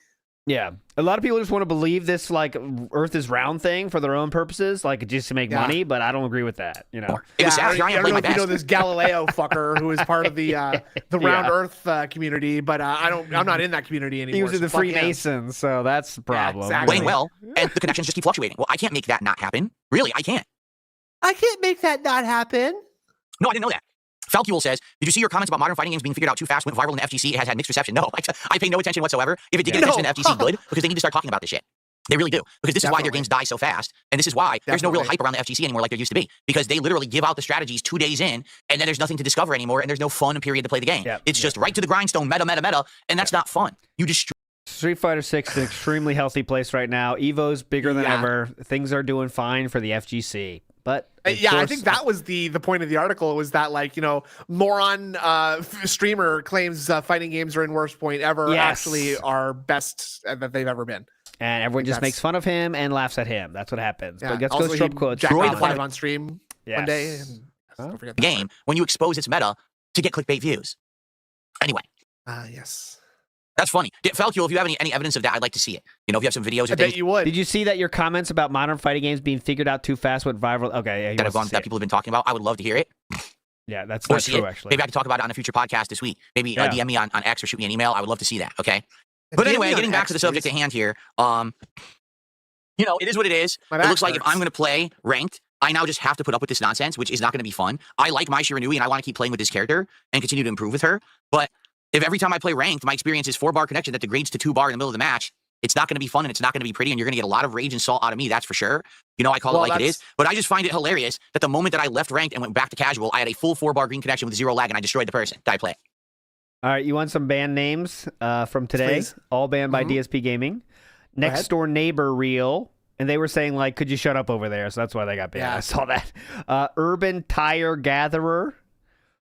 Yeah. A lot of people just want to believe this like Earth is round thing for their own purposes, like just to make money, but I don't agree with that, It was I don't know if you know this Galileo fucker who is part of the round Earth community, but I'm not in that community anymore. He was in the Freemasons, so that's the problem. Exactly. Playing well, and the connections just keep fluctuating. Well, I can't make that not happen. Really, I can't. I can't make that not happen. No, I didn't know that. Falcuel says, did you see your comments about modern fighting games being figured out too fast, went viral in the FGC? It has had mixed reception. No, I pay no attention whatsoever. If it did get attention in the FGC, good, because they need to start talking about this shit. They really do. Because this is why their games die so fast. And this is why there's no real hype around the FGC anymore like there used to be. Because they literally give out the strategies 2 days in, and then there's nothing to discover anymore, and there's no fun period to play the game. It's just right to the grindstone, meta, and that's not fun. You destroy. Street Fighter 6 is an extremely healthy place right now. Evo's bigger than ever. Things are doing fine for the FGC. But I think that was the point of the article was that moron streamer claims fighting games are in worst point ever actually are best that they've ever been. And everyone just makes fun of him and laughs at him. That's what happens. Yeah. But let's also, go strip quotes. Destroy the five on stream one day. And don't forget that game when you expose its meta to get clickbait views. Anyway. Yes. That's funny. Falcuel, if you have any evidence of that, I'd like to see it. If you have some videos or I bet you would. Did you see that your comments about modern fighting games being figured out too fast went viral? Okay, that people have been talking about. I would love to hear it. Yeah, that's not true, actually. Maybe I can talk about it on a future podcast this week. Maybe DM me on X or shoot me an email. I would love to see that, okay? But anyway, getting back to the subject at hand here, it is what it is. It looks like if I'm going to play ranked, I now just have to put up with this nonsense, which is not going to be fun. I like Mai Shiranui, and I want to keep playing with this character and continue to improve with her. But if every time I play ranked, my experience is 4-bar connection that degrades to 2-bar in the middle of the match, It's not going to be fun and it's not going to be pretty, and you're going to get a lot of rage and salt out of me. That's for sure. You know, I call it like it is. But I just find it hilarious that the moment that I left ranked and went back to casual, I had a full 4-bar green connection with 0 lag, and I destroyed the person. Did I play? All right, you want some band names from today? Please. All banned by DSP Gaming. Next door neighbor reel. And they were saying, like, could you shut up over there? So that's why they got banned. Yeah. I saw that. Urban Tire Gatherer.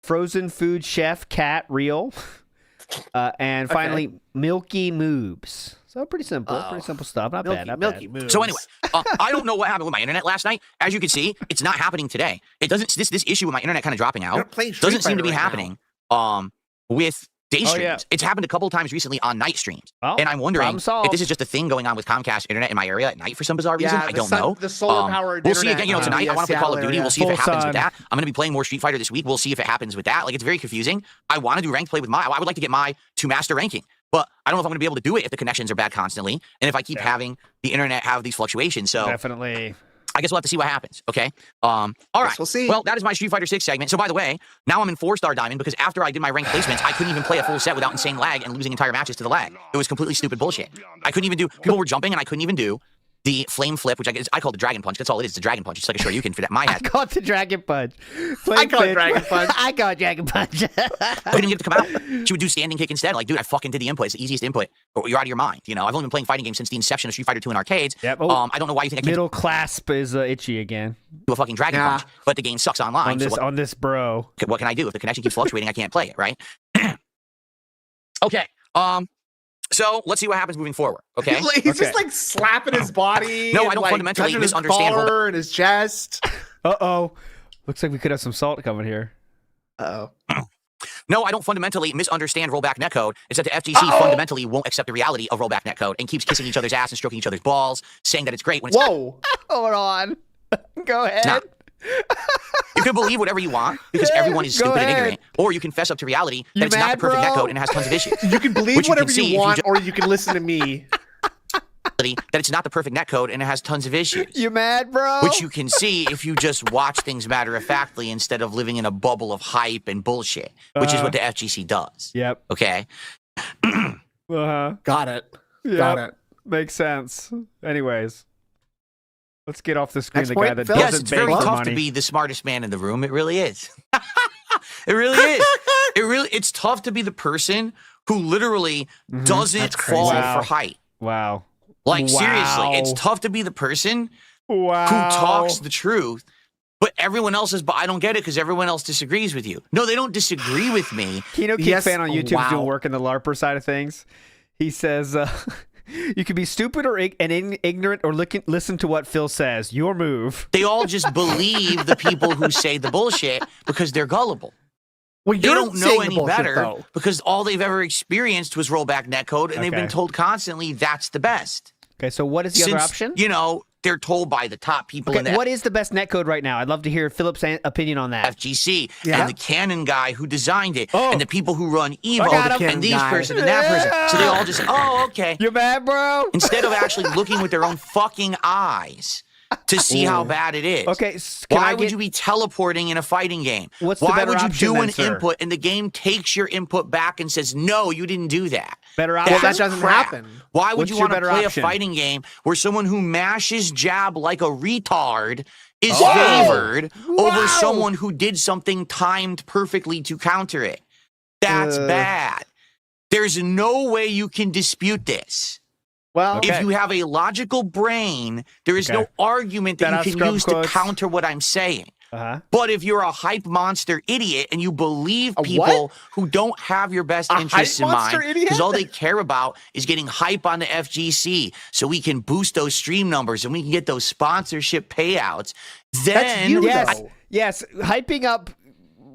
Frozen Food Chef Cat Reel. And finally, Milky Moobs. So pretty simple. Pretty simple stuff. Not bad. Not Milky bad. Moves. So anyway, I don't know what happened with my internet last night. As you can see, it's not happening today. It doesn't. This issue with my internet kind of dropping You're out playing Street doesn't seem to be Fighter right happening. With day streams. yeah. It's happened a couple of times recently on night streams. Well, and I'm wondering problem solved. if this is just a thing going on with Comcast internet in my area at night for some bizarre reason. I don't know. The solar powered We'll see internet, again. You know, tonight I want to play Call of Duty. Seattle We'll see if it Full happens sun. with that. I'm going to be playing more Street Fighter this week. We'll see if it happens with that. Like, it's very confusing. I want to do ranked play with I would like to get to master ranking. But I don't know if I'm going to be able to do it if the connections are bad constantly, and if I keep having the internet have these fluctuations. So Definitely. I guess we'll have to see what happens. Okay. All right. we'll see. Well, that is my Street Fighter 6 segment. So by the way, now I'm in 4-star diamond because after I did my ranked placements, I couldn't even play a full set without insane lag and losing entire matches to the lag. It was completely stupid bullshit. I couldn't even do. People were jumping and I couldn't even do the flame flip, which I call the dragon punch. That's all it is. It's a dragon punch. It's like a Shoryuken for that. My I head. call it the Dragon Punch. I call it Dragon Punch. I call it Dragon Punch. I couldn't even get it to come out. She would do standing kick instead. Like, dude, I fucking did the input. It's the easiest input. Or you're out of your mind. You know, I've only been playing fighting games since the inception of Street Fighter 2 in arcades. Yep. Oh, I don't know why you think I can't Middle clasp is itchy again do a fucking dragon punch, but the game sucks online. on this bro. What can I do? If the connection keeps fluctuating, I can't play it, right? Okay. So let's see what happens moving forward. Okay. He's just like slapping his body. No, and, I don't like, fundamentally touching his misunderstand collar and his chest. Uh-oh. Looks like we could have some salt coming here. Oh. No, I don't fundamentally misunderstand rollback netcode. It's that the FGC fundamentally won't accept the reality of rollback netcode and keeps kissing each other's ass and stroking each other's balls, saying that it's great when it's Whoa. Hold on. Go ahead. not. You can believe whatever you want because everyone is Go stupid and ahead. ignorant, or you can fess up to reality that You it's not the mad, perfect bro? netcode and it has tons of issues. You can believe Which you can whatever see if you you want, just- or you can listen to me. That it's not the perfect netcode and it has tons of issues. You mad, bro? Which you can see if you just watch things matter-of-factly instead of living in a bubble of hype and bullshit, which is what the FGC does. Yep. Okay? Uh-huh. Got it. Yep. Got it. Makes sense. Anyways. Let's get off the screen Next the point, guy that Phil? Yes, doesn't it's beg very for tough money. to be the smartest man in the room. It really is. It really is. It's tough to be the person who literally doesn't fall Wow. for hype. Wow. Like, Wow. seriously, it's tough to be the person Wow. who talks the truth, but everyone else is, but I don't get it because everyone else disagrees with you. No, they don't disagree with me. Kino Kick Yes, fan on YouTube is wow. doing work in the LARPer side of things. He says, you can be stupid or ignorant or listen to what Phil says. Your move. They all just believe the people who say the bullshit because they're gullible. Well, They you're don't know saying the any bullshit, better though. because all they've ever experienced was rollback netcode, and they've been Okay. told constantly that's the best. Okay, so what is the other option? You know, they're told by the top people in Okay, the what is the best netcode right now? I'd love to hear Philip's opinion on that. FGC Yeah. and the Canon guy who designed it Oh. and the people who run Evo got him. and these Canon guy. person and that person. So they all just, oh, okay. You mad, bro? Instead of actually looking with their own fucking eyes to see how bad it is. Okay, can Why I would get- you be teleporting in a fighting game? What's the Why better would you option do then, an sir? input and the game takes your input back and says, no, you didn't do that? Better That's option? that doesn't crap. happen. Why would What's you your want to better play option? a fighting game where someone who mashes jab like a retard is Oh. favored over Wow. someone who did something timed perfectly to counter it? That's bad. There's no way you can dispute this. Well, Okay. If you have a logical brain, there is no Okay. argument that That you out can scrub use quotes. to counter what I'm saying. Uh-huh. But if you're a hype monster idiot and you believe A people what? who don't have your best A interests hype in mind, monster idiot? because all they care about is getting hype on the FGC so we can boost those stream numbers and we can get those sponsorship payouts, then you, Yes, though. yes. Hyping up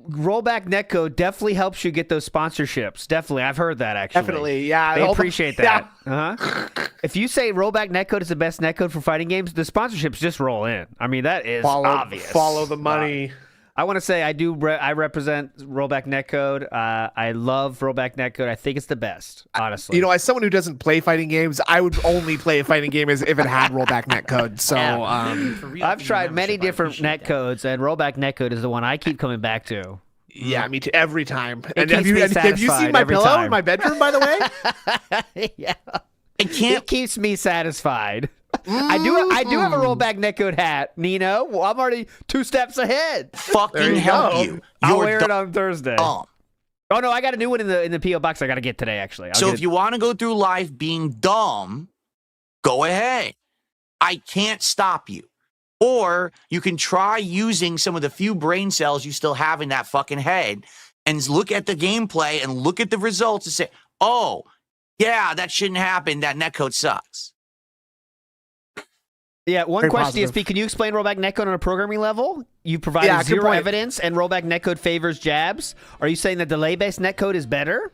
rollback netcode definitely helps you get those sponsorships. Definitely. I've heard that, actually. Definitely, yeah. They All the- appreciate that. Uh-huh. If you say rollback netcode is the best netcode for fighting games, the sponsorships just roll in. I mean, that is obvious. Follow the money. I want to say I represent rollback netcode. I love rollback netcode. I think it's the best, honestly. You know, as someone who doesn't play fighting games, I would only play a fighting game as if it had rollback netcode. So, I've tried many different netcodes, and rollback netcode is the one I keep coming back to. yeah, me too. Every time. And keeps me have you satisfied seen my every pillow time. in my bedroom, by the way? Yeah. It can't. It keeps me satisfied. I do have a rollback netcode hat, Nino. Well, I'm already 2 steps ahead. Fucking help you. I'll You're wear it on Thursday. dumb. Oh no, I got a new one in the PO box. I got to get today. Actually, So if you want to go through life being dumb, go ahead. I can't stop you. Or you can try using some of the few brain cells you still have in that fucking head and look at the gameplay and look at the results and say, oh, yeah, that shouldn't happen. That netcode sucks. Yeah, one Very question, positive. DSP. Can you explain rollback netcode on a programming level? You provided Yeah, good zero point. evidence, and rollback netcode favors jabs. Are you saying that delay-based netcode is better?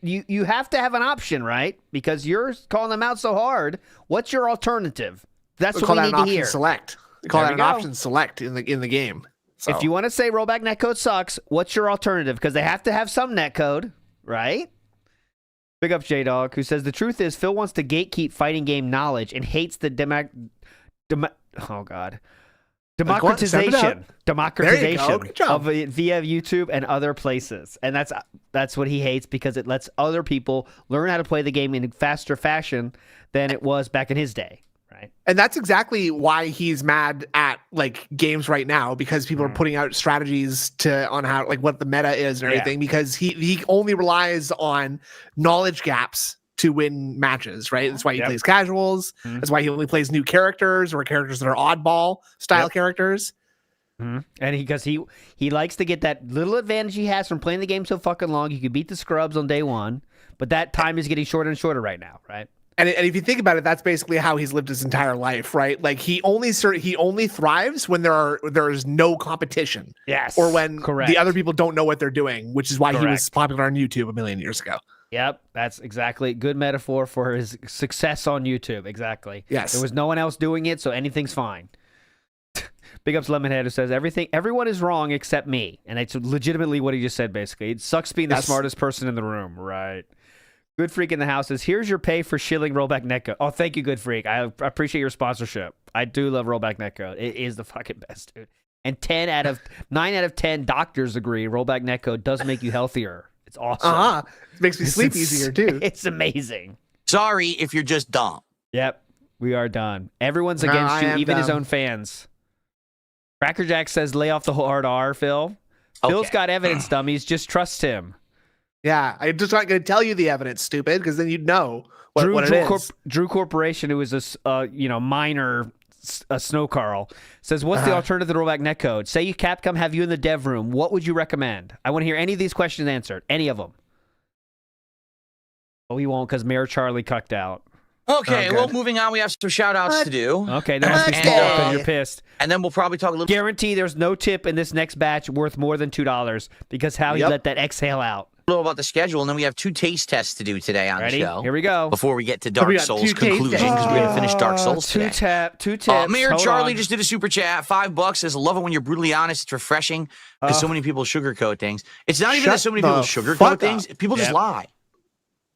You have to have an option, right? Because you're calling them out so hard. What's your alternative? That's We what call we that need an to option hear. select. We call There that we an go. option select in the game. So. If you want to say rollback netcode sucks, what's your alternative? Because they have to have some netcode, right? Big up J-Dog, who says the truth is Phil wants to gatekeep fighting game knowledge and hates the democratization Good job. of it via YouTube and other places. And that's what he hates, because it lets other people learn how to play the game in faster fashion than it was back in his day. Right. And that's exactly why he's mad at like games right now, because people are putting out strategies on how, like, what the meta is and everything, because he only relies on knowledge gaps to win matches, right? That's why he plays casuals. That's why he only plays new characters or characters that are oddball style characters. And because he likes to get that little advantage he has from playing the game so fucking long. You could beat the scrubs on day one, but that time is getting shorter and shorter right now, right? And if you think about it, that's basically how he's lived his entire life, right? Like he only thrives when there is no competition. Yes. Or when correct. the other people don't know what they're doing, which is why he was Correct. popular on YouTube a million years ago. Yep, that's exactly good metaphor for his success on YouTube. Exactly. Yes. There was no one else doing it, so anything's fine. Big ups Lemonhead, who says everyone is wrong except me, and it's legitimately what he just said. Basically, it sucks being the That's- smartest person in the room, right? Good Freak in the house says, "Here's your pay for shilling rollback netcode." Oh, thank you, Good Freak. I appreciate your sponsorship. I do love rollback netcode. It is the fucking best, dude. And 9 out of 10 doctors agree rollback netcode does make you healthier. It's awesome. It makes me sleep easier too. It's amazing. Sorry if you're just dumb. Yep, we are done. Everyone's No, against I you, am even his dumb. own fans. Crackerjack says, "Lay off the hard R, Phil." Okay. Phil's got evidence, dummies. Just trust him. Yeah, I'm just not going to tell you the evidence, stupid, because then you'd know what it is. Drew Corporation, who is a minor snow Carl, says, "What's the alternative to rollback netcode? Say you Capcom have you in the dev room. What would you recommend? I want to hear any of these questions answered. Any of them." Oh, he won't, because Mayor Charlie cucked out. Okay, Oh, well, good. moving on, we have some shout-outs to do. Okay, that must be Okay. small because you're pissed. And then we'll probably talk a little Guarantee there's no tip in this next batch worth more than $2 because how he Yep. let that exhale out. about the schedule, and then we have 2 taste tests to do today on Ready? the show. Here we go. Before we get to we Dark got Souls 2 taste conclusion, tests. because we're going to finish Dark Souls Two today. tips. Mayor Hold Charlie on. just did a super chat, $5. Says, "Love it when you're brutally honest. It's refreshing because so many people sugarcoat things. It's not even Shut that so many people the sugarcoat fuck things. up. People just Yep. lie.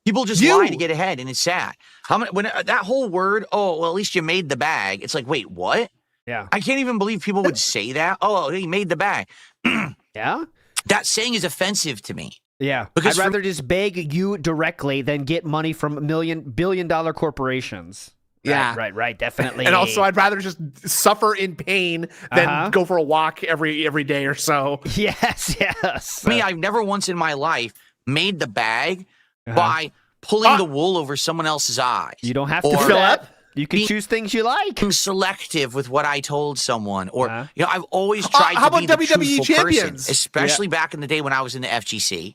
People just lie to get ahead, and it's sad. How many? When that whole word, oh, well, at least you made the bag. It's like, wait, what? Yeah. I can't even believe people would say that. Oh, he made the bag. Yeah? That saying is offensive to me. Yeah. Because I'd rather just beg you directly than get money from billion-dollar corporations. Yeah. Right. Definitely. And also, I'd rather just suffer in pain than Uh-huh. go for a walk every day or so. Yes. Me, I've never once in my life made the bag by pulling the wool over someone else's eyes. You don't have to Or do fill that. up. You can Be- choose things you like. being selective with what I told someone, or Uh-huh. I've always tried how to be about the WWE truthful champions? person, especially back in the day when I was in the FGC,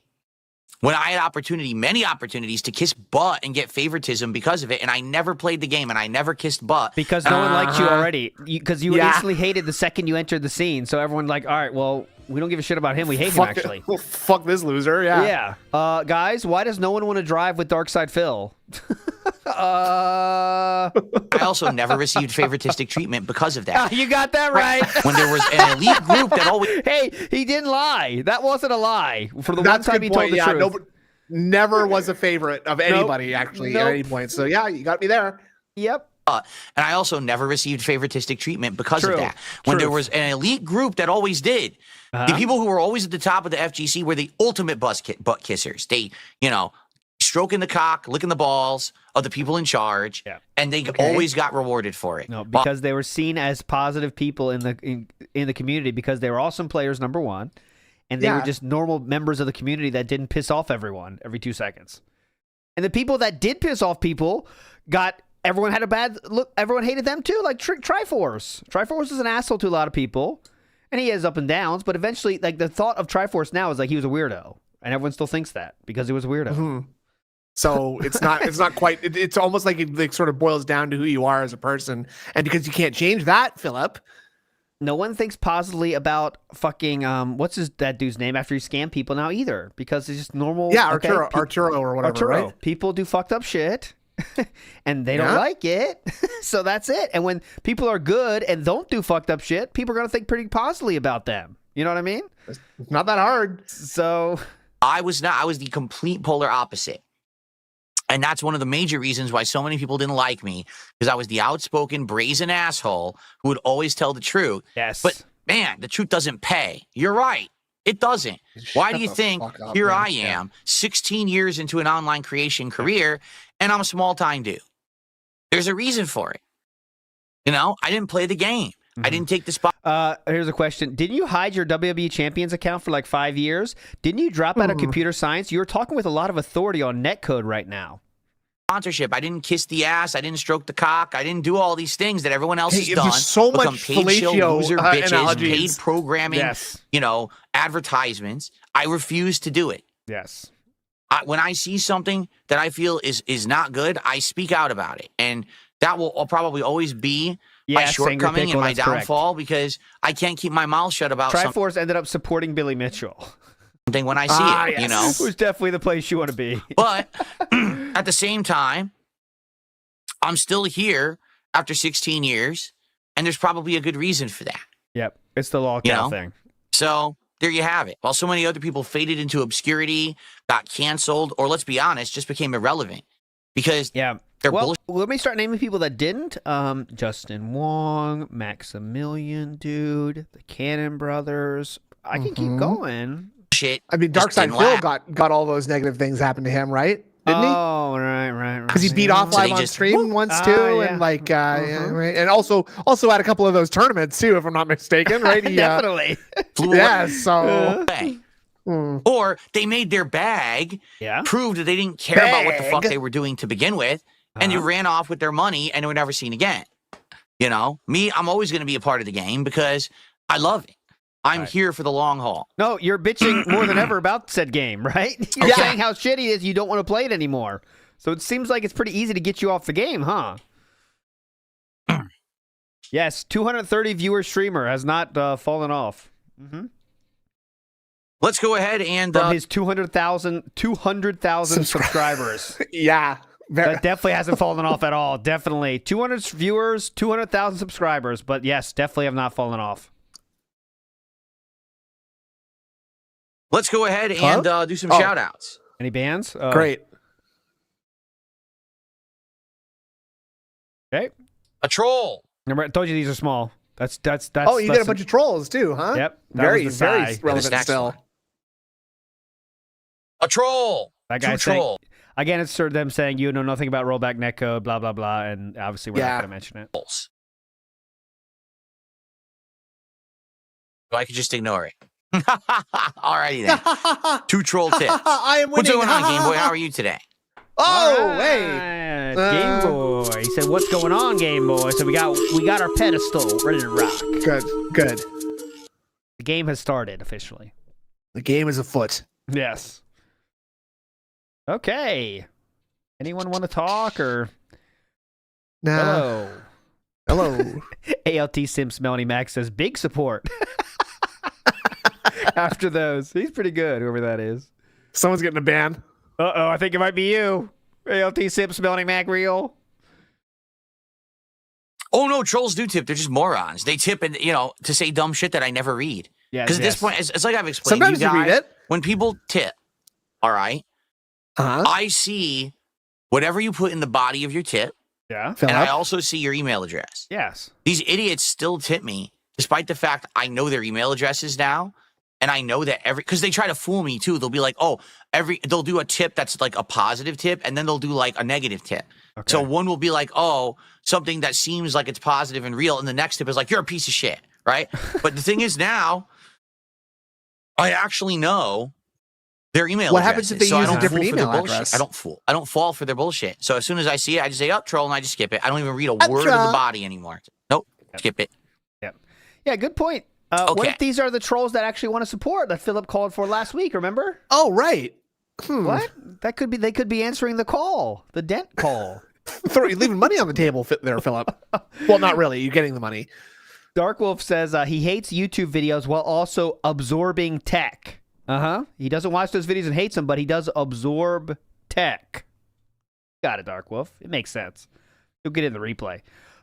when I had many opportunities to kiss butt and get favoritism because of it, and I never played the game and I never kissed butt. Because no one liked you Uh-huh. already. Because you were Yeah. instantly hated the second you entered the scene. So everyone like, all right, well, we don't give a shit about him. We hate him, actually. Fuck this loser. Yeah. Yeah. Guys, why does no one want to drive with Darkside Phil? I also never received favoritistic treatment because of that. You got that right. When there was an elite group that always Hey, he didn't lie. That wasn't a lie. For the That's a one time good he point. told the Yeah. truth. Never was a favorite of anybody actually at any point. So yeah, you got me there. Yep. and I also never received favoritistic treatment because True. of that. When there Truth. was an elite group that always did. The people who were always at the top of the FGC were the ultimate butt kissers. They, stroking the cock, licking the balls of the people in charge, and they always got rewarded for it. No, because they were seen as positive people in the community because they were awesome players, number one, and they were just normal members of the community that didn't piss off everyone every 2 seconds. And the people that did piss off people everyone had a bad look. Everyone hated them too, like Triforce. Triforce is an asshole to a lot of people, and he has up and downs, but eventually, like, the thought of Triforce now is like he was a weirdo, and everyone still thinks that because he was a weirdo. Mm-hmm. So it's not quite, it's almost like it like, sort of boils down to who you are as a person. And because you can't change that, Philip. No one thinks positively about fucking, what's that dude's name after he scammed people now either, because it's just normal. Yeah, Arturo or whatever, right? People do fucked up shit. And they don't like it. So that's it. And when people are good and don't do fucked up shit, people are going to think pretty positively about them. You know what I mean? It's not that hard. So I was the complete polar opposite. And that's one of the major reasons why so many people didn't like me, because I was the outspoken, brazen asshole who would always tell the truth. Yes. But man, the truth doesn't pay. You're right. It doesn't. Why do you think here I am, 16 years into an online creation career, and I'm a small-time dude? There's a reason for it. You know, I didn't play the game. I didn't take the spot. Here's a question. Didn't you hide your WWE Champions account for like 5 years? Didn't you drop out of computer science? You're talking with a lot of authority on netcode right now. Sponsorship. I didn't kiss the ass. I didn't stroke the cock. I didn't do all these things that everyone else has done. There's so Become much paid shill loser bitches, analogies. paid programming, you know, advertisements. I refuse to do it. Yes. When I see something that I feel is not good, I speak out about it. And that will probably always be my shortcoming and my downfall, because I can't keep my mouth shut about Triforce ended up supporting Billy Mitchell. Something when I see it, you know. It was definitely the place you want to be. But at the same time, I'm still here after 16 years, and there's probably a good reason for that. Yep. It's the lockout thing. So there you have it. While so many other people faded into obscurity, got canceled, or let's be honest, just became irrelevant because they're bullshit. Let me start naming people that didn't. Justin Wong, Maximilian Dude, the Cannon Brothers. I can keep going. Shit. I mean, Darkside Phil got all those negative things happen to him, right? Didn't he? Oh, right. Because he beat off live on stream once too, and like, right, and also had a couple of those tournaments too, if I'm not mistaken, right? He, Definitely. Yeah. So. Or they made their bag, proved that they didn't care about what the fuck they were doing to begin with, and they ran off with their money and they were never seen again. You know, me, I'm always going to be a part of the game because I love it. I'm here for the long haul. No, you're bitching more than ever about said game, right? You're saying how shitty it is, you don't want to play it anymore. So it seems like it's pretty easy to get you off the game, huh? Yes, 230 viewer streamer has not fallen off. Let's go ahead and from his 200,000 subscribers. That definitely hasn't fallen off at all. Definitely 200 viewers, 200,000 subscribers, but yes, definitely have not fallen off. Let's go ahead and do some shout-outs. Any bands? Great. Okay. A troll. Remember, I told you these are small. That's. Oh, you did a bunch of trolls too, huh? Yep. Very relevant still. A troll. That guy troll. Again, it's sort of them saying you know nothing about rollback netcode, blah blah blah, and obviously we're not going to mention it. So I could just ignore it. Alrighty then. 2 troll tips. I am winning. What's going on, Game Boy? How are you today? Oh, hey. Game Boy. He said, "What's going on, Game Boy?" So we got our pedestal ready to rock. Good. The game has started officially. The game is afoot. Yes. Okay. Anyone want to talk or? Nah. Hello. ALT Simps Melanie Max says big support. After those, he's pretty good. Whoever that is. Someone's getting a ban. I think it might be you. ALT Simps Melanie Mac real. Oh no, trolls do tip. They're just morons. They tip and to say dumb shit that I never read. Yeah. Because at this point, it's like I've explained. Sometimes you guys, read it. When people tip, all right. I see whatever you put in the body of your tip. Yeah. And I also see your email address. Yes. These idiots still tip me, despite the fact I know their email addresses now. and I know that because they try to fool me too. They'll be like, oh, they'll do a tip that's like a positive tip, and then they'll do like a negative tip. Okay. So one will be like, oh, something that seems like it's positive and real, and the next tip is like, you're a piece of shit, right? But the thing is now, I actually know their email What addresses, happens if they so use a different email address? I don't fall for their bullshit. So as soon as I see it, I just say, troll, and I just skip it. I don't even read a word of the body anymore. Nope, skip it. Yep. Yeah, good point. What if these are the trolls that actually want to support that Philip called for last week, remember? Oh, right. What? They could be answering the call, the dent call. You're leaving money on the table there, Philip. Well, not really. You're getting the money. Dark Wolf says he hates YouTube videos while also absorbing tech. He doesn't watch those videos and hates them, but he does absorb tech. Got it, Dark Wolf. It makes sense. You'll get in the replay.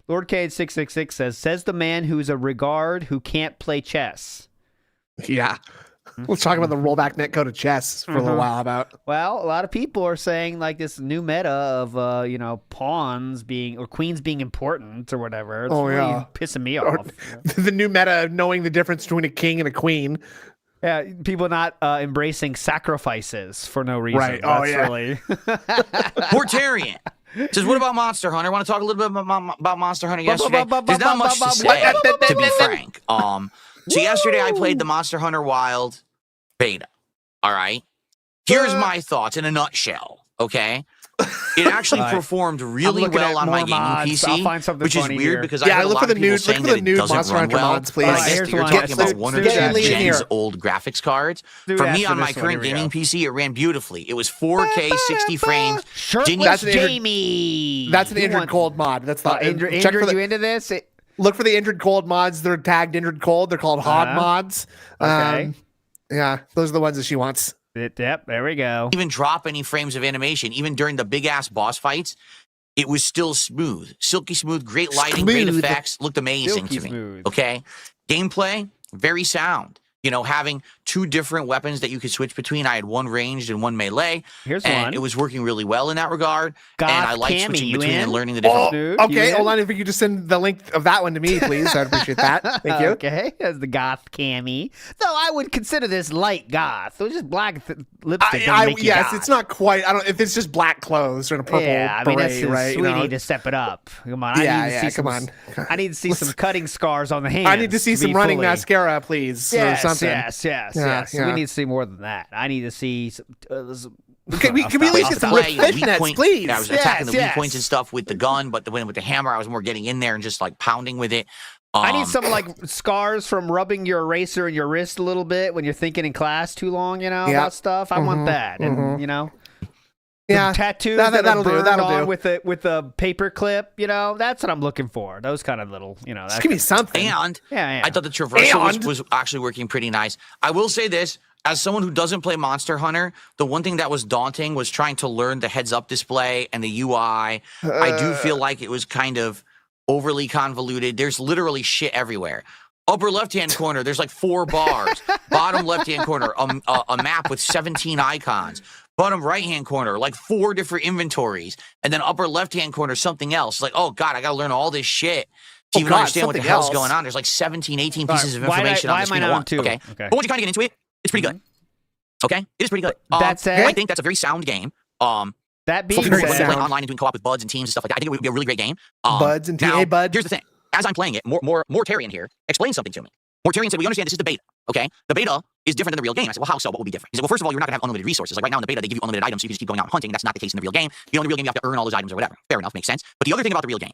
Lord Cade666 says the man who's a regard who can't play chess. Yeah. Let's talk about the rollback netcode of chess for a little while about. Well, a lot of people are saying like this new meta of pawns being or queens being important or whatever. It's really pissing me off. The new meta of knowing the difference between a king and a queen. Yeah, people not embracing sacrifices for no reason. Right. That's really Mortarian says, what about Monster Hunter? I want to talk a little bit about Monster Hunter yesterday. There's not much to say, to be frank. So yesterday I played the Monster Hunter Wild beta. All right. Here's my thoughts in a nutshell. Okay. It actually performed really well on my gaming PC, which is weird because I heard a lot of people saying that it doesn't run well. Mods, please. But I guess you're talking about one or two gens old graphics cards. For me, on my current gaming PC, it ran beautifully. It was 4K, 60 frames. Shirtless Jamie. That's an Injured Cold mod. That's not Injured. You into this? Look for the Injured Cold mods. They're tagged Injured Cold. They're called HOD mods. Okay. Yeah, those are the ones that she wants. Yep, there we go. Even drop any frames of animation. Even during the big ass boss fights, it was still smooth, silky smooth, great lighting, great effects, looked amazing to me. Okay, gameplay very sound. You know, having two different weapons that you could switch between. I had one ranged and one melee. Here's and one. it was working really well in that regard. Goth and I like switching between and learning the different. Okay, hold on. If you could just send the link of that one to me, please. I'd appreciate that. Thank you. Okay, as the goth cami. Though I would consider this light goth. It was just black lipstick. Yes, it's not quite. I don't. If it's just black clothes or a purple beret, that's right? Sweetie to step it up. Come on. I need to see some cutting scars on the hands. I need to see some running mascara, please. Yes, or something. Yes. We need to see more than that. I need to see some. Can we at least get some fishnets, please? Yeah, I was attacking the weak points and stuff with the gun, but with the hammer, I was more getting in there and just like pounding with it. I need some like scars from rubbing your eraser in your wrist a little bit when you're thinking in class too long, about stuff. I want that, and tattoos that'll do. With a paper clip, that's what I'm looking for. Those kind of little, Just give me something. And I thought the traversal was actually working pretty nice. I will say this. As someone who doesn't play Monster Hunter, the one thing that was daunting was trying to learn the heads-up display and the UI. I do feel like it was kind of overly convoluted. There's literally shit everywhere. Upper left-hand corner, there's like 4 bars. Bottom left-hand corner, a map with 17 icons. Bottom right-hand corner, like 4 different inventories. And then upper left-hand corner, something else. Like, oh, God, I got to learn all this shit to even understand what the hell's going on. There's like 17, 18 pieces of information on the screen at once. Okay. But once you kind of get into it, it's pretty good. Okay? It is pretty good. I think that's a very sound game. That being said, playing online and doing co-op with buds and teams and stuff like that. I think it would be a really great game. Buds and TA buds. Here's the thing. As I'm playing it, Mortarian here explained something to me. Mortarian said, we understand this is the beta, okay? The beta is different than the real game. I said, well, how so? What will be different? He said, well, first of all, you're not going to have unlimited resources. Like right now in the beta, they give you unlimited items, so you can just keep going out and hunting. That's not the case in the real game. In the real game, you have to earn all those items or whatever. Fair enough, makes sense. But the other thing about the real game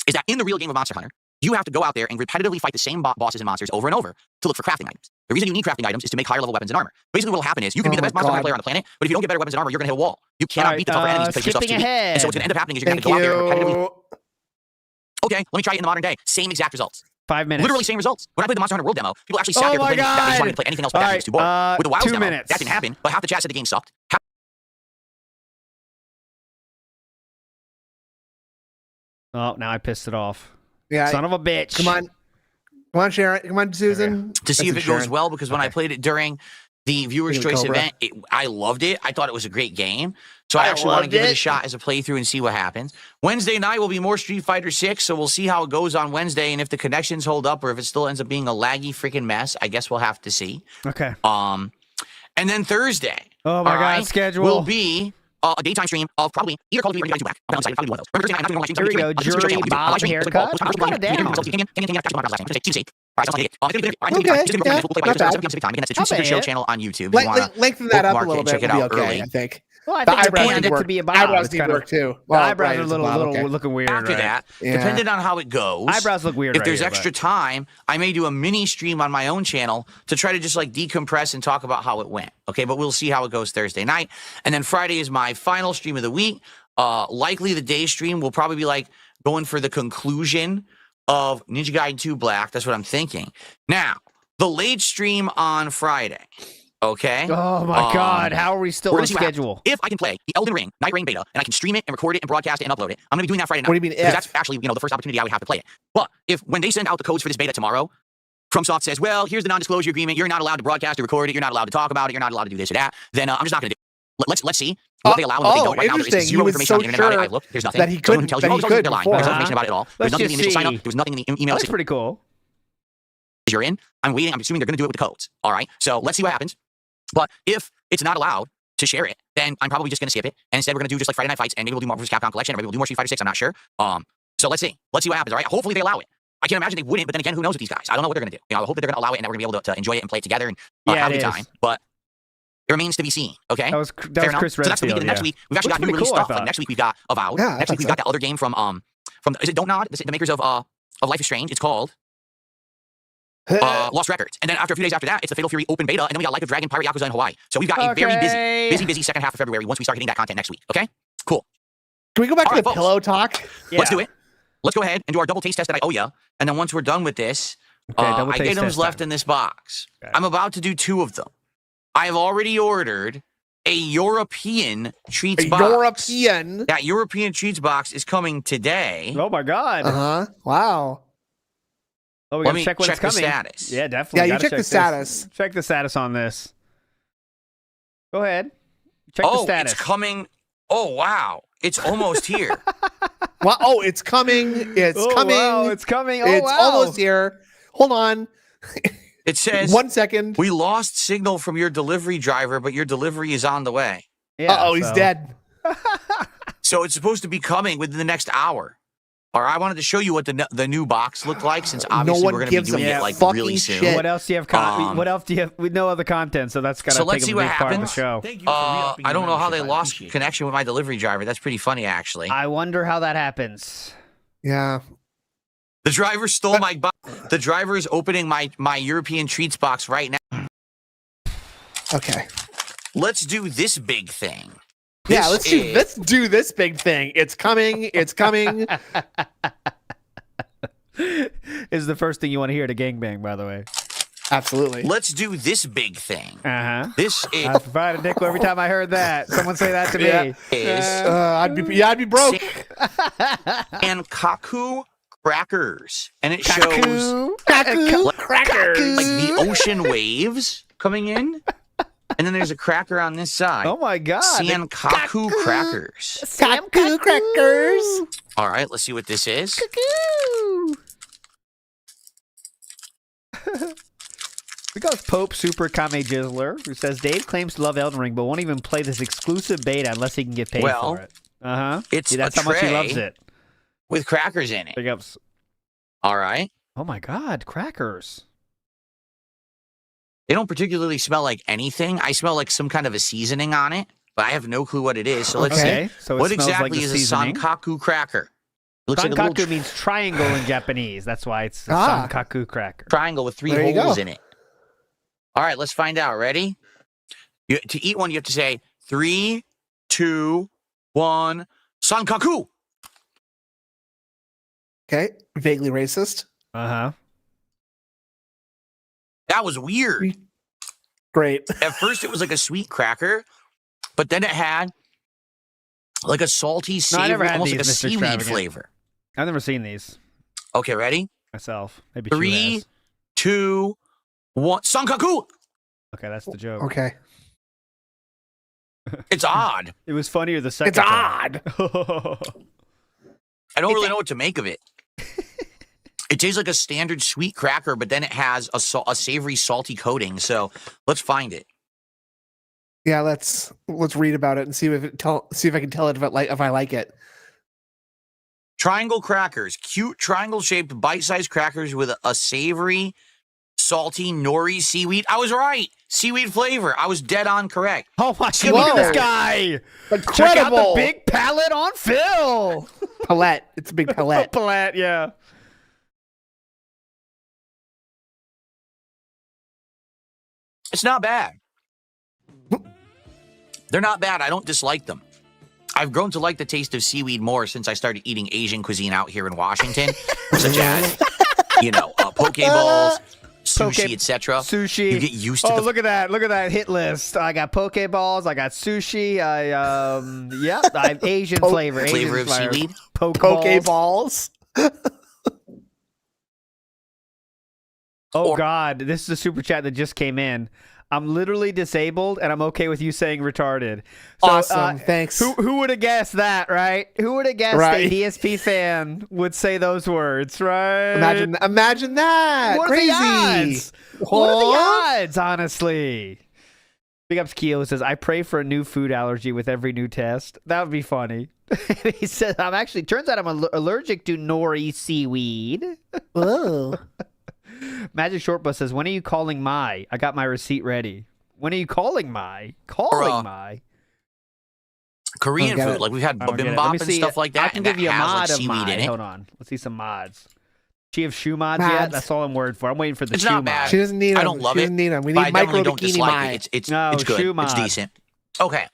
is that in the real game of Monster Hunter, you have to go out there and repetitively fight the same bosses and monsters over and over to look for crafting items. The reason you need crafting items is to make higher level weapons and armor. Basically, what will happen is you can be the best Monster Hunter player on the planet, but if you don't get better weapons and armor, you're going to hit a wall. You cannot beat the tougher enemies because you're stuff too weak. And so what's going to end up happening is you're going to have to go out there and repetitively. Okay, let me try it in the modern day. Same exact results. 5 minutes. Literally same results. When I played the Monster Hunter World demo, people actually sat there complaining that they just wanted to play anything else but that. It was too boring. With the WoW demo, that didn't happen, but half the chat said the game sucked. Oh, now I pissed it off. Yeah, son of a bitch. Come on, Sharon. Come on, Susan. To see if it goes well, because when I played it during the Viewer's Choice Cobra. event. I loved it. I thought it was a great game. So I actually want to loved give it a it. shot as a playthrough and see what happens. Wednesday night will be more Street Fighter 6, so we'll see how it goes on Wednesday. And if the connections hold up or if it still ends up being a laggy freaking mess, I guess we'll have to see. Okay. And then Thursday. Oh my all God, right, schedule. will be a daytime stream of probably either Call of Duty or Uncanny 2 Black. I'm excited. Probably one of those. Remember, Thursday night, I'm not doing Here we go. Jury, Bob, haircut. Cut it down. Okay, not bad. That's the True Super Show channel on YouTube. Lengthen that up a bookmark it little and bit. check it Would be out okay, early. I think. Well, I The think eyebrows depending need it work. to be a Bob. Eyebrows It's need kind of- work too. The eyebrows are a little okay. looking weird. After right? that, Yeah. depending on how it goes, Eyebrows look weird If right there's here, extra but- time, I may do a mini stream on my own channel to try to just like decompress and talk about how it went. Okay, but we'll see how it goes Thursday night. And then Friday is my final stream of the week. Likely the day stream will probably be like going for the conclusion of Ninja Gaiden 2 Black. That's what I'm thinking. Now, the late stream on Friday. Okay. Oh my God! How are we still We're on gonna see what happens. schedule? If I can play the Elden Ring Night Rain beta and I can stream it and record it and broadcast it and upload it, I'm gonna be doing that Friday night. What do you mean Because if? that's actually the first opportunity I would have to play it. But if when they send out the codes for this beta tomorrow, FromSoft says, well, here's the non-disclosure agreement. You're not allowed to broadcast or record it. You're not allowed to talk about it. You're not allowed to do this or that. Then I'm just not gonna do it. Let's see what they allow and what they don't. Right now, there is interesting. zero He was information on the so internet about it. sure I've looked. There's nothing. that he Someone could- who tells that you, he oh, could they're lying. before, There's no huh? information about it at all. There's Let's nothing in the just initial sign up. see. There was nothing in the email. That's pretty cool. You're in. I'm waiting. I'm assuming they're gonna do it with the codes. All right. So let's see what happens. But if it's not allowed to share it, then I'm probably just going to skip it. And instead, we're going to do just like Friday Night Fights, and maybe we'll do Marvel vs. Capcom Collection, or maybe we'll do more Street Fighter 6. I'm not sure. So let's see. Let's see what happens. All right. Hopefully, they allow it. I can't imagine they wouldn't, but then again, who knows with these guys? I don't know what they're going to do. I hope that they're going to allow it, and that we're going to be able to enjoy it and play it together and have a good time. But it remains to be seen. Okay. That was Fair enough. Chris So that's the week. Redfield. And next week, we've actually Looks got new pretty release cool, I stuff. Like thought. next week, we've got Avowed. Yeah, I Next thought week, we've got that other game from is it Don't Nod? The makers of Life is Strange. It's called Lost Records. And then after a few days after that, it's the Fatal Fury open beta, and then we got Like a Dragon, Pirate Yakuza in Hawaii. So we've got a very busy second half of February once we start getting that content next week. Okay? Cool. Can we go back All to right, the folks. pillow talk? Let's do it. Let's go ahead and do our double taste test that I owe you. And then once we're done with this, double taste items test left time. in this box. Okay. I'm about to do 2 of them. I have already ordered a European treats A box. European. That European treats box is coming today. Oh my God! Wow. Oh, we Let gotta me check when check it's the coming. status. Yeah, definitely. Yeah, you Gotta check the this. status. Check the status on this. Go ahead. Check the Oh, status. it's coming. Oh, wow. It's almost here. Wow. Oh, it's coming. It's Oh, coming. wow, it's coming. Oh, It's wow. almost here. Hold on. It says, 1 second. we lost signal from your delivery driver, but your delivery is on the way. Yeah, Uh-oh, he's so- dead. So it's supposed to be coming within the next hour. Or I wanted to show you what the new box looked like, since obviously one we're going to be gives a doing it like fucking really soon. shit. What else do you have? What else do you have? With no other content, so that's gotta So take let's a see big what part of the happens. show. I don't know how they lost connection with my delivery driver. That's pretty funny, actually. I wonder how that happens. Yeah. The driver stole my box. The driver is opening my European treats box right now. Okay. Let's do this big thing. Yeah, This let's do this big thing. It's coming. It's coming. Is the first thing you want to hear to gangbang, by the way. Absolutely. Let's do this big thing. Uh-huh. This is I provided a nickel every time I heard that. Someone say that to me. Yeah. I'd be broke. and Kaku crackers, and it shows Kaku crackers. like the ocean waves coming in, and then there's a cracker on this side. Oh my God. Kaku crackers. Kaku crackers. All right, let's see what this is. We got Pope Super Kame Jizzler, who says Dave claims to love Elden Ring, but won't even play this exclusive beta unless he can get paid Well, for it. Uh-huh. it's that's a how much he tray. loves it. With crackers in it. Big ups. All right. Oh my God, crackers. They don't particularly smell like anything. I smell like some kind of a seasoning on it, but I have no clue what it is. So let's Okay, see. so it What smells like exactly the is seasoning. a sankaku cracker? It looks like a Sankaku little means triangle in Japanese. That's why it's a Ah. Sankaku cracker. triangle with 3 There you holes go. in it. All right, let's find out. Ready? To eat one, you have to say 3, 2, 1, sankaku. Okay. Vaguely racist. Uh-huh. That was weird. Great. At first, it was like a sweet cracker, but then it had like a salty, No, I savory, never had almost like a these, Mr. seaweed Extravagant. flavor. I've never seen these Okay, ready? myself. Maybe 3, 2, 1, sankaku. Okay, that's the joke. Okay. It's odd. It was funnier the second It's time. odd. I don't really know what to make of it. It tastes like a standard sweet cracker, but then it has a savory, salty coating. So let's find it. Yeah, let's read about it and see if I can tell it if I like it. Triangle crackers, cute triangle-shaped bite-sized crackers with a savory, salty nori seaweed. I was right. Seaweed flavor. I was dead on correct. Oh my Skinny god, look at this cracker. guy! Incredible. Check out the big palette on Phil. Palette. It's a big palette. Palette, yeah. It's not bad. They're not bad. I don't dislike them. I've grown to like the taste of seaweed more since I started eating Asian cuisine out here in Washington, such as, poke balls, sushi, etc. Sushi. You get used to look at that. Look at that hit list. I got poke balls. I got sushi. I have Asian flavor. Flavor Asian of seaweed. Poke balls. Oh, God. This is a super chat that just came in. I'm literally disabled, and I'm okay with you saying retarded. So, Awesome. Thanks. Who would have guessed that, right? Who would have guessed Right. a DSP fan would say those words, right? Imagine that. What Crazy. are the odds? What are the odds, honestly? Big ups Keo says, I pray for a new food allergy with every new test. That would be funny. He says, turns out I'm allergic to nori seaweed. Whoa. Magic Short Bus says, when are you calling my? I got my receipt ready. When are you calling my? My. Korean food, like we've had bibimbap and stuff like that. I can give you a mod of seaweed my. in it. Hold on. Let's see some mods. She have shoe mods yet? That's all I'm worried for. I'm waiting for the It's shoe not bad. mod. She doesn't need them. I don't love she it. Doesn't need them. We But need I micro definitely don't bikini dislike my. it. It's No, good. shoe It's mod. decent. Okay.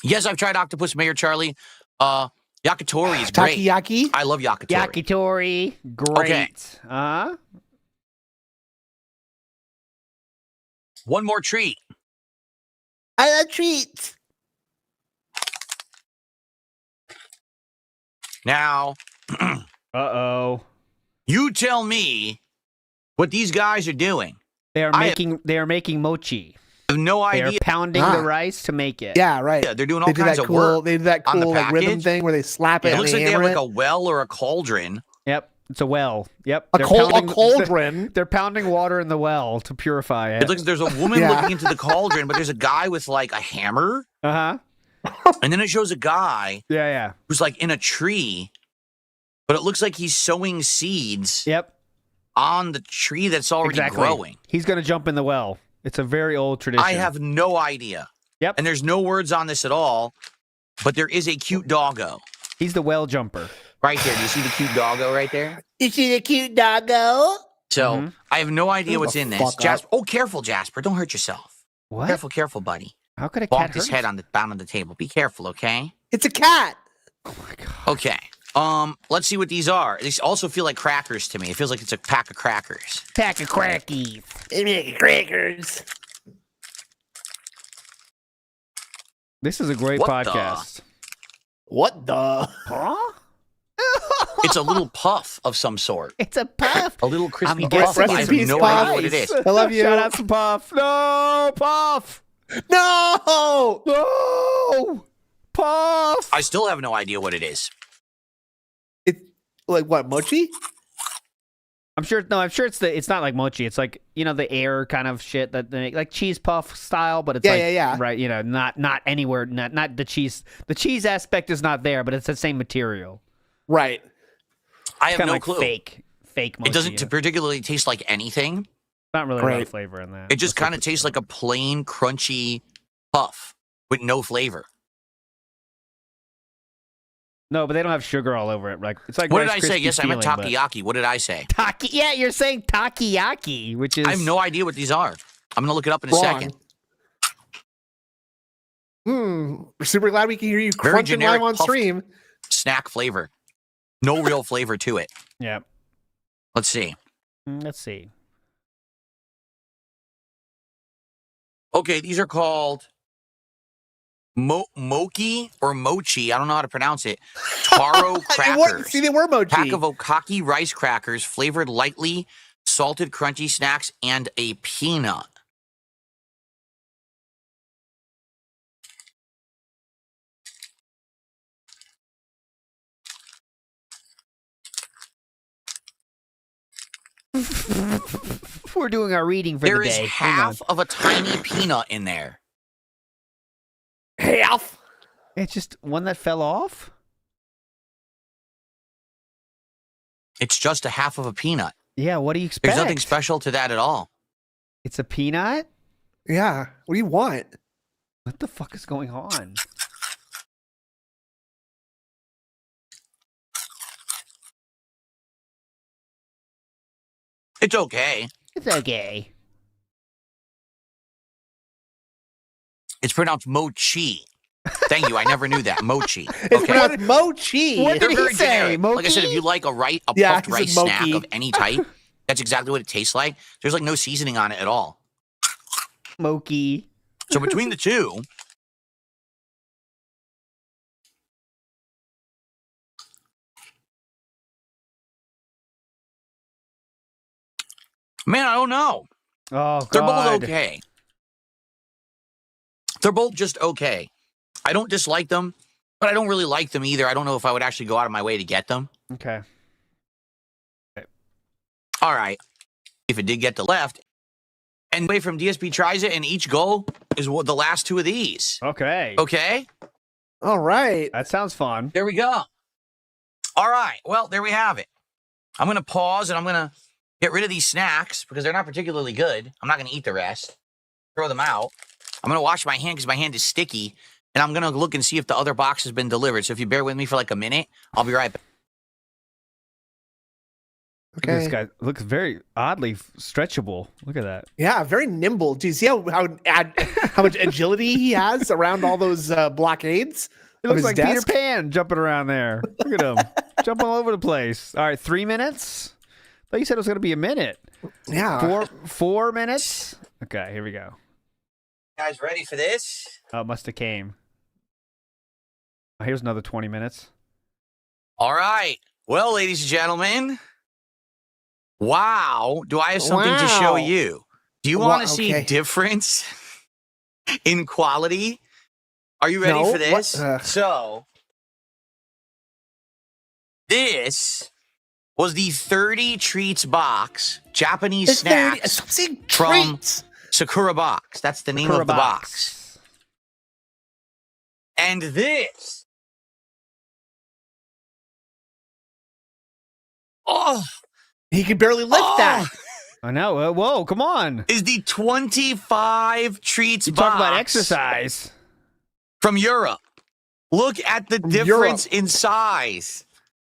Yes, I've tried octopus, Mayor Charlie. Yakitori is great. Takoyaki? I love yakitori. Yakitori. Great. Okay. One more treat. I love treats. Now, Uh-oh. you tell me what these guys are doing. They are making mochi. I have no They are idea. pounding the rice to make it. Yeah, right. Yeah, they're doing all They do kinds that of cool. work. They do that on the cool like, rhythm package. thing where they slap it. It and looks they like they have hammer like it. a well or a cauldron. Yep. It's a well. Yep. A They're cauldron. They're pounding water in the well to purify it. It looks like there's a woman Yeah. looking into the cauldron, but there's a guy with like a hammer. Uh-huh. And then it shows a guy Yeah. who's like in a tree, but it looks like he's sowing seeds Yep. on the tree that's already growing. He's going to jump in the well. It's a very old tradition. I have no idea. Yep. And there's no words on this at all, but there is a cute doggo. He's the well jumper. Right there. Do you see the cute doggo right there? You see the cute doggo? So I have no idea what's in this. fuck up. Jasper, oh, careful, Jasper. Don't hurt yourself. What? Careful, buddy. How could a cat Bonk his hurt? head on the bottom of the table. Be careful, okay? It's a cat. Oh my god. Okay. Let's see what these are. These also feel like crackers to me. It feels like it's a pack of crackers. Pack of crackies. They make crackers. This is a great What the- podcast. What the? Huh? It's a little puff of some sort. It's a puff. A little crispy I'm puff. guessing I it's have no Puff. idea what it is. I love you. Shout out to Puff. No, Puff. No. No, Puff. I still have no idea what it is. It's like what? Mochi? I'm sure. No, I'm sure it's not like mochi. It's like the air kind of shit that they make, like cheese puff style, but it's Yeah. right. Not anywhere. Not the cheese. The cheese aspect is not there, but it's the same material. Right. I have Kind of no like clue. fake mochi. It doesn't particularly taste like anything. Not really a lot Great. of flavor in that. It just kind of tastes like a plain, crunchy puff with no flavor. No, but they don't have sugar all over it. Like it's like What did Rice I say? Krispies Yes, I meant feeling, but- takoyaki. What did I say? Yeah, you're saying takoyaki, which is I have no idea what these are. I'm going to look it up in a Wrong. second. We're super glad we can hear you Very crunching generic live on puffed stream. Snack flavor. No real flavor to it. Yeah. Let's see. Let's see. Okay, these are called mochi or mochi. I don't know how to pronounce it. Taro crackers. See, they were mochi. Pack of okaki rice crackers, flavored lightly, salted crunchy snacks, and a peanut. We're doing our reading for There the is day. Hang on. half of a tiny peanut in there. Half. It's just one that fell off? It's just a half of a peanut. Yeah, what do you expect? There's nothing special to that at all. It's a peanut? Yeah. What do you want? What the fuck is going on? It's okay. It's okay. It's pronounced mochi. Thank you. I never knew that. Mochi. It's Okay. pronounced mochi. What They're did he very say? generic. Like I said, if Mochi? you like a Yeah, puffed he rice said snack mochi. of any type, that's exactly what it tastes like. There's like no seasoning on it at all. Smoky. So between the two, man, I don't know. Oh, God. They're both okay. They're both just okay. I don't dislike them, but I don't really like them either. I don't know if I would actually go out of my way to get them. Okay. All right. If it did get to left, and away from DSP tries it, and each goal is the last two of these. Okay. Okay? All right. That sounds fun. There we go. All right. Well, there we have it. I'm going to pause, and I'm going to get rid of these snacks because they're not particularly good. I'm not going to eat the rest. Throw them out. I'm going to wash my hand because my hand is sticky, and I'm going to look and see if the other box has been delivered. So if you bear with me for like a minute, I'll be right back. Look at this guy looks very oddly stretchable. Look at that. Yeah, very nimble. Do you see how much agility he has around all those blockades? It looks like Peter Pan jumping around there. Look at him. Jumping all over the place. All right, 3 minutes? I thought you said it was going to be a minute. Yeah. 4 minutes? Okay, here we go. Guys, ready for this? Oh, it must have came. Oh, here's another 20 minutes. All right. Well, ladies and gentlemen, wow, do I have something to show Wow. you? Do you want to see okay. difference in quality? Are you ready No, for this? what? So, this was the 30 treats box, Japanese snacks Stop saying from treats. Sakura Box. That's the name of the box. And this. Oh, He could barely lift that. I know. Whoa, come on. is the 25 treats You box talk about exercise. from Europe. Look at the difference in size.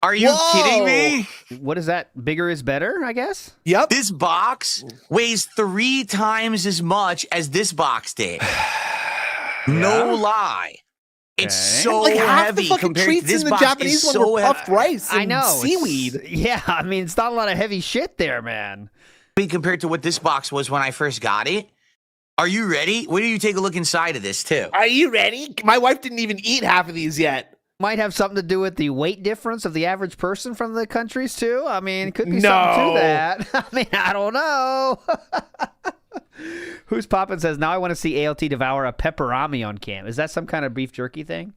Are you kidding me? What is that? Bigger is better, I guess? Yep. This box weighs 3 times as much as this box did. No lie. It's Okay. so Like half the heavy fucking compared to treats this in the box. Japanese Is one so were puffed heavy rice and I know. seaweed. Yeah, I mean, it's not a lot of heavy shit there, man. compared to what this box was when I first got it. Are you ready? Why don't you take a look inside of this too? Are you ready? My wife didn't even eat half of these yet. Might have something to do with the weight difference of the average person from the countries, too. I mean, it could be something to that. I mean, I don't know. Who's Poppin' says, now I want to see ALT devour a pepperami on cam. Is that some kind of beef jerky thing?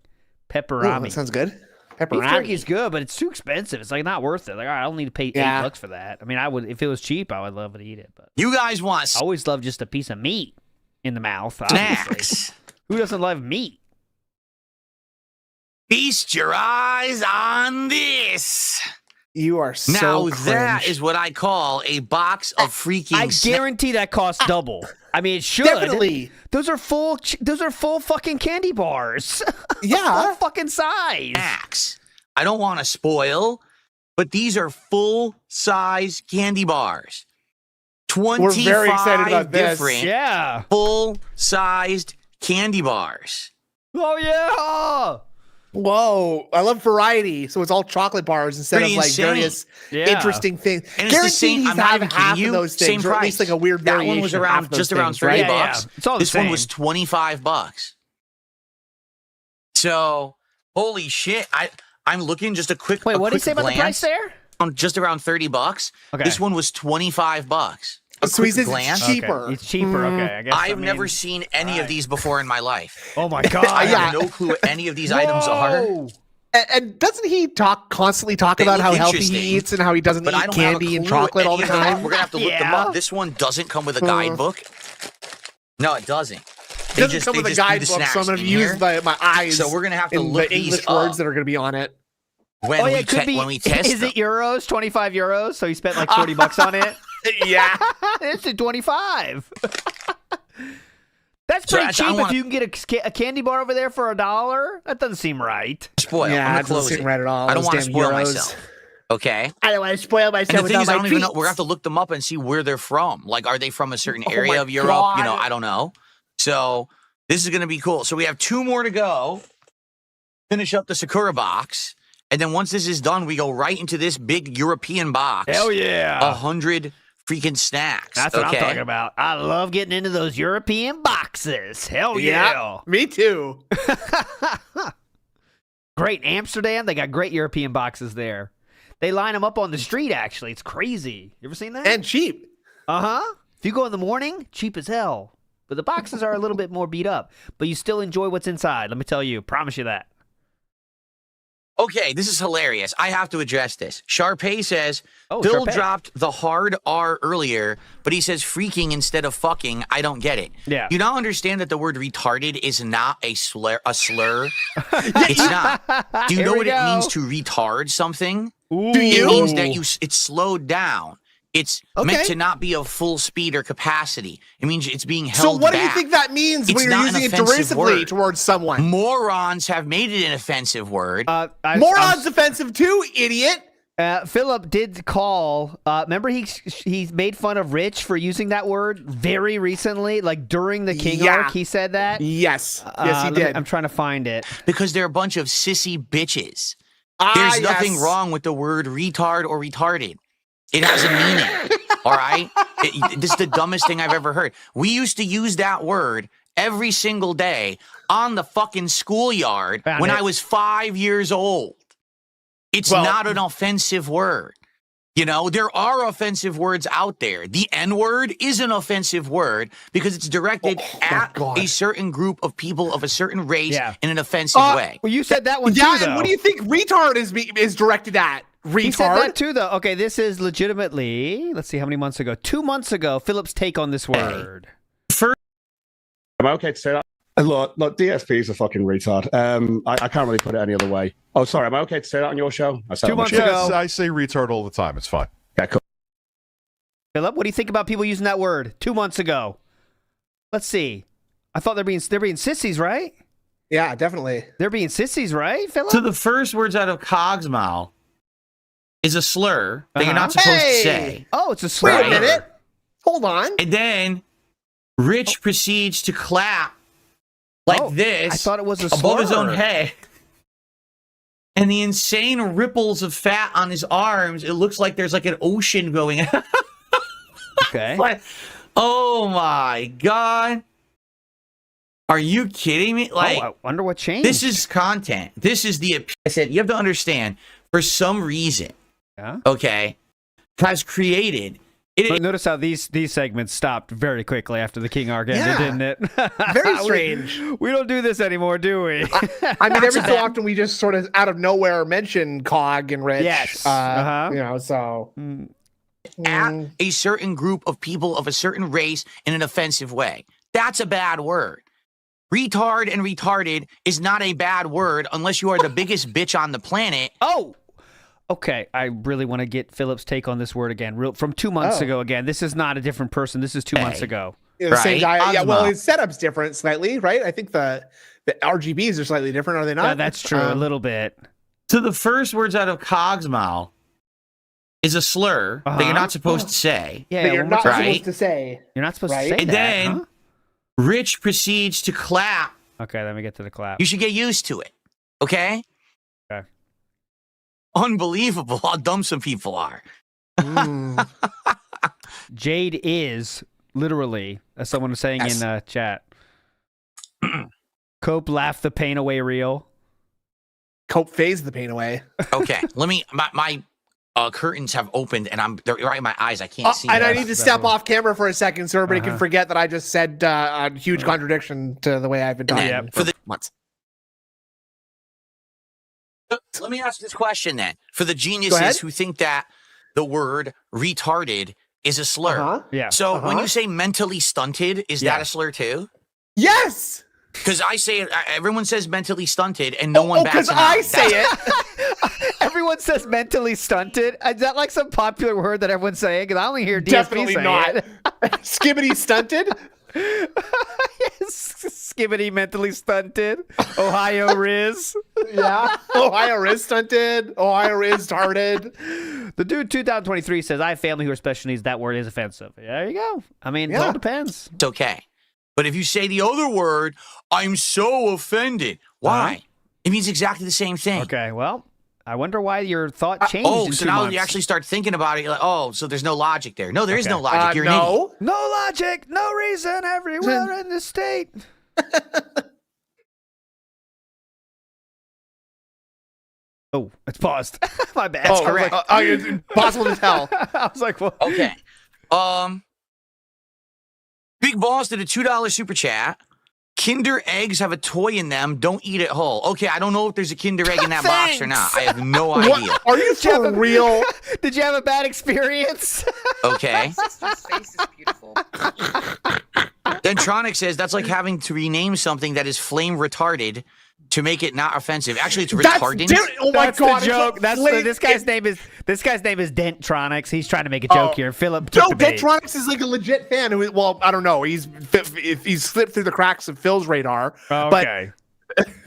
Pepperami. Ooh, that sounds good. Beef Pepperami. jerky is good, but it's too expensive. It's like not worth it. Like, all right, I don't need to pay $8 for that. I mean, I would if it was cheap, I would love to eat it. But You guys want I always love just a piece of meat in the mouth. Obviously. snacks? Who doesn't love meat? Feast your eyes on this. You are so Now cringe. that is what I call a box of freaking I snacks. guarantee that costs double. I mean, it should. Definitely. Those are full. Those are full fucking candy bars. Yeah. Full fucking size. I don't want to spoil, but these are full-size candy bars. 25 We're very excited about this. different Yeah. full-sized candy bars. Oh yeah. Whoa, I love variety. So it's all chocolate bars instead Pretty of like insane. various Yeah. interesting things. And it's the Guaranteed same. he's I'm not have even half kidding you. of those Same things, or price. at least like a weird That variation. one was of half around of those just around things, 30 right? Yeah, bucks. yeah. It's all the This one same. was 25 bucks. So, holy shit! I'm looking just a quick. Wait, a what did he quick say about the price glance, there? Just around 30 bucks. Okay. This one was 25 bucks. A So he quick says glance. it's cheaper. Okay. It's cheaper. Okay, I guess. I've never seen any of these before in my life. Oh my god. I have no clue what any of these items are. Whoa. And doesn't he constantly talk They about look how healthy interesting, he eats and how he doesn't but I eat don't have a candy and clue chocolate all any the of them. time? We're gonna have to look them up. This one doesn't come with a guidebook. No, it doesn't. It doesn't come with a guidebook, so I'm going to use my eyes. So we're gonna have to in look the these English up words that are going to be on it. when we it could be. when we test Is them. it euros? 25 euros. So he spent like 40 bucks on it. Yeah. It's a 25. That's So pretty I cheap wanna- if you can get a candy bar over there for $1. That doesn't seem right. Spoil. Yeah, I'm gonna it doesn't close seem it. right at all. I don't Those want to damn spoil euros. myself. Okay. I don't want to spoil And myself the with thing all is, I my don't even know. treats. We're gonna have to look them up and see where they're from. Like, are they from a certain Oh area my of Europe? You know, God. I don't know. So this is gonna be cool. So we have 2 more to go. Finish up the Sakura box, and then once this is done, we go right into this big European box. Hell yeah. 100 freaking snacks. That's what I'm talking about. I love getting into those European boxes. Hell yeah. Me too. Great. Amsterdam, they got great European boxes there. They line them up on the street, actually. It's crazy. You ever seen that? And cheap. Uh-huh. If you go in the morning, cheap as hell. But the boxes are a little bit more beat up. But you still enjoy what's inside. Let me tell you. Promise you that. Okay, this is hilarious. I have to address this. Sharpay says, Oh, Phil Sharpay. dropped the hard R earlier, but he says freaking instead of fucking. I don't get it. Yeah. You now understand that the word retarded is not a slur. It's not. Do you Here know we what it go. means to retard something? Ooh. Do It you? means that it's slowed down. It's meant Okay. to not be of full speed or capacity. It means it's being So held what do you back. think that means It's when you're not an using it offensive derisively word. towards someone? Morons have made it an offensive word. Moron's offensive too, idiot. Philip did call. Remember, he made fun of Rich for using that word very recently, like during the King Yeah. arc. He said that. Yes. Yes, he Let me- did. I'm trying to find it. Because they're a bunch of sissy bitches. Ah, There's nothing yes. wrong with the word retard or retarded. It has a meaning. All right? This is the dumbest thing I've ever heard. We used to use that word every single day on the fucking schoolyard Found when it. I was 5 years old. It's Well- not an offensive word. You know, there are offensive words out there. The N-word is an offensive word because it's directed at God. a certain group of people of a certain race Yeah. in an offensive way. Well, you said that one Yeah, too, though. and what do you think retard is directed at? Retard? He said that too, though. Okay, this is legitimately. Let's see how many months ago. 2 months ago. Philip's take on this word. Am I okay to say that? Look, DSP is a fucking retard. I can't really put it any other way. Oh, sorry. Am I okay to say that on your show? I said 2 on my months show. ago. Yes, I say retard all the time. It's fine. Yeah, cool. Philip, what do you think about people using that word 2 months ago? Let's see. I thought they're being sissies, right? Yeah, definitely. They're being sissies, right, Philip? So the first words out of Cog's mouth is a slur that you're not Uh-huh. supposed Hey! to say. Oh, it's a slur. Wait a minute. Hold on. And then Rich proceeds to clap like Oh, this I thought it was a above his own slur. head. And the insane ripples of fat on his arms, it looks like there's like an ocean going on. Okay. Like, oh my God. Are you kidding me? Like, I wonder what changed. this is content. This is I said, you have to understand, for some reason, Yeah. okay, has created. But notice how these segments stopped very quickly after the King arc ended, Yeah. didn't it? Very strange. We don't do this anymore, do we? I mean, every so often we just sort of out of nowhere mention Cog and Rich. Yes. Uh-huh. You know, so. At a certain group of people of a certain race in an offensive way. That's a bad word. Retard and retarded is not a bad word unless you are the biggest bitch on the planet. Oh, okay. I really want to get Philip's take on this word again. From 2 months ago again. This is not a different person. This is 2 months ago. The same Right. guy. Yeah, well, Ozma. his setup's different slightly, right? I think the RGBs are slightly different, are they not? That's true. A little bit. So the first words out of Cog's mouth is a slur that you're not supposed to say. Yeah, That you're one more not time. supposed to say. You're not supposed Right. to say And that. then huh? Rich proceeds to clap. Okay, let me get to the clap. You should get used to it. Okay? Okay. Unbelievable how dumb some people are. Jade is literally, as someone was saying Yes. in chat. Cope laughed the pain away real. Cope phased the pain away. Okay, let me. My curtains have opened, and they're right in my eyes. I can't see. And I them. need to step off camera for a second so everybody Uh-huh. can forget that I just said a huge contradiction to the way I've been talking Yeah, for months. Let me ask this question then. For the geniuses who think that the word retarded is a slur. Yeah. So when you say mentally stunted, is that a slur too? Yes. Because I say it, everyone says mentally stunted, and no one bats because an eye. I say it. Everyone says mentally stunted. Is that like some popular word that everyone's saying? Because I only hear DSP Definitely say not. it. Skibbity stunted. Skibbity mentally stunted. Ohio Riz. Yeah. Ohio Riz stunted. Ohio Riz tarded. The dude 2023 says, I have family who are special needs. That word is offensive. There you go. I mean, it all depends. It's okay. But if you say the other word, I'm so offended. Why? It means exactly the same thing. Okay, well, I wonder why your thought changed in so 2 now months. you actually start thinking about it. You're like, so there's no logic there. No, there is no logic. You're an idiot. No logic, no reason everywhere in the state. Oh, it's paused. My bad. Oh, correct. It's impossible to tell. I was like, what? Okay. Big Boss did a $2 super chat. Kinder eggs have a toy in them. Don't eat it whole. Okay, I don't know if there's a Kinder egg in that box or not. I have no idea. Are you for real? Did you have a bad experience? Okay. His face is beautiful. Then Tronic says that's like having to rename something that is flame retarded to make it not offensive. Actually, it's retardant. Oh my God! The joke. This guy's name is Dentronics. He's trying to make a joke here. Philip. No, Dentronics is like a legit fan. Well, I don't know. He's slipped through the cracks of Phil's radar. Okay.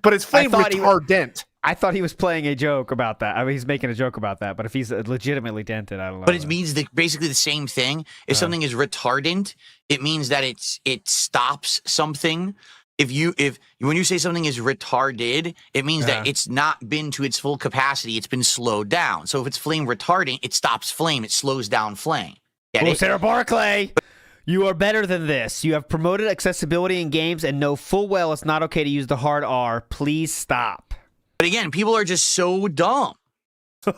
But it's flame retardant. I thought he was playing a joke about that. I mean, he's making a joke about that. But if he's legitimately dented, I don't know. But it means basically the same thing. If something is retardant, it means that it stops something. When you say something is retarded, it means that it's not been to its full capacity. It's been slowed down. So if it's flame retardant, it stops flame. It slows down flame. Sarah Barclay, you are better than this. You have promoted accessibility in games and know full well it's not okay to use the hard R. Please stop. But again, people are just so dumb. And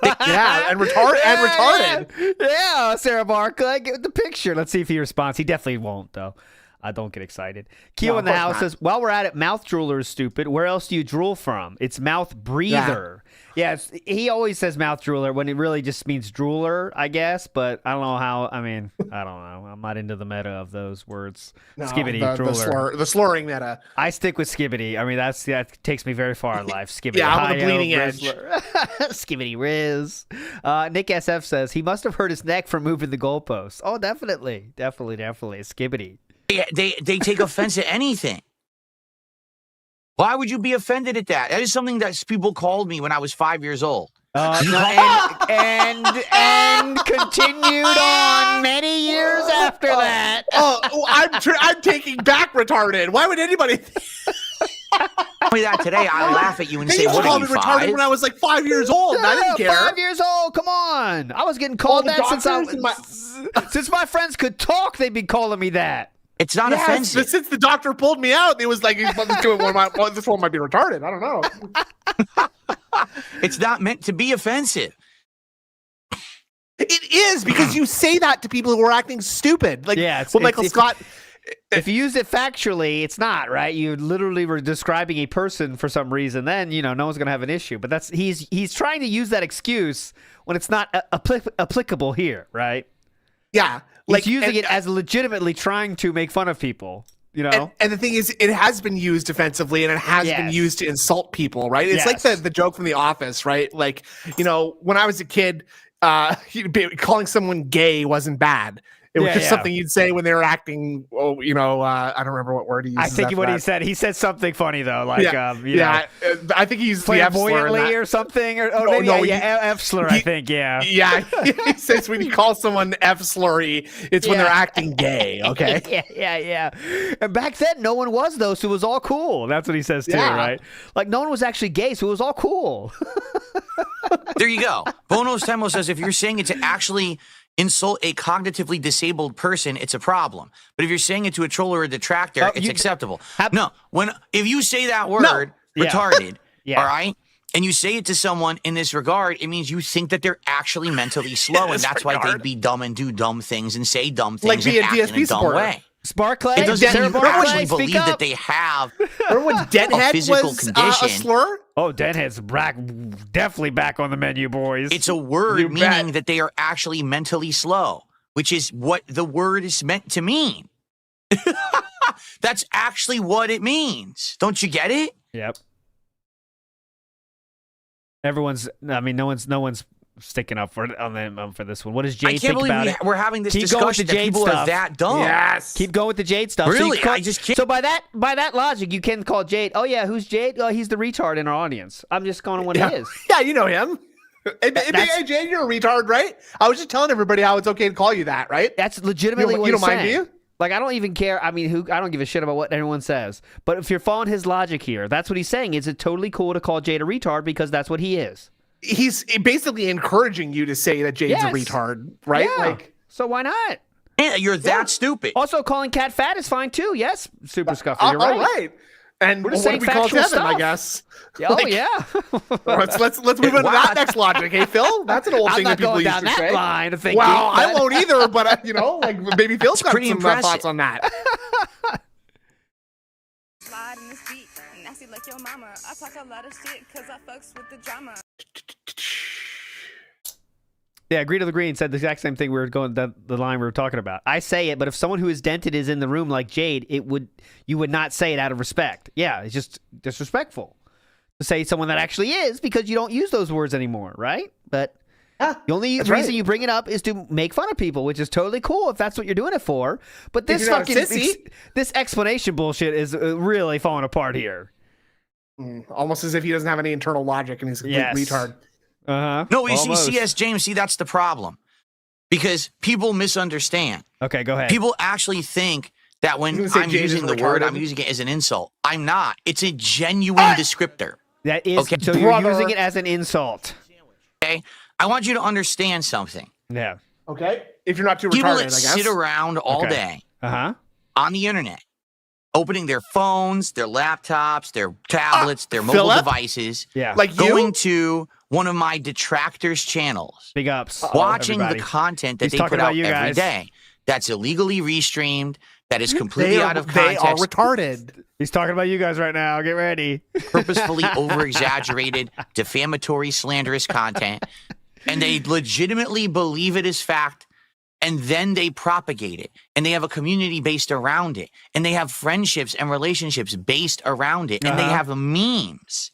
retarded. Yeah, Sarah Barclay, get the picture. Let's see if he responds. He definitely won't, though. I don't get excited. Keo in the house says, while we're at it, mouth drooler is stupid. Where else do you drool from? It's mouth breather. Yeah, he always says mouth drooler when it really just means drooler, I guess. But I don't know how. I mean, I don't know. I'm not into the meta of those words. No, Skibbity, drooler. The slurring meta. I stick with skibbity. I mean, that takes me very far in life. Skibbity. Yeah, I'm on the bleeding edge. Skibbity Riz. Nick SF says, he must have hurt his neck from moving the goalposts. Oh, definitely. Skibbity. They take offense at anything. Why would you be offended at that? That is something that people called me when I was 5 years old. And continued on many years after that. I'm taking back retarded. Why would anybody Tell me that today, I laugh at you and say, "What are you, 5?" retarded when I was like 5 years old. And I didn't care. 5 years old. Come on. I was getting called that since my friends could talk. They'd be calling me that. It's not offensive. Since the doctor pulled me out, it was like, this one might be retarded. I don't know. It's not meant to be offensive. It is, because you say that to people who are acting stupid. Like, Michael Scott. If you use it factually, it's not, right? You literally were describing a person for some reason. Then, no one's going to have an issue. But he's trying to use that excuse when it's not applicable here, right? Yeah. He's using it as legitimately trying to make fun of people, And the thing is, it has been used offensively, and it has been used to insult people, right? It's like the joke from The Office, right? Like, when I was a kid, calling someone gay wasn't bad. It was just something you'd say when they were acting. I don't remember what word he used. I think what he said. He said something funny though, like I think he used flamboyantly or something. F slur. I think. Yeah. He says when you call someone F slurry, it's when they're acting gay. Okay. Yeah. And back then, no one was though, so it was all cool. That's what he says too, right? Like no one was actually gay, so it was all cool. There you go. Bonos Temo says if you're saying it to actually insult a cognitively disabled person, it's a problem. But if you're saying it to a troll or a detractor, it's acceptable. If you say that word, retarded, all right, and you say it to someone in this regard, it means you think that they're actually mentally slow, and that's why they'd be dumb and do dumb things and say dumb things like be and a act DSP in a dumb supporter. way. Sparkley? It doesn't Sarah mean you Barclay, actually speak believe up. that they have Remember when Deadhead physical was condition. a slur? Oh, Deadhead's definitely back on the menu, boys. It's a word You meaning bet. that they are actually mentally slow, which is what the word is meant to mean. That's actually what it means. Don't you get it? Yep. Everyone's. I mean, no one's sticking up for this one. What does Jade I can't think believe about it? we're having this Keep going with discussion the that Jade people stuff. are that dumb. Yes. Keep going with the Jade stuff. Really? So I just can't. So by that logic, you can call Jade. Oh yeah, who's Jade? Oh, he's the retard in our audience. I'm just going with his. Yeah, you know him. Hey, Jane, you're a retard, right? I was just telling everybody how it's okay to call you that, right? That's legitimately what you don't he's mind, do saying. you? Like, I don't even care. I mean, I don't give a shit about what anyone says. But if you're following his logic here, that's what he's saying. Is it totally cool to call Jade a retard because that's what he is? He's basically encouraging you to say that Jade's a retard, right? Yeah. Like, so why not? Yeah, you're that stupid. Also, calling Cat fat is fine too. Yes, Super Scuffer, you're all right. right. And We're what just saying if we call factual Devin, I stuff. guess? Oh Like, yeah. let's move into that next logic, hey Phil? That's an old I'm thing not that people going used down to that say. line of thinking. Well, I but- won't either, but like maybe Phil's got pretty some impressive. thoughts on that. Slide in this beat, nasty like your mama. I talk a lot of shit cause I fucks with the drama. Yeah, Agree to the Green said the exact same thing. We were going the line we were talking about. I say it, but if someone who is dented is in the room like Jade, you would not say it out of respect. Yeah, it's just disrespectful to say someone that actually is because you don't use those words anymore, right? But the only reason you bring it up is to make fun of people, which is totally cool if that's what you're doing it for. But this you're not a fucking sissy. this explanation bullshit is really falling apart here. Almost as if he doesn't have any internal logic and he's a complete retard. Uh-huh. No, you Almost. see, James, that's the problem. Because people misunderstand. Okay, go ahead. People actually think that when gonna say I'm Jade is using the word, retarded? I'm using it as an insult. I'm not. It's a genuine descriptor. That is, Okay, so you're brother. using it as an insult. Okay? I want you to understand something. Yeah. Okay? If you're not too People retarded, I that guess. sit around all day Uh-huh. on the internet, opening their phones, their laptops, their tablets, their mobile Philip? devices, Yeah. Like going you? to one of my detractors' channels, Big ups. watching everybody. the content that He's they talking put about out you every guys. day. That's illegally restreamed. That is completely They out are, of they are context. retarded. He's talking about you guys right now. Get ready. Purposefully over-exaggerated, defamatory, slanderous content, and they legitimately believe it is fact, and then they propagate it, and they have a community based around it, and they have friendships and relationships based around it, and they have memes,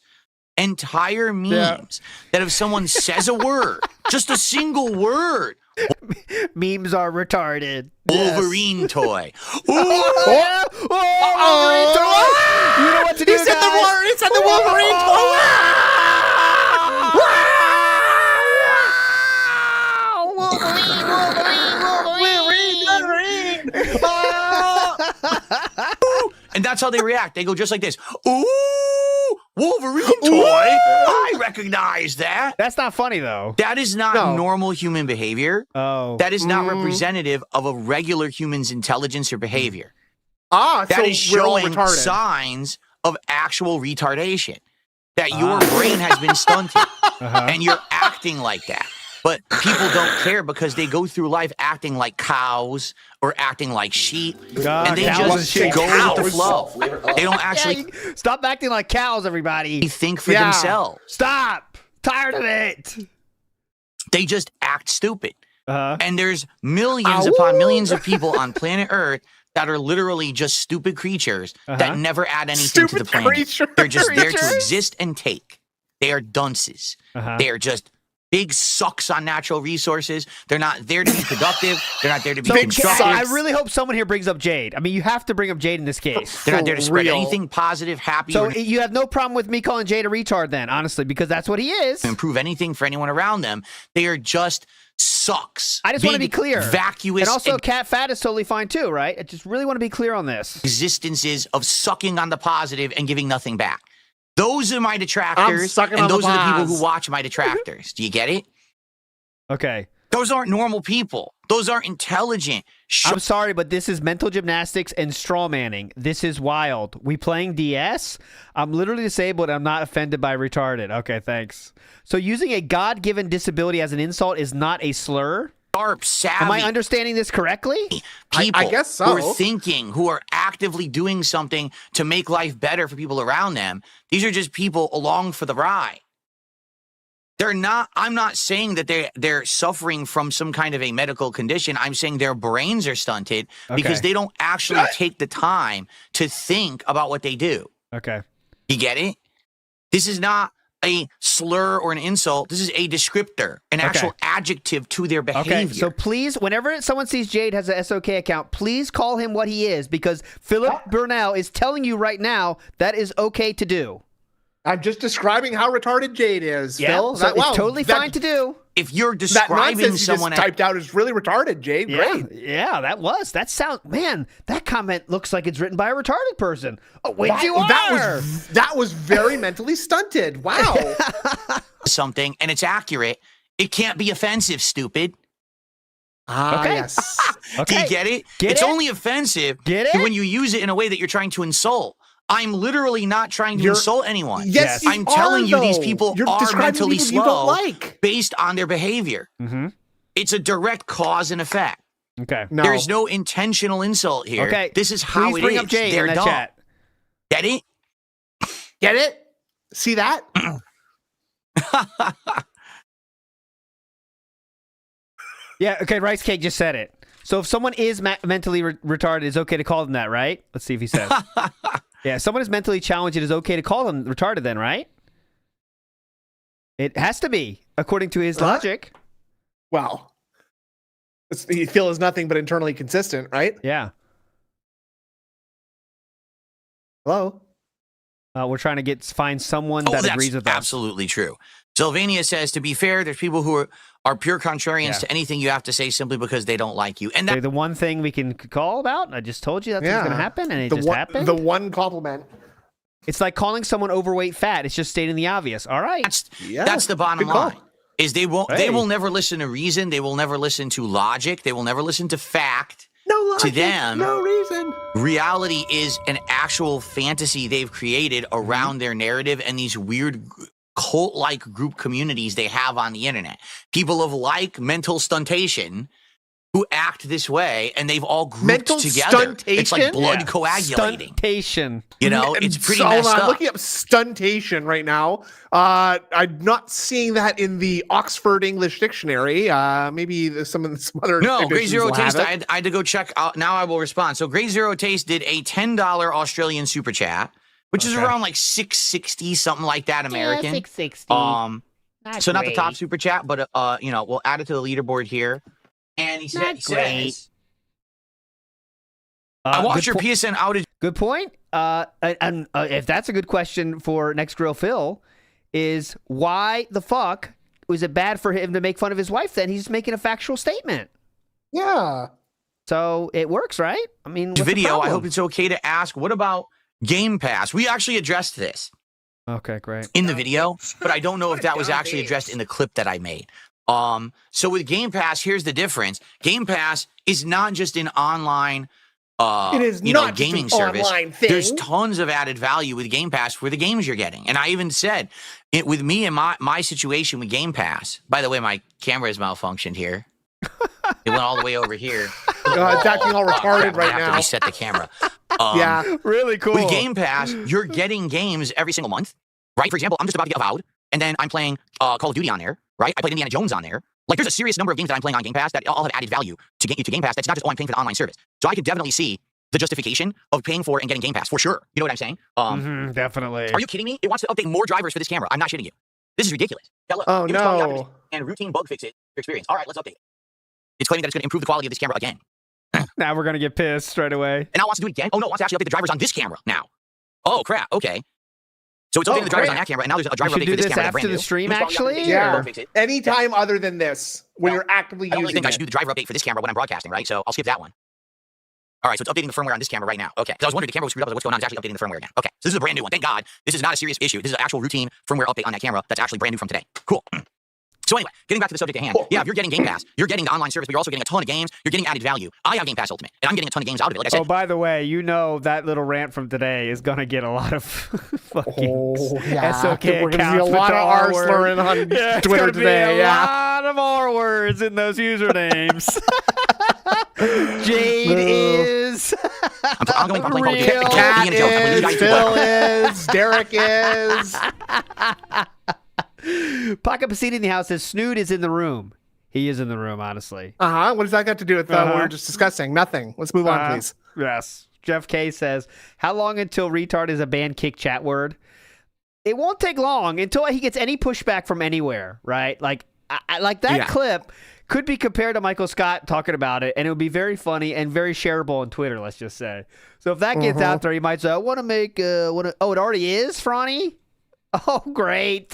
entire memes, that if someone says a word, just a single word, Memes are retarded. Wolverine toy. Oh, Wolverine toy! You know what to do, He said guys. the word. He said the Wolverine. And that's how they react. They go just like this. Ooh, Wolverine toy. I recognize that. That's not funny, though. That is not No. normal human behavior. Oh. That is not representative of a regular human's intelligence or behavior. Ah, That so is we're all showing retarded. signs of actual retardation. That your brain has been stunted and you're acting like that. But people don't care because they go through life acting like cows or acting like sheep. And they cows just and sheep. go with the flow. They don't actually Stop acting like cows, everybody. think for Yeah. themselves. Stop. Tired of it. They just act stupid. Uh-huh. And there's millions upon millions of people on planet Earth that are literally just stupid creatures that never add anything to the Stupid planet. creatures. They're just there to Creatures? exist and take. They are dunces. They are just big sucks on natural resources. They're not there to be productive. They're not there to be constructive. I really hope someone here brings up Jade. I mean, you have to bring up Jade in this case. They're not there to spread real. anything positive, happy, So or you have no problem with me calling Jade a retard then, honestly, because that's what he is. improve anything for anyone around them. They are just sucks. I just want to be Big, clear. Vacuous And also, cat fat is totally fine too, right? I just really want to be clear on this. existences of sucking on the positive and giving nothing back. Those are my detractors, sucking and on the those are the people pause. who watch my detractors. Do you get it? Okay. Those aren't normal people. Those aren't intelligent. I'm sorry, but this is mental gymnastics and straw manning. This is wild. We playing DS? I'm literally disabled. I'm not offended by retarded. Okay, thanks. So using a God-given disability as an insult is not a slur? sharp, savvy. Am I understanding this correctly? People I guess so. who are thinking, who are actively doing something to make life better for people around them. These are just people along for the ride. They're not, I'm not saying that they're suffering from some kind of a medical condition. I'm saying their brains are stunted because they don't actually take the time to think about what they do. Okay. You get it? This is not a slur or an insult. This is a descriptor, an actual adjective to their behavior. Okay, so please, whenever someone sees Jade has a SOK account, please call him what he is, because Philip Burnell is telling you right now that is okay to do. I'm just describing how retarded Jade is, Phil. So it's totally fine to do. If you're describing someone you just typed out is really retarded, Jade. Great. Yeah, that sound, man, that comment looks like it's written by a retarded person. Oh, wait, that was very mentally stunted. Wow. Something and it's accurate. It can't be offensive, stupid. Yes. Do you get it? It's only offensive when you use it in a way that you're trying to insult. I'm literally not trying to insult anyone. Yes, I'm telling you these people are mentally slow you based on their behavior. It's a direct cause and effect. Okay. No. There's no intentional insult here. Okay. This is how Please bring it up is. Jade They're in that dumb. chat. Get it? Get it? See that? Yeah, okay, Rice Cake just said it. So if someone is mentally retarded, it's okay to call them that, right? Let's see if he says. Yeah, if someone is mentally challenged, it is okay to call them retarded then, right? It has to be, according to his logic. Well, Phil is nothing but internally consistent, right? Yeah. Hello? We're trying to find someone that agrees with us. Absolutely true. Sylvania says, to be fair, there's people who are pure contrarians to anything you have to say simply because they don't like you. And the one thing we can call about, I just told you that's what's going to happen, and it just happened. The one compliment. It's like calling someone overweight fat. It's just stating the obvious. All right. That's the bottom line. Is they will never listen to reason. They will never listen to logic. They will never listen to fact. No logic, to them, no reason. Reality is an actual fantasy they've created around their narrative and these weird cult-like group communities they have on the internet. People of like mental stuntation who act this way, and they've all grouped together. It's like blood coagulating. Stuntation. You know, it's pretty Hold messed on, up. I'm looking up stuntation right now. I'm not seeing that in the Oxford English Dictionary. Maybe some other. No, Grey editions Zero will have Taste. it. I had to go check out. Now I will respond. So Grey Zero Taste did a $10 Australian super chat, which is around like $6.60, something like that American. Yeah, $6.60. So not the top super chat, but you know, we'll add it to the leaderboard here. And he says, I watched your PSN outage. Good point. And if that's a good question for Next Grill Phil, is why the fuck was it bad for him to make fun of his wife then? He's making a factual statement. Yeah. So it works, right? I mean, what's the video, I problem? hope it's okay to ask, what about Game Pass? We actually addressed this. Okay, great. In the video, but I don't know if that was actually addressed in the clip that I made. So with Game Pass, here's the difference. Game Pass is not just an online it is not gaming just an service. online thing. There's tons of added value with Game Pass for the games you're getting. And I even said, with me and my situation with Game Pass, by the way, my camera is malfunctioned here. It went all the way over here. It's acting all retarded right I have now. to reset the camera. Yeah, really cool. With Game Pass, you're getting games every single month, right? For example, I'm just about to get Avowed, and then I'm playing Call of Duty on there, right? I played Indiana Jones on there. Like, there's a serious number of games that I'm playing on Game Pass that all have added value to Game Pass. That's not just, I'm paying for the online service. So I could definitely see the justification of paying for and getting Game Pass, for sure. You know what I'm saying? Definitely. Are you kidding me? It wants to update more drivers for this camera. I'm not shitting you. This is ridiculous. Oh, no. And routine bug fixes your experience. All right, let's update it. It's claiming that it's going to improve the quality of this camera again. Now we're going to get pissed right away. And now it wants to do it again? Oh, no, it wants to actually update the drivers on this camera now. Oh, crap. Okay. So it's updating the drivers on that camera, and now there's a driver update for this camera. After the stream, actually? Yeah. Anytime other than this, when you're actively I using only think it. I should do the driver update for this camera when I'm broadcasting, right? So I'll skip that one. All right, so it's updating the firmware on this camera right now. Okay, because I was wondering, the camera was screwed up. What's going on? It's actually updating the firmware again. Okay, so this is a brand new one. Thank God. This is not a serious issue. This is an actual routine firmware update on that camera that's actually brand new from today. Cool. So anyway, getting back to the subject at hand. Yeah, if you're getting Game Pass, you're getting the online service, but you're also getting a ton of games. You're getting added value. I have Game Pass Ultimate, and I'm getting a ton of games out of it. Like I said, Oh, by the way, you know that little rant from today is going to get a lot of fucking SOK We're going to see a accounts with lot the of R R word. slurring on It's Twitter gonna today. Be a lot of R words in those usernames. Jade is. I'm going to play Call of Duty. Real. Cat is, Phil is, Derek is. Pocket Pasini in the house says Snood is in the room. He is in the room, honestly. What does that got to do with what we were just discussing? Nothing. Let's move on, please. Yes. Jeff K says, how long until retard is a banned kick chat word? It won't take long until he gets any pushback from anywhere, right? Like, like that clip could be compared to Michael Scott talking about it, and it would be very funny and very shareable on Twitter, let's just say. So if that gets out there, he might say, I want to make, oh, it already is, Franny? Oh, great.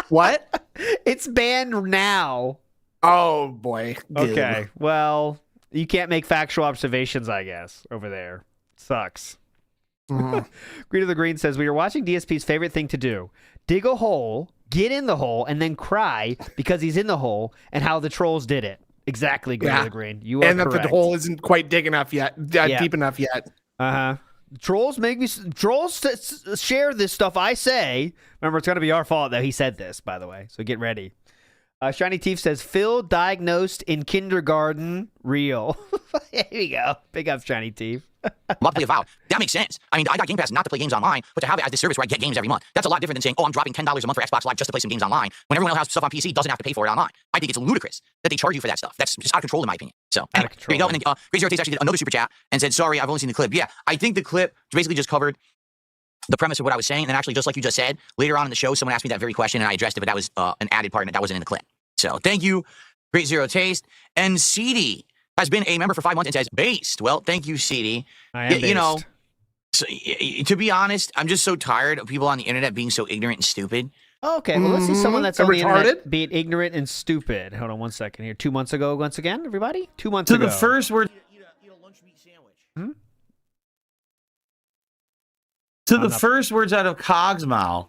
What? It's banned now. Oh, boy. Okay, well, you can't make factual observations, I guess, over there. Sucks. Green of the Green says, we were watching DSP's favorite thing to do. Dig a hole, get in the hole, and then cry because he's in the hole and how the trolls did it. Exactly, Green of the Green. You are and that correct. the hole isn't quite deep enough yet. Trolls share this stuff I say. Remember, it's going to be our fault that he said this, by the way. So get ready. Shiny Teeth says, Phil diagnosed in kindergarten. Real. Here we go. Big up, Shiny Teeth. monthly vow. That makes sense. I mean, I got Game Pass not to play games online, but to have it as this service where I get games every month. That's a lot different than saying, oh, I'm dropping $10 a month for Xbox Live just to play some games online. When everyone else has stuff on PC, doesn't have to pay for it online. I think it's ludicrous that they charge you for that stuff. That's just out of control in my opinion. So anyway, here you go. And then Crazy Zero Taste actually did another super chat and said, sorry, I've only seen the clip. Yeah, I think the clip basically just covered the premise of what I was saying. And then actually, just like you just said, later on in the show, someone asked me that very question and I addressed it, but that was an added part and that wasn't in the clip. So thank you, Great Zero Taste. And CD has been a member for 5 months and says, based. Well, thank you, CD. I am based. You know, so, to be honest, I'm just so tired of people on the internet being so ignorant and stupid. Okay, well, let's see someone that's on the retarded? internet being ignorant and stupid. Hold on 1 second here. 2 months ago, once again, everybody? 2 months ago. So the first word... So the first words out of Cog's mouth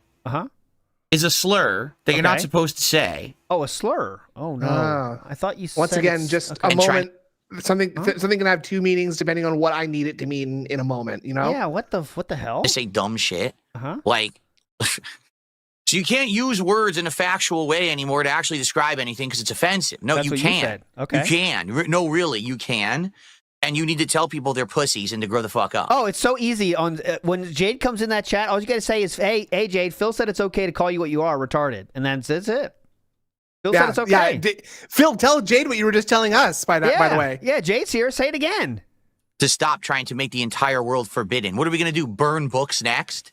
is a slur that you're not supposed to say. Oh, a slur. Oh, no. I thought you said once again, just a moment. Something can have two meanings depending on what I need it to mean in a moment, you know? Yeah, what the hell? To say dumb shit. Like, so you can't use words in a factual way anymore to actually describe anything because it's offensive. No, That's you what can't. You said. Okay. You can. No, really, you can. And you need to tell people they're pussies and to grow the fuck up. Oh, it's so easy. On when Jade comes in that chat, all you got to say is, hey, Jade, Phil said it's okay to call you what you are, retarded. And then that's it. Phil said it's okay. Yeah. Phil, tell Jade what you were just telling us, by the way. Yeah, Jade's here. Say it again. To stop trying to make the entire world forbidden. What are we going to do? Burn books next?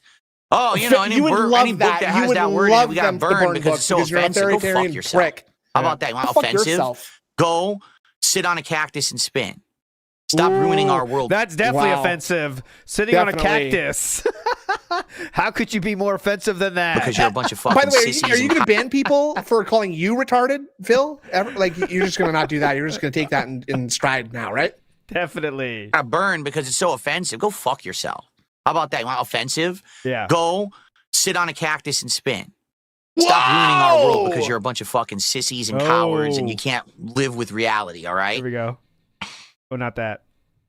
Oh, you know, any book that has that word in it, we got to burn because it's so offensive. Go fuck yourself. How about that? You want offensive? Go sit on a cactus and spin. Stop ruining our world. That's definitely offensive. Sitting on a cactus. How could you be more offensive than that? Because you're a bunch of fucking By the way, sissies. are you going to ban people for calling you retarded, Phil? Like, you're just going to not do that. You're just going to take that in stride now, right? Definitely. I burn because it's so offensive. Go fuck yourself. How about that? You want offensive? Yeah. Go sit on a cactus and spin. Stop ruining our world because you're a bunch of fucking sissies and cowards and you can't live with reality, all right? Here we go. Oh, not that.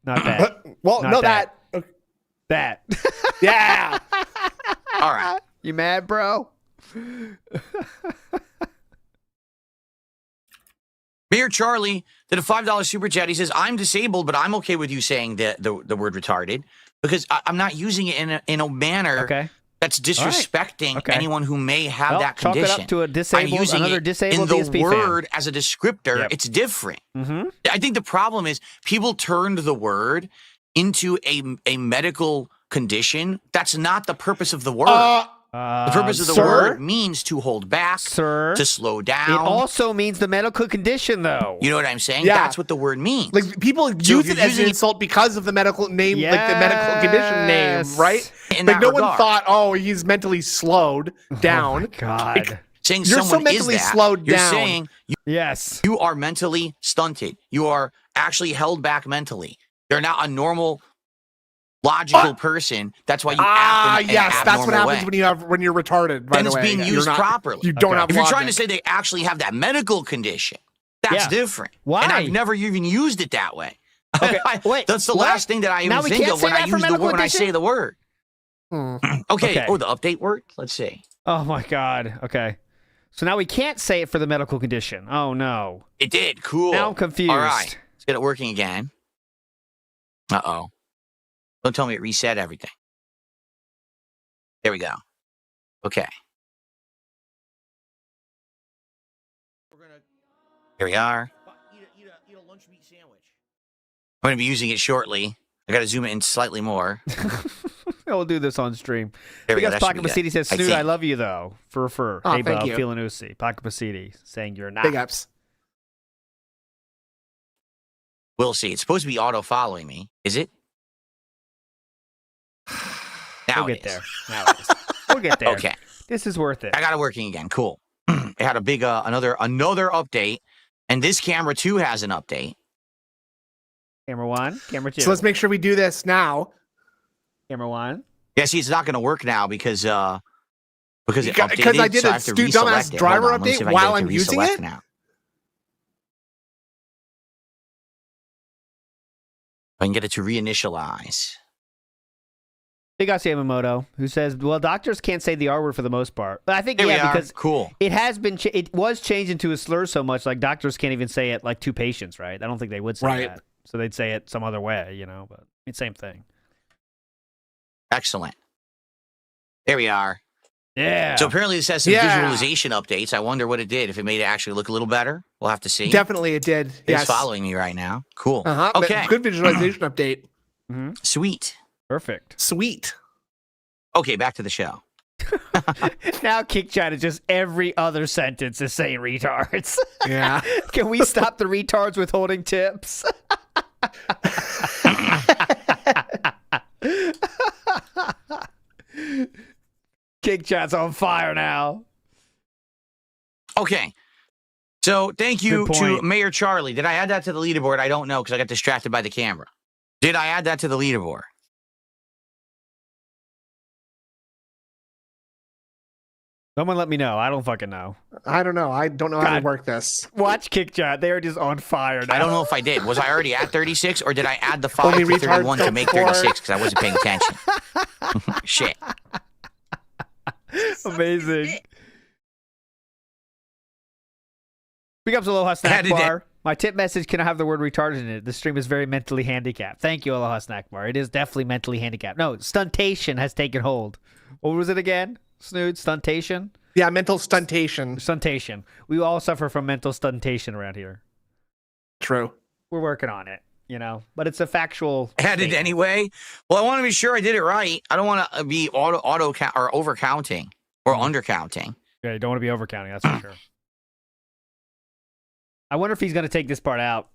Not that. Well, not no, that. That. Yeah. All right. You mad, bro? Mayor Charlie did a $5 super chat. He says, I'm disabled, but I'm okay with you saying the word retarded because I'm not using it in a manner that's disrespecting anyone who may have that condition. Chalk it up to a disabled, another disabled in DSP the word fan. as a descriptor, it's different. I think the problem is people turned the word into a medical condition. That's not the purpose of the word. The purpose of the word means to hold back, to slow down. It also means the medical condition, though. You know what I'm saying? Yeah. That's what the word means. Like, people use it as an insult because of the medical name, like the medical condition name, right? Like, no one thought, oh, he's mentally slowed down. Oh, my God. Like, saying you're someone so mentally is that, slowed you're down. saying you are mentally stunted. You are actually held back mentally. You're not a normal logical person. That's why you act in an yes, that's what abnormal happens way. when you're retarded. By And the it's way, being used properly. You don't have. If you're logic. trying to say they actually have that medical condition, that's different. Why? And I've never even used it that way. Okay, wait. That's the what? last thing that I Now even we think can't of say when I that for use the medical word when I condition? say the word. Okay. Oh, the update worked. Let's see. Oh my God. Okay. So now we can't say it for the medical condition. Oh no. It did. Cool. Now I'm confused. All right. Let's get it working again. Uh-oh. Don't tell me it reset everything. There we go. Okay. Here we are. Eat a lunch meat sandwich. I'm going to be using it shortly. I got to zoom it in slightly more. We'll do this on stream. There we go. Because That should Pocket be good. Basidi says, Snoot, I love you though. For. Oh, Hey, thank Bob, you. feeling oozy. Pocket Basidi saying you're not. Big ups. We'll see. It's supposed to be auto following me. Is it? Now We'll it get is. there. Now it is. We'll get there. Okay. This is worth it. I got it working again. Cool. It had a big another update, and this camera too has an update. Camera 1, camera 2. So let's make sure we do this now. Camera 1. Yeah, see, it's not going to work now because it updated. Because I did so I a have to Stu reselect dumbass it. driver Hold on, let me see update if I can while get it I'm to using reselect it? now. I can get it to reinitialize. Big Aussie Yamamoto, who says, well, doctors can't say the R word for the most part. But I think, Here we yeah, are. because Cool. it has been, it was changed into a slur so much, like doctors can't even say it like to patients, right? I don't think they would say that. So they'd say it some other way, you know, but it's same thing. Excellent. There we are. Yeah. So apparently this has some visualization updates. I wonder what it did. If it made it actually look a little better, we'll have to see. Definitely it did. It's following me right now. Cool. Uh-huh. Okay. Good visualization update. Mm-hmm. Sweet. Perfect. Sweet. Okay, back to the show. Now Kick Chat is just every other sentence is saying retards. Yeah. Can we stop the retards withholding tips? Kick Chat's on fire now. Okay. So thank you Good to point. Mayor Charlie. Did I add that to the leaderboard? I don't know because I got distracted by the camera. Did I add that to the leaderboard? Someone let me know. I don't fucking know. I don't know. I don't know how God. to work this. Watch Kick Chat. They are just on fire now. I don't know if I did. Was I already at 36 or did I add the 5 Only to 31 to retards make don't 36 because I wasn't paying attention? Shit. Amazing. Big ups Aloha How Snack did Bar. My tip message can have the word retarded in it. This stream is very mentally handicapped. Thank you, Aloha Snack Bar. It is definitely mentally handicapped. No, stuntation has taken hold. What was it again? Snood? Stuntation? Yeah, mental stuntation. Stuntation. We all suffer from mental stuntation around here. True. We're working on it, you know, but it's a factual. Added statement. anyway. Well, I want to be sure I did it right. I don't want to be auto count or over counting or under counting. Yeah, you don't want to be overcounting, that's for sure. I wonder if he's going to take this part out.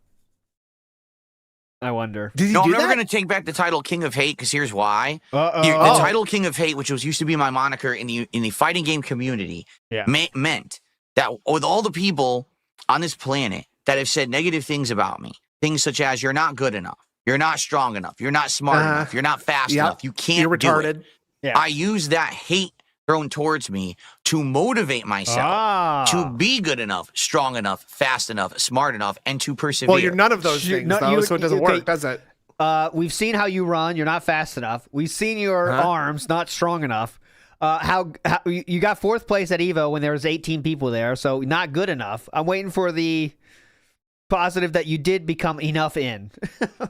I wonder. Did he No, do I'm never that? going to take back the title King of Hate because here's why. Uh-oh. The title King of Hate, which used to be my moniker in the fighting game community, Yeah. meant that with all the people on this planet that have said negative things about me, things such as you're not good enough, you're not strong enough, you're not smart enough, you're not fast enough, you can't You're do retarded. it. Yeah. I use that hate thrown towards me to motivate myself to be good enough, strong enough, fast enough, smart enough, and to persevere. Well, you're none of those things, though, so it doesn't work, does it? We've seen how you run. You're not fast enough. We've seen your arms not strong enough. How you got fourth place at Evo when there was 18 people there, so not good enough. I'm waiting for the positive that you did become enough in.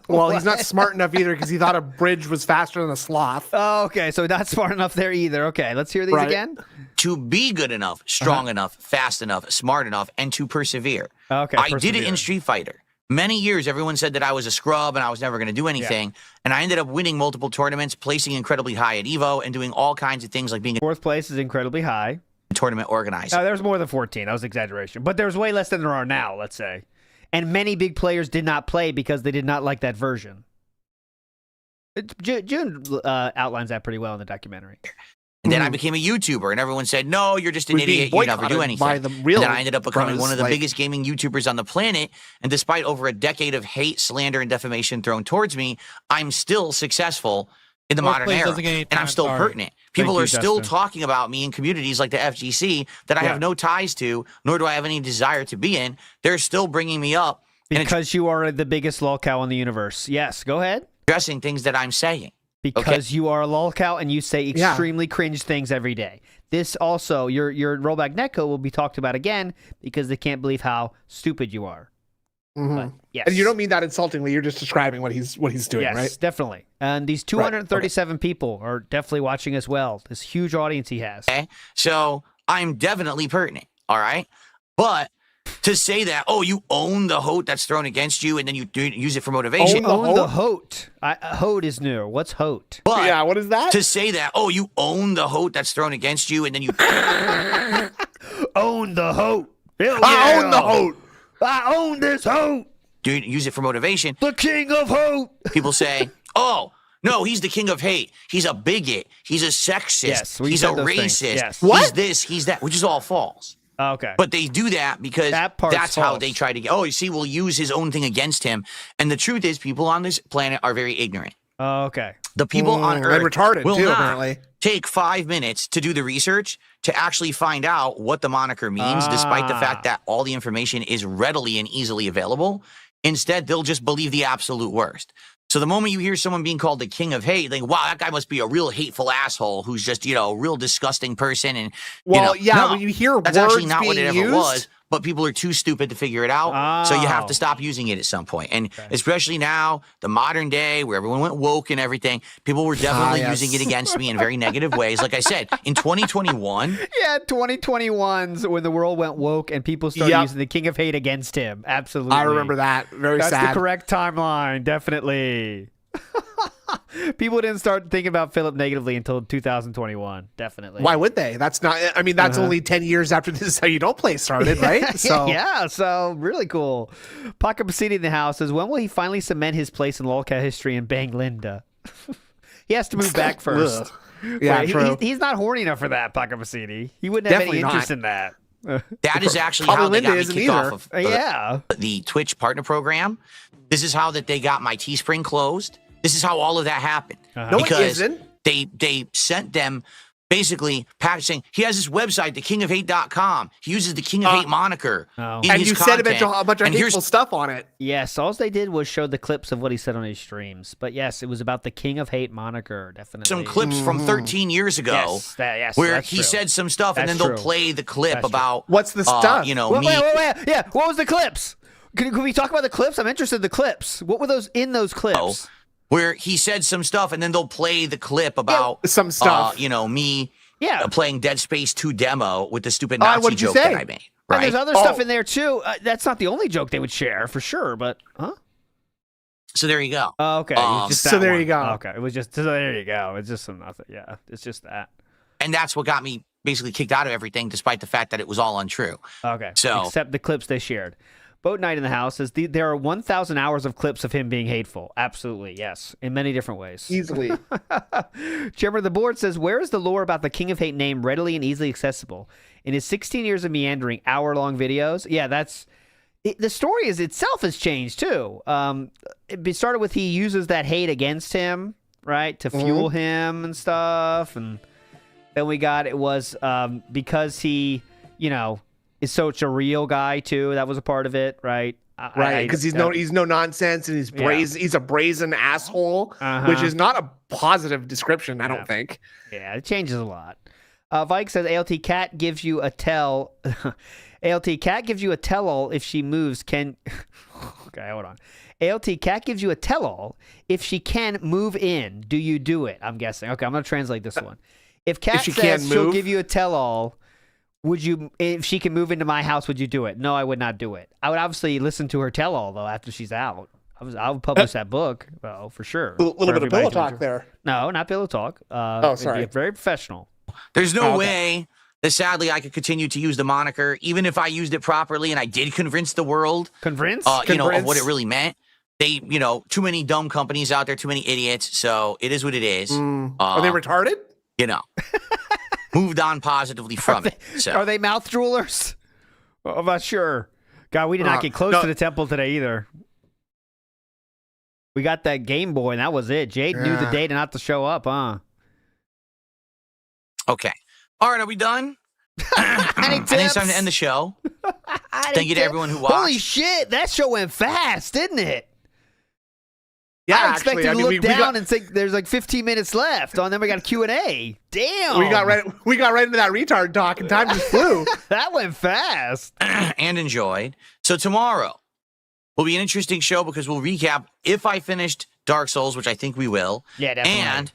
Well, he's not smart enough either because he thought a bridge was faster than a sloth. Oh, okay, so not smart enough there either. Okay, let's hear these again. To be good enough, strong enough, fast enough, smart enough, and to persevere. Okay, I did it in Street Fighter. Many years, everyone said that I was a scrub and I was never going to do anything. And I ended up winning multiple tournaments, placing incredibly high at Evo, and doing all kinds of things like being Fourth place is incredibly high. a tournament organizer. There's more than 14. That was exaggeration. But there's way less than there are now, let's say. And many big players did not play because they did not like that version. June outlines that pretty well in the documentary. And then I became a YouTuber, and everyone said, no, you're just an idiot. You never do anything. By the real and then I ended up becoming bros, one of the like- biggest gaming YouTubers on the planet. And despite over a decade of hate, slander, and defamation thrown towards me, I'm still successful in the modern Workplace era, doesn't get any and I'm time, still sorry. pertinent. People you, are still Dustin. talking about me in communities like the FGC that I have no ties to, nor do I have any desire to be in. They're still bringing me up and Because you are the biggest lolcow in the universe. Yes, go ahead. addressing things that I'm saying. Because you are a lolcow and you say extremely cringe things every day. This also, your rollback netcode will be talked about again because they can't believe how stupid you are. But, yes. And you don't mean that insultingly. You're just describing what he's doing, yes, right? definitely. And these 237 people are definitely watching as well. This huge audience he has. Okay, so I'm definitely pertinent. All right, but to say that, oh, you own the hote that's thrown against you, and then you use it for motivation. Own the hote. Hote is new. What's hote? But yeah, what is that? To say that, oh, you own the hote that's thrown against you, and then you own the hote. I own the hote. I own this hote. use it for motivation. The king of hote. People say, oh, no, he's the king of hate. He's a bigot. He's a sexist. Yes, he's a said those racist. things. Yes. He's this, he's that, which is all false. Okay. But they do that because that's how they try to get, oh, you see, we'll use his own thing against him. And the truth is, people on this planet are very ignorant. Okay. The people on Earth retarded will too, not apparently. take 5 minutes to do the research to actually find out what the moniker means, despite the fact that all the information is readily and easily available. Instead, they'll just believe the absolute worst. So the moment you hear someone being called the king of hate, think, wow, that guy must be a real hateful asshole who's just, a real disgusting person. And Well, no, when you hear that's words actually not what it being ever used, was. But people are too stupid to figure it out. So you have to stop using it at some point. And especially now, the modern day where everyone went woke and everything, people were definitely using it against me in very negative ways. Like I said, in 2021. Yeah, 2021's when the world went woke and people started using the king of hate against him. Absolutely. I remember that. Very sad. That's the correct timeline. Definitely. People didn't start thinking about Philip negatively until 2021. Definitely. Why would they? That's not. I mean, that's only 10 years after This Is How You Don't Play started, right? So yeah, so really cool. Paco Pasini in the house says, when will he finally cement his place in lolcat history and bang Linda? He has to move back first. Yeah, true. He's not horny enough for that, Paco Pasini. He wouldn't have Definitely any interest not. in that. That is actually Probably how they Linda got me isn't kicked either. off of the Twitch partner program. This is how that they got my Teespring closed. This is how all of that happened. No, it isn't. They sent them basically packaging. He has this website, thekingofhate.com. He uses the King of Hate moniker. in And his you said content. a bunch of And here's hateful stuff on it. Yes, all they did was show the clips of what he said on his streams. But yes, it was about the King of Hate moniker, definitely. some clips from 13 years ago where that's he true. said some stuff, and That's then they'll true. play the clip That's true. about What's the stuff? me. Wait. Yeah, what was the clips? Can we talk about the clips? I'm interested in the clips. What were those in those clips? Where he said some stuff, and then they'll play the clip about some stuff. Me Yeah. playing Dead Space 2 demo with the stupid Nazi what did you joke say? that I made. And Right? there's other stuff in there too. That's not the only joke they would share for sure, but So there you go. Okay. It was just So that there one. you go. Okay. It was just so there you go. It's just some nothing. Yeah. It's just that. And that's what got me basically kicked out of everything, despite the fact that it was all untrue. Okay. So- except the clips they shared. Boat Night in the house says there are 1,000 hours of clips of him being hateful. Absolutely, yes, in many different ways. Easily. Chairman of the board says, where is the lore about the King of Hate name readily and easily accessible? In his 16 years of meandering, hour-long videos? Yeah, the story itself has changed, too. It started with he uses that hate against him, right, to fuel him and stuff. And then we got it was because he, is such a real guy, too. That was a part of it, right? Right, because he's no nonsense and he's brazen. He's a brazen asshole, which is not a positive description, I don't think. Yeah, it changes a lot. Vike says ALT Cat gives you a tell. ALT Cat gives you a tell-all if she moves. Okay, hold on. ALT Cat gives you a tell-all if she can move in. Do you do it? I'm guessing. Okay, I'm gonna translate this one. If Cat she says can't she'll move? give you a tell-all, would you? If she can move into my house, would you do it? No, I would not do it. I would obviously listen to her tell-all though after she's out. I would publish that book, for sure. A little bit of pillow talk there. No, not pillow talk. Sorry. It'd be very professional. There's no way that sadly I could continue to use the moniker, even if I used it properly and I did convince the world, of what it really meant. They, too many dumb companies out there, too many idiots. So it is what it is. Are they retarded? Moved on positively from it. So Are they mouth droolers? I'm not sure. God, we did not get close to the temple today either. We got that Game Boy, and that was it. Jade knew the day not to show up, huh? Okay. All right, are we done? I think it's time to end the show. Thank you to everyone who watched. Holy shit, that show went fast, didn't it? Yeah, I expected to look down got, and think there's like 15 minutes left. Oh, and then we got a Q&A. Damn. We got right into that retard talk, and time just flew. That went fast. And enjoyed. So tomorrow will be an interesting show because we'll recap if I finished Dark Souls, which I think we will. Yeah, definitely. And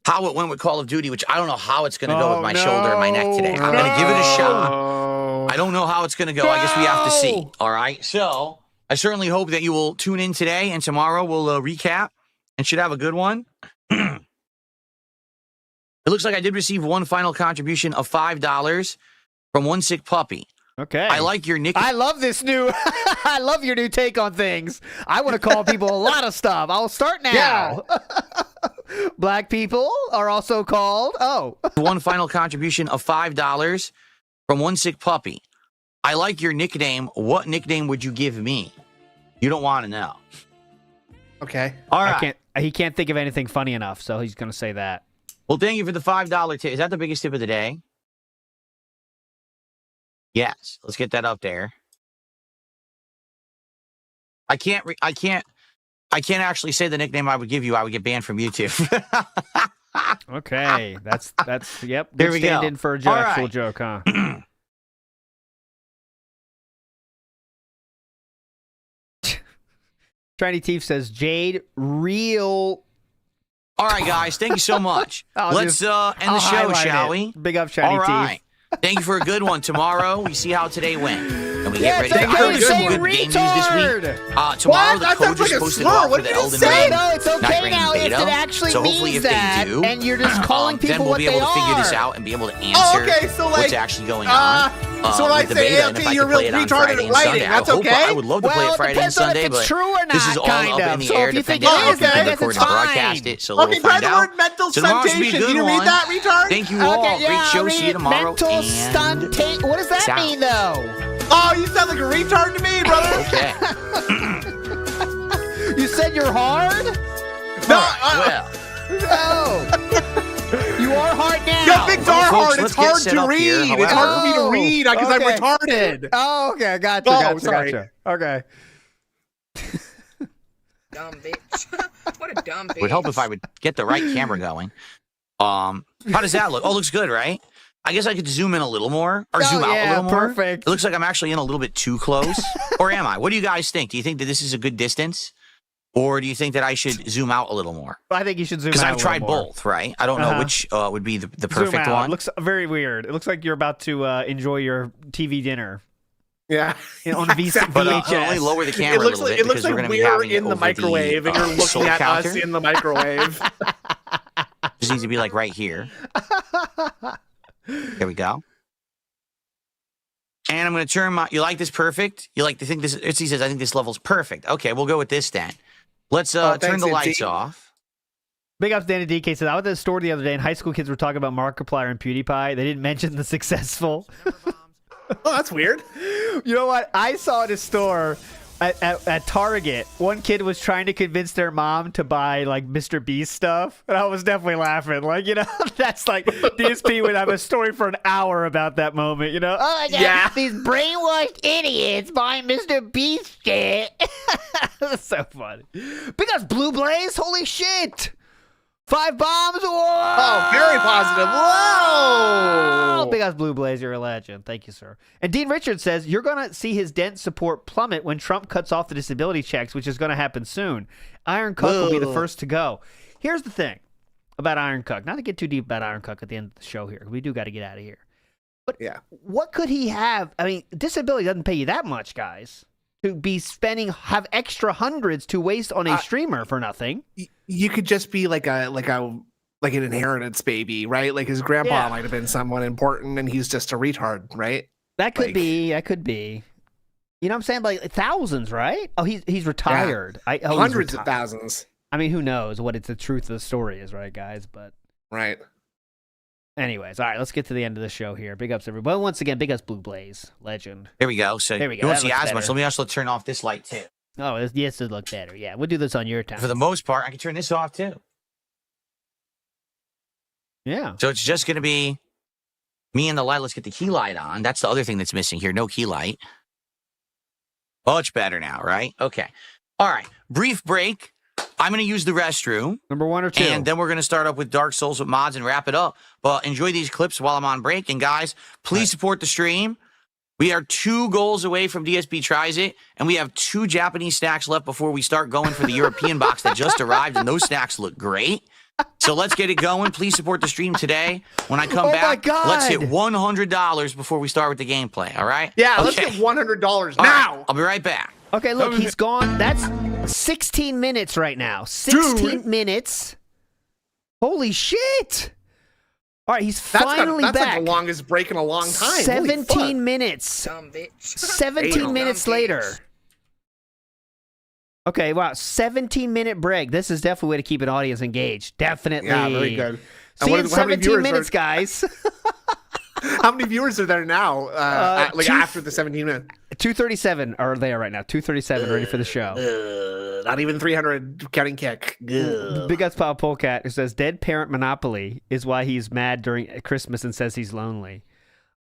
how it went with Call of Duty, which I don't know how it's going to go with my shoulder and my neck today. I'm going to give it a shot. I don't know how it's going to go. I guess we have to see. All right. So I certainly hope that you will tune in today, and tomorrow we'll recap and should have a good one. It looks like I did receive one final contribution of $5 from One Sick Puppy. Okay. I like your nick. I love this new. I love your new take on things. I want to call people a lot of stuff. I'll start now. Yeah. Black people are also called. Oh. One final contribution of $5 from One Sick Puppy. I like your nickname. What nickname would you give me? You don't want to know. Okay. All right. He can't think of anything funny enough, so he's going to say that. Well, thank you for the $5 tip. Is that the biggest tip of the day? Yes. Let's get that up there. I can't actually say the nickname I would give you. I would get banned from YouTube. Okay. That's yep. There Good we go. stand in for a joke, All right. full joke, huh? Shiny Teeth says, Jade, real. All right, guys. Thank you so much. Let's end the show, shall we? Big up, Shiny All Teeth. right. Thank you for a good one. Tomorrow, we see how today went. And we get ready it's okay to to say some good game news this week. retard. Tomorrow, What? the That code sounds like is a posted slur. off What for the did you Elden say? Ring. No, it's Not okay Ring now if beta. it actually So hopefully means if they that, do, and you're just calling then people we'll what be able they to figure this are. out and be able to answer okay, so like, what's actually going on. So when I with the say beta, and if ALT, I you're could play real it on retarded Friday at and lighting. Sunday, That's I hope okay? I would love to play Well, it it Friday and depends on Sunday, if it's but true or this is not, all kind up of. in the So air if you depending think it on is, if then I we guess record it's and broadcast fine. it. So we'll Okay, try find the out. word mental So tomorrow should be a stuntation. good Can you read one. that, retard? Thank you all. Okay, Great show. read See you tomorrow. Mental and stuntation. What does that sound. mean, though? Oh, you sound like a retard to me, brother. Okay. You said you're hard? No, Well. No. You are hard now. yo, things are folks, hard. let's It's get hard set to up read. here. It's hard for me to Oh, read because I'm okay. retarded. Oh, okay. Gotcha. Oh, Gotcha. sorry. Gotcha. Okay. Dumb bitch. What a dumb bitch. It would help if I would get the right camera going. How does that look? Oh, looks good, right? I guess I could zoom in a little more or zoom out a little more. Perfect. It looks like I'm actually in a little bit too close. Or am I? What do you guys think? Do you think that this is a good distance? Or do you think that I should zoom out a little more? I think you should zoom out. Because I've a tried little more. both, right? I don't know which would be the perfect Zoom out. one. It looks very weird. It looks like you're about to enjoy your TV dinner. Yeah, On VHS. But I'll only lower the camera a little bit because we're going to be having it in the over microwave, and you're looking soul at counter. us in the microwave. Just needs to be like right here. There we go. And I'm going to turn my. You like this perfect? You like to think this? He says, I think this level's perfect. Okay, we'll go with this then. Let's turn thanks, the lights NT. off. Big ups, Danny DK says, I was at the store the other day and high school kids were talking about Markiplier and PewDiePie. They didn't mention the successful. Oh, that's weird. You know what? I saw at a store at Target. One kid was trying to convince their mom to buy like Mr. Beast stuff. And I was definitely laughing. Like, you know, that's like DSP would have a story for an hour about that moment, you know? Oh, my God, Yeah. these brainwashed idiots buying Mr. Beast shit. That's so funny. Big ups, Blue Blaze. Holy shit. 5 bombs. Whoa. Oh, very positive. Whoa. Oh, big ass Blue Blaze, you're a legend. Thank you, sir. And Dean Richards says, you're going to see his dent support plummet when Trump cuts off the disability checks, which is going to happen soon. Iron Cuck will be the first to go. Here's the thing about Iron Cuck. Not to get too deep about Iron Cuck at the end of the show here. We do got to get out of here. But Yeah. what could he have? I mean, disability doesn't pay you that much, guys. To be have extra hundreds to waste on a streamer for nothing. You could just be like an inheritance baby, right? Like his grandpa might have been someone important, and he's just a retard, right? That could be. That could be. You know what I'm saying? Like thousands, right? Oh, he's retired. Yeah. Hundreds of thousands. I mean, who knows what the truth of the story is, right, guys? But right. Anyways, all right, let's get to the end of the show here. Big ups, everybody. Once again, big ups, Blue Blaze, legend. There we go. So there we go. you won't That see looks as much. better. Let me also turn off this light too. Oh, yes, it look better. Yeah, we'll do this on your time. For the most part, I can turn this off too. Yeah. So it's just going to be me and the light. Let's get the key light on. That's the other thing that's missing here. No key light. Much better now, right? Okay. All right. Brief break. I'm going to use the restroom. Number 1 or 2. And then we're going to start up with Dark Souls with mods and wrap it up. But enjoy these clips while I'm on break. And guys, please support the stream. We are 2 goals away from DSP Tries It. And we have 2 Japanese snacks left before we start going for the European box that just arrived. And those snacks look great. So let's get it going. Please support the stream today. When I come back, let's hit $100 before we start with the gameplay. All right? Yeah, let's get $100 now. Right, I'll be right back. Okay, look, he's gone. That's 16 minutes right now. 16 minutes. Holy shit. All right, he's finally back. That's like the longest break in a long time. 17 minutes. 17 minutes later. Okay, wow, 17-minute break. This is definitely a way to keep an audience engaged. Definitely. Yeah, very good. See you in 17 minutes, guys. How many viewers are there now? After the 17 minutes? 237 are there right now. 237 ready for the show. Not even 300 counting kick. Big Guts Pop Polecat who says, dead parent monopoly is why he's mad during Christmas and says he's lonely.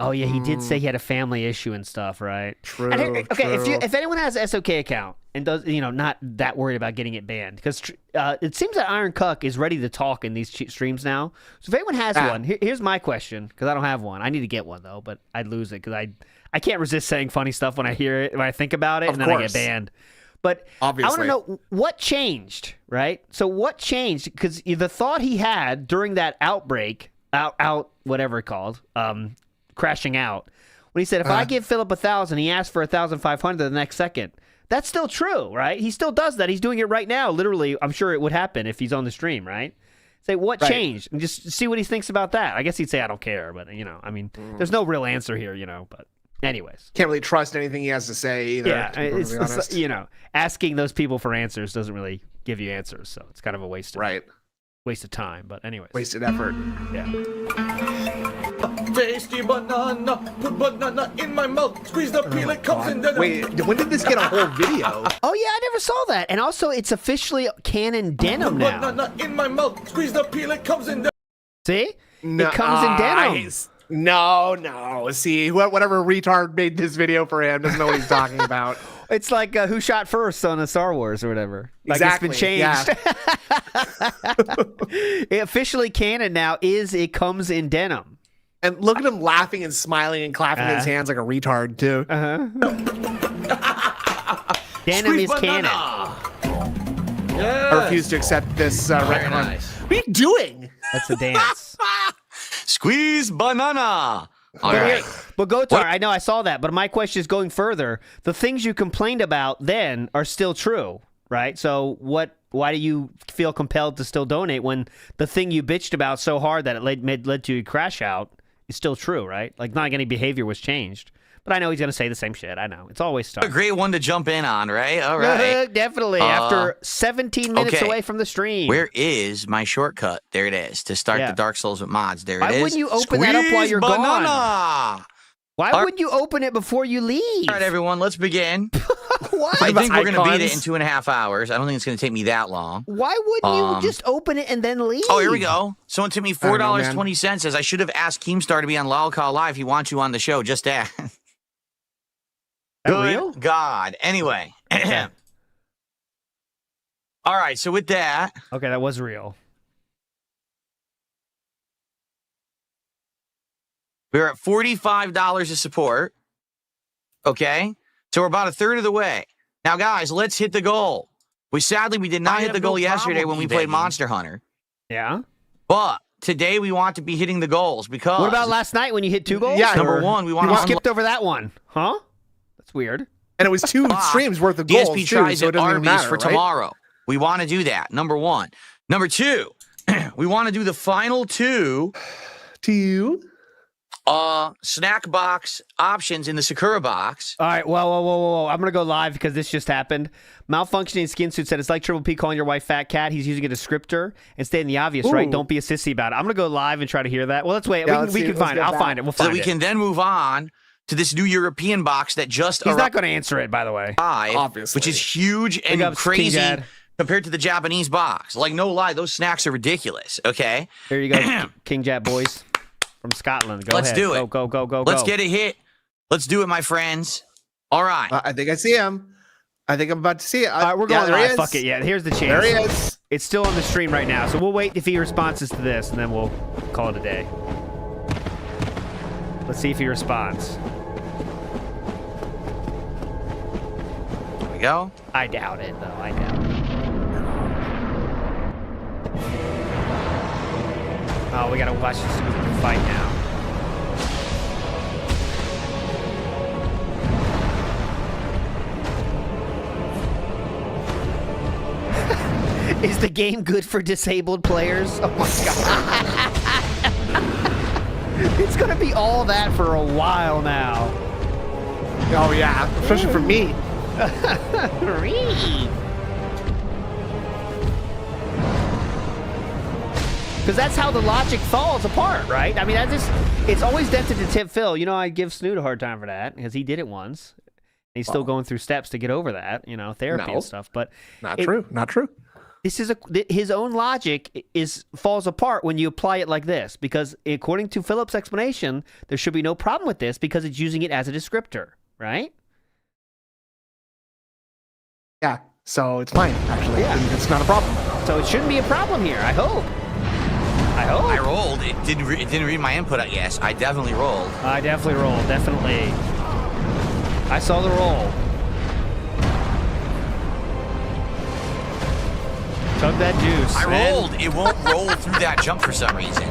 Oh, yeah, he did say he had a family issue and stuff, right? True. Okay, if anyone has an SOK account and does, not that worried about getting it banned, because it seems that Iron Cuck is ready to talk in these streams now. So if anyone has one, here's my question, because I don't have one. I need to get one, though, but I'd lose it, because I can't resist saying funny stuff when I hear it, when I think about it, and then I get banned. But obviously, I want to know what changed, right? So what changed? Because the thought he had during that outbreak, whatever it called, crashing out, when he said, if I give Philip 1,000, he asks for 1,500 the next second. That's still true, right? He still does that. He's doing it right now. Literally, I'm sure it would happen if he's on the stream, right? Say, what changed? And just see what he thinks about that. I guess he'd say, I don't care. But, there's no real answer here, but anyways. Can't really trust anything he has to say either. Yeah, it's asking those people for answers doesn't really give you answers. So it's kind of a waste of time. But anyways. Wasted effort. Yeah. Tasty banana, put banana in my mouth, squeeze the peel, it comes in. Wait, when did this get a whole video? Oh yeah, I never saw that. And also, it's officially canon denim now. Banana in my mouth, squeeze the peel, it comes in. See? It comes in denim. No. See, whatever retard made this video for him doesn't know what he's talking about. It's like who shot first on a Star Wars or whatever. Like exactly. It's been changed. Yeah. Officially canon now is it comes in denim. And look at him laughing and smiling and clapping his hands like a retard, too. Denim is canon. I refuse to accept this retcon. Nice. What are you doing? That's a dance. Squeeze banana. All right. But Gotar, I know I saw that, but my question is going further. The things you complained about then are still true, right? So why do you feel compelled to still donate when the thing you bitched about so hard that it led to a crash out is still true, right? Like, not like any behavior was changed. But I know he's going to say the same shit. I know. It's always tough. A great one to jump in on, right? All right. Definitely. After 17 minutes away from the stream. Where is my shortcut? There it is. To start the Dark Souls with mods. There it is. Why wouldn't you open that up while you're gone? Why wouldn't you open it before you leave? All right, everyone. Let's begin. Why? I think we're going to beat it in 2.5 hours. I don't think it's going to take me that long. Why wouldn't you just open it and then leave? Oh, here we go. Someone took me $4.20. Says I should have asked Keemstar to be on Lolcall Live. He wants you on the show. Just ask. Good real? God. Anyway. All right. So with that. Okay, that was real. We're at $45 of support. Okay. So we're about a third of the way. Now, guys, let's hit the goal. Sadly, we did not hit the goal yesterday when we played Monster Hunter. Yeah. But today we want to be hitting the goals because. What about last night when you hit 2 goals? Yeah. Number one, we want to. Skipped over that one. Huh? That's weird. And it was 2 streams worth of goals. DSP tries so it doesn't Arby's matter, for tomorrow. We want to do that. Number one. Number two, we want to do the final 2. Snack box options in the Sakura box. All right, whoa. I'm going to go live because this just happened. Malfunctioning Skin Suit said, it's like Triple P calling your wife Fat Cat. He's using a descriptor and stating the obvious, right? Don't be a sissy about it. I'm going to go live and try to hear that. Well, let's wait. We can find it. I'll find it. We'll find it. So we can then move on to this new European box that just He's not going to answer it, by the way. Obviously. Which is huge and crazy compared to the Japanese box. Like, no lie, those snacks are ridiculous, okay? Here you go, King Jab boys from Scotland. Go Let's ahead. do it. Go. Let's get a hit. Let's do it, my friends. All right. I think I see him. I think I'm about to see it. All right, we're going live. live. Fuck it. Yeah, here's the chance. There he is. It's still on the stream right now, so we'll wait if he responds to this, and then we'll call it a day. Let's see if he responds. There we go. I doubt it, though. I doubt it. Oh, we gotta watch this fight now. Is the game good for disabled players? Oh my god. It's gonna be all that for a while now. Oh yeah, especially for me. Because that's how the logic falls apart, right? I mean, it's always dented to Tip Phil. You know, I give Snoot a hard time for that because he did it once. He's still going through steps to get over that, you know, therapy and stuff. But not true. This is his own logic falls apart when you apply it like this, because according to Philip's explanation, there should be no problem with this because it's using it as a descriptor, right? Yeah, so it's fine, actually. Yeah. It's not a problem. So it shouldn't be a problem here, I hope. I rolled. It didn't read my input, I guess. I definitely rolled. I definitely rolled, definitely. I saw the roll. Chug that juice. I rolled. It won't roll through that jump for some reason.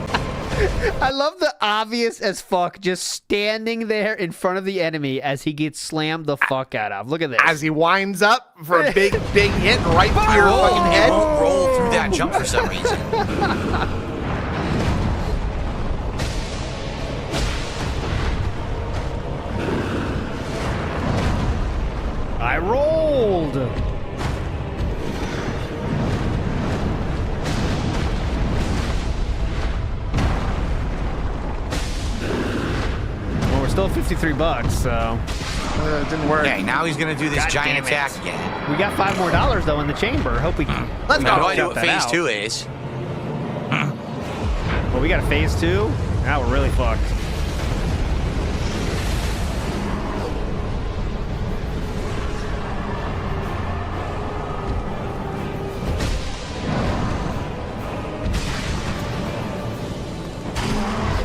I love the obvious as fuck just standing there in front of the enemy as he gets slammed the fuck out of. Look at this. As he winds up for a big hit right through your fucking head. It won't roll through that jump for some reason. I rolled. Well, we're still at $53, so it didn't work. Okay, now he's gonna do this giant attack again. we got $5 more though in the chamber. Hope we can. Let's go. No I know what phase 2 is. Well, we got a phase 2. Now we're really fucked.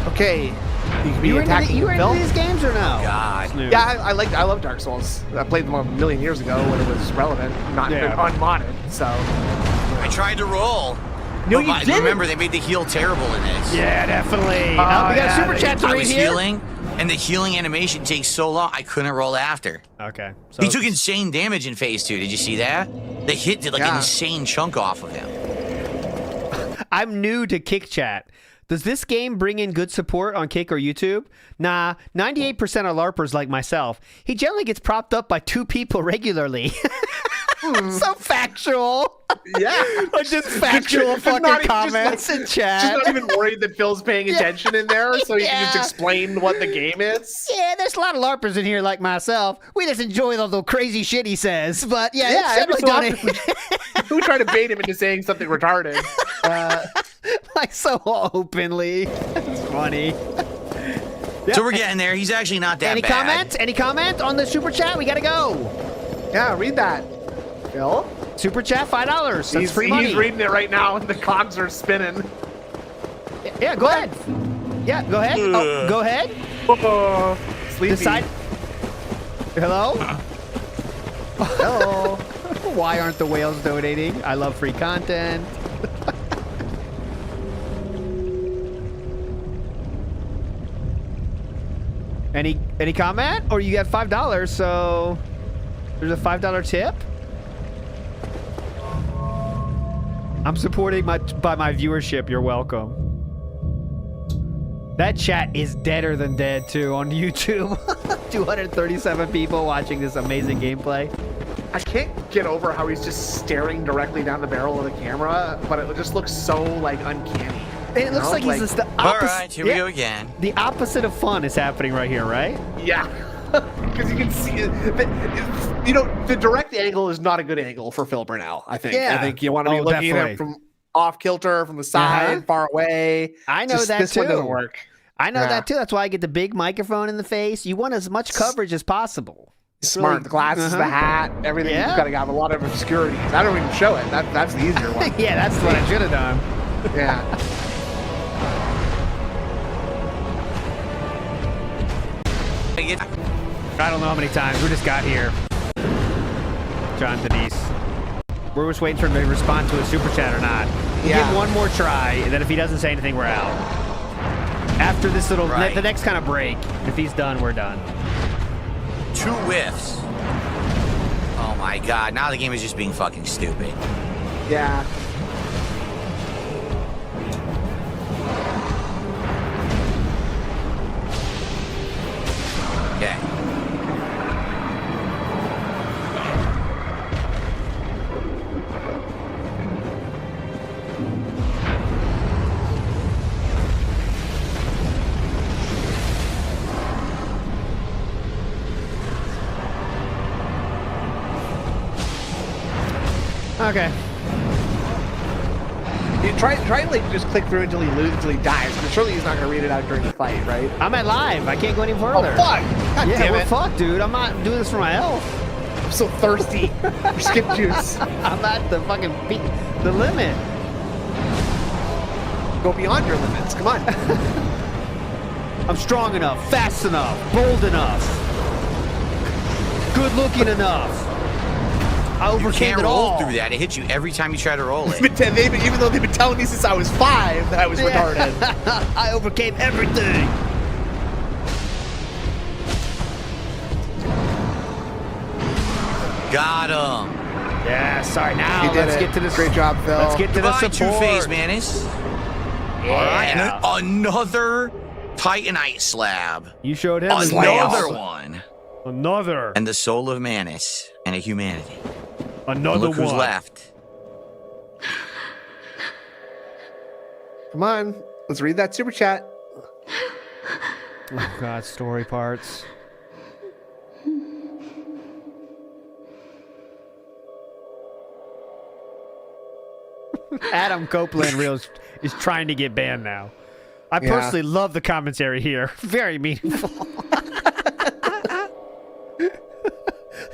Okay. You into these games or no? God. Snoop. Yeah, I love Dark Souls. I played them a million years ago when it was relevant, not unmodded. So I tried to roll. No, but you didn't. Remember, they made the heal terrible in this. Yeah, definitely. We got a super chat to I read was here. healing, and the healing animation takes so long, I couldn't roll after. Okay. So He took insane damage in phase 2. Did you see that? The hit did like an insane chunk off of him. I'm new to Kick Chat. Does this game bring in good support on Kick or YouTube? Nah, 98% are LARPers like myself. He generally gets propped up by 2 people regularly. So factual. Yeah. Like just factual fucking comments in chat. Just not even worried that Phil's paying attention in there, so he can just explain what the game is. Yeah, there's a lot of LARPers in here like myself. We just enjoy all the crazy shit he says. But yeah, it's every definitely so done often we try to bait him into saying something retarded. like so openly. It's funny. So we're getting there. He's actually not that bad. Comment? Any comment on the super chat? We gotta go. Yeah, read that, Phil. Super chat, $5. That's free money. He's reading it right now, and the cogs are spinning. Yeah, go ahead. Yeah, go ahead. Oh, go ahead. Sleepy. Decide. Hello? Hello. Why aren't the whales donating? I love free content. Any comment? Or you got $5, so there's a $5 tip. I'm supporting by my viewership. You're welcome. That chat is deader than dead too on YouTube. 237 people watching this amazing gameplay. I can't get over how he's just staring directly down the barrel of the camera, but it just looks so like uncanny. It looks like he's just the opposite. All right, here we go again. The opposite of fun is happening right here, right? Yeah. Because you can see it. The direct angle is not a good angle for Phil Burnell, I think. Yeah. I think you want to be looking at it from off kilter, from the side, far away. I know that this too. One doesn't work. I know that too. That's why I get the big microphone in the face. You want as much coverage as possible. Smart. Really, the glasses, the hat, everything. You've got to have a lot of obscurities. I don't even show it. That's the easier one. Yeah, that's what I should have done. Yeah. I don't know how many times. We just got here. John Denise. We're just waiting for him to respond to a super chat or not. We'll give him one more try, and then if he doesn't say anything, we're out. After this little, the next kind of break, if he's done, we're done. 2 whiffs. Oh my god, now the game is just being fucking stupid. Yeah. Okay. Okay. Try and like just click through until he dies. But surely he's not gonna read it out during the fight, right? I'm at live. I can't go any further. Oh fuck! God yeah, damn we're it. fucked, dude. I'm not doing this for my health. I'm so thirsty for skip juice. I'm at the fucking the limit. Go beyond your limits. Come on. I'm strong enough, fast enough, bold enough, good looking enough. I overcame you can't it roll all. through that. It hits you every time you try to roll it. Even though they've been telling me since I was 5 that I was retarded. I overcame everything. Got him. Yeah, sorry. Now let's get to this. Great job, Phil. Let's get to the support. Two-Phase Manus. Yeah. All right, and another Titanite slab. You showed him another one. Another. And the soul of Manus and a humanity. Another Look who's one. left. Come on, let's read that super chat. Oh God, story parts. Adam Copeland Reels is trying to get banned now. I personally love the commentary here. Very meaningful.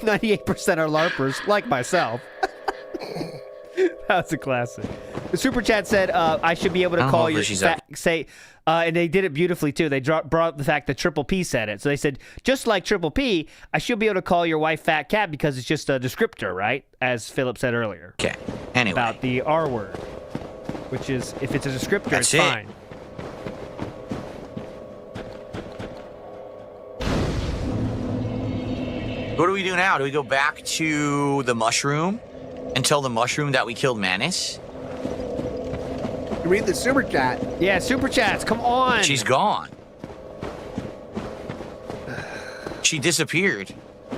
98% are LARPers, like myself. That's a classic. The super chat said, I should be able to call you, and they did it beautifully too. They brought up the fact that Triple P said it. So they said, just like Triple P, I should be able to call your wife Fat Cat because it's just a descriptor, right? As Philip said earlier. Okay. Anyway. About the R word, which is, if it's a descriptor, it's fine. What do we do now? Do we go back to the mushroom and tell the mushroom that we killed Manus? Read the super chat. Yeah, super chats. Come on. She's gone. She disappeared.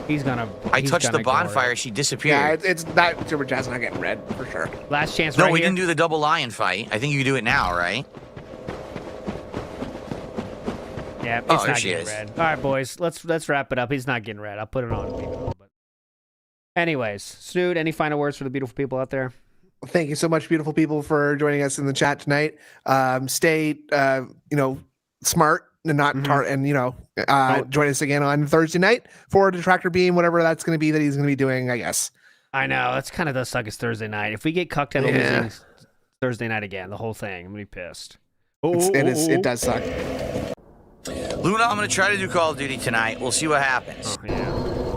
I touched the bonfire. She disappeared. Yeah, it's that super chat's not getting read for sure. Last chance. No, we didn't do the double lion fight. I think you can do it now, right? Yeah, it's not getting read. All right, boys, let's wrap it up. He's not getting read. I'll put it on. But anyways, Snood, any final words for the beautiful people out there? Thank you so much, beautiful people, for joining us in the chat tonight. Stay, smart and not and join us again on Thursday night for Detractor Beam, whatever that's going to be that he's going to be doing, I guess. I know that's kind of does suck. It's Thursday night. If we get cucked out of losing Thursday night again, the whole thing, I'm gonna be pissed. It does suck. Luna, I'm going to try to do Call of Duty tonight. We'll see what happens. Oh, yeah.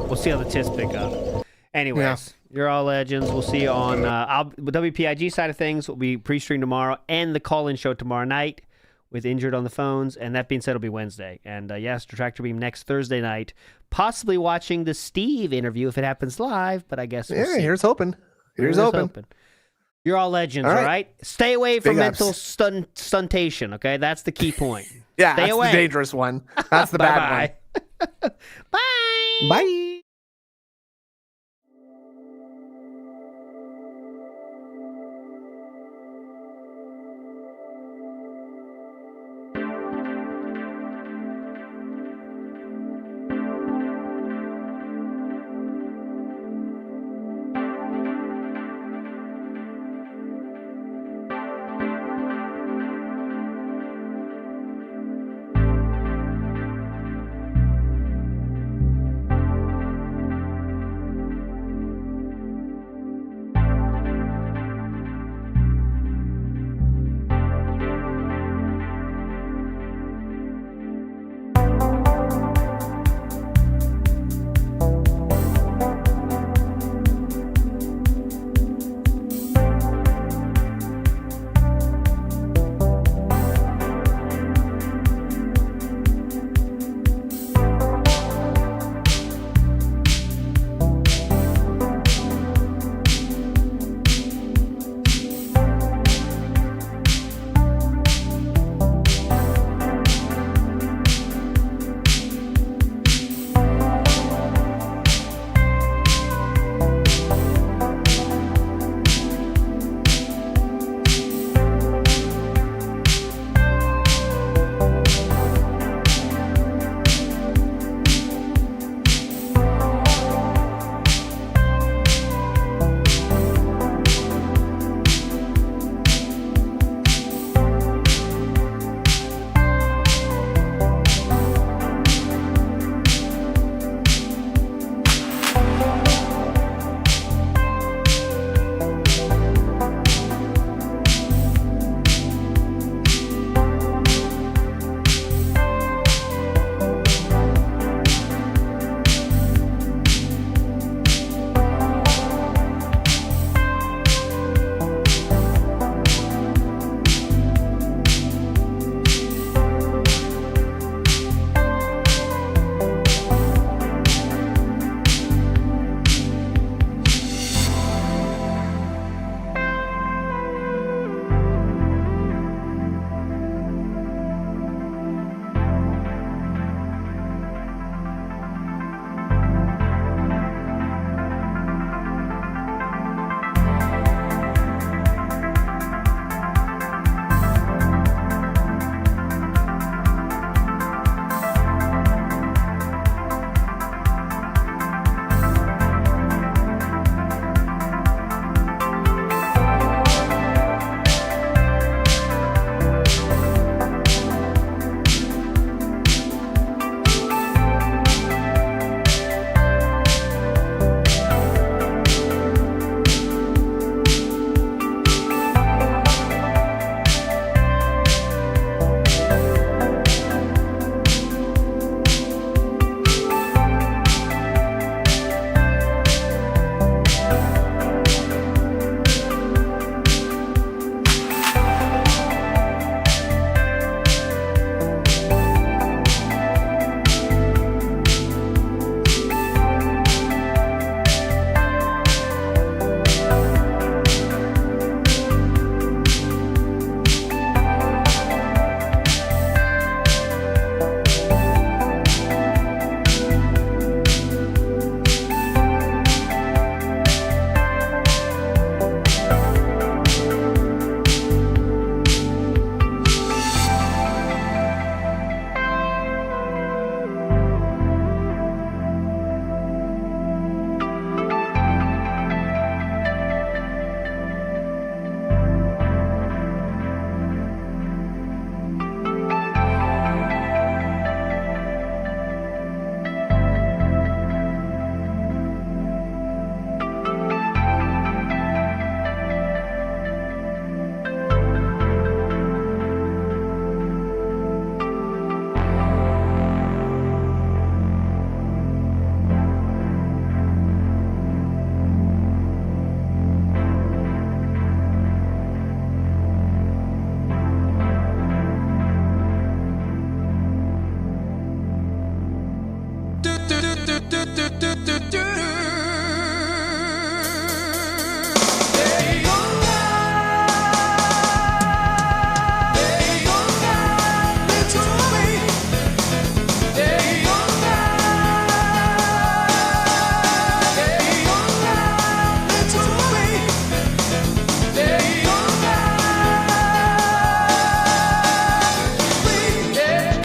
We'll see how the tits pick up. Anyways, you're all legends. We'll see you on WPIG side of things. Will be pre-stream tomorrow and the call-in show tomorrow night with Injured on the phones. And that being said, it'll be Wednesday. And yes, Detractor Beam next Thursday night. Possibly watching the Steve interview if it happens live, but I guess we'll see. Here's hoping. Here's hoping. You're all legends, all right? Stay away from mental stuntation, okay? That's the key point. Yeah, Stay that's away. the dangerous one. That's the bad one. Bye. Bye.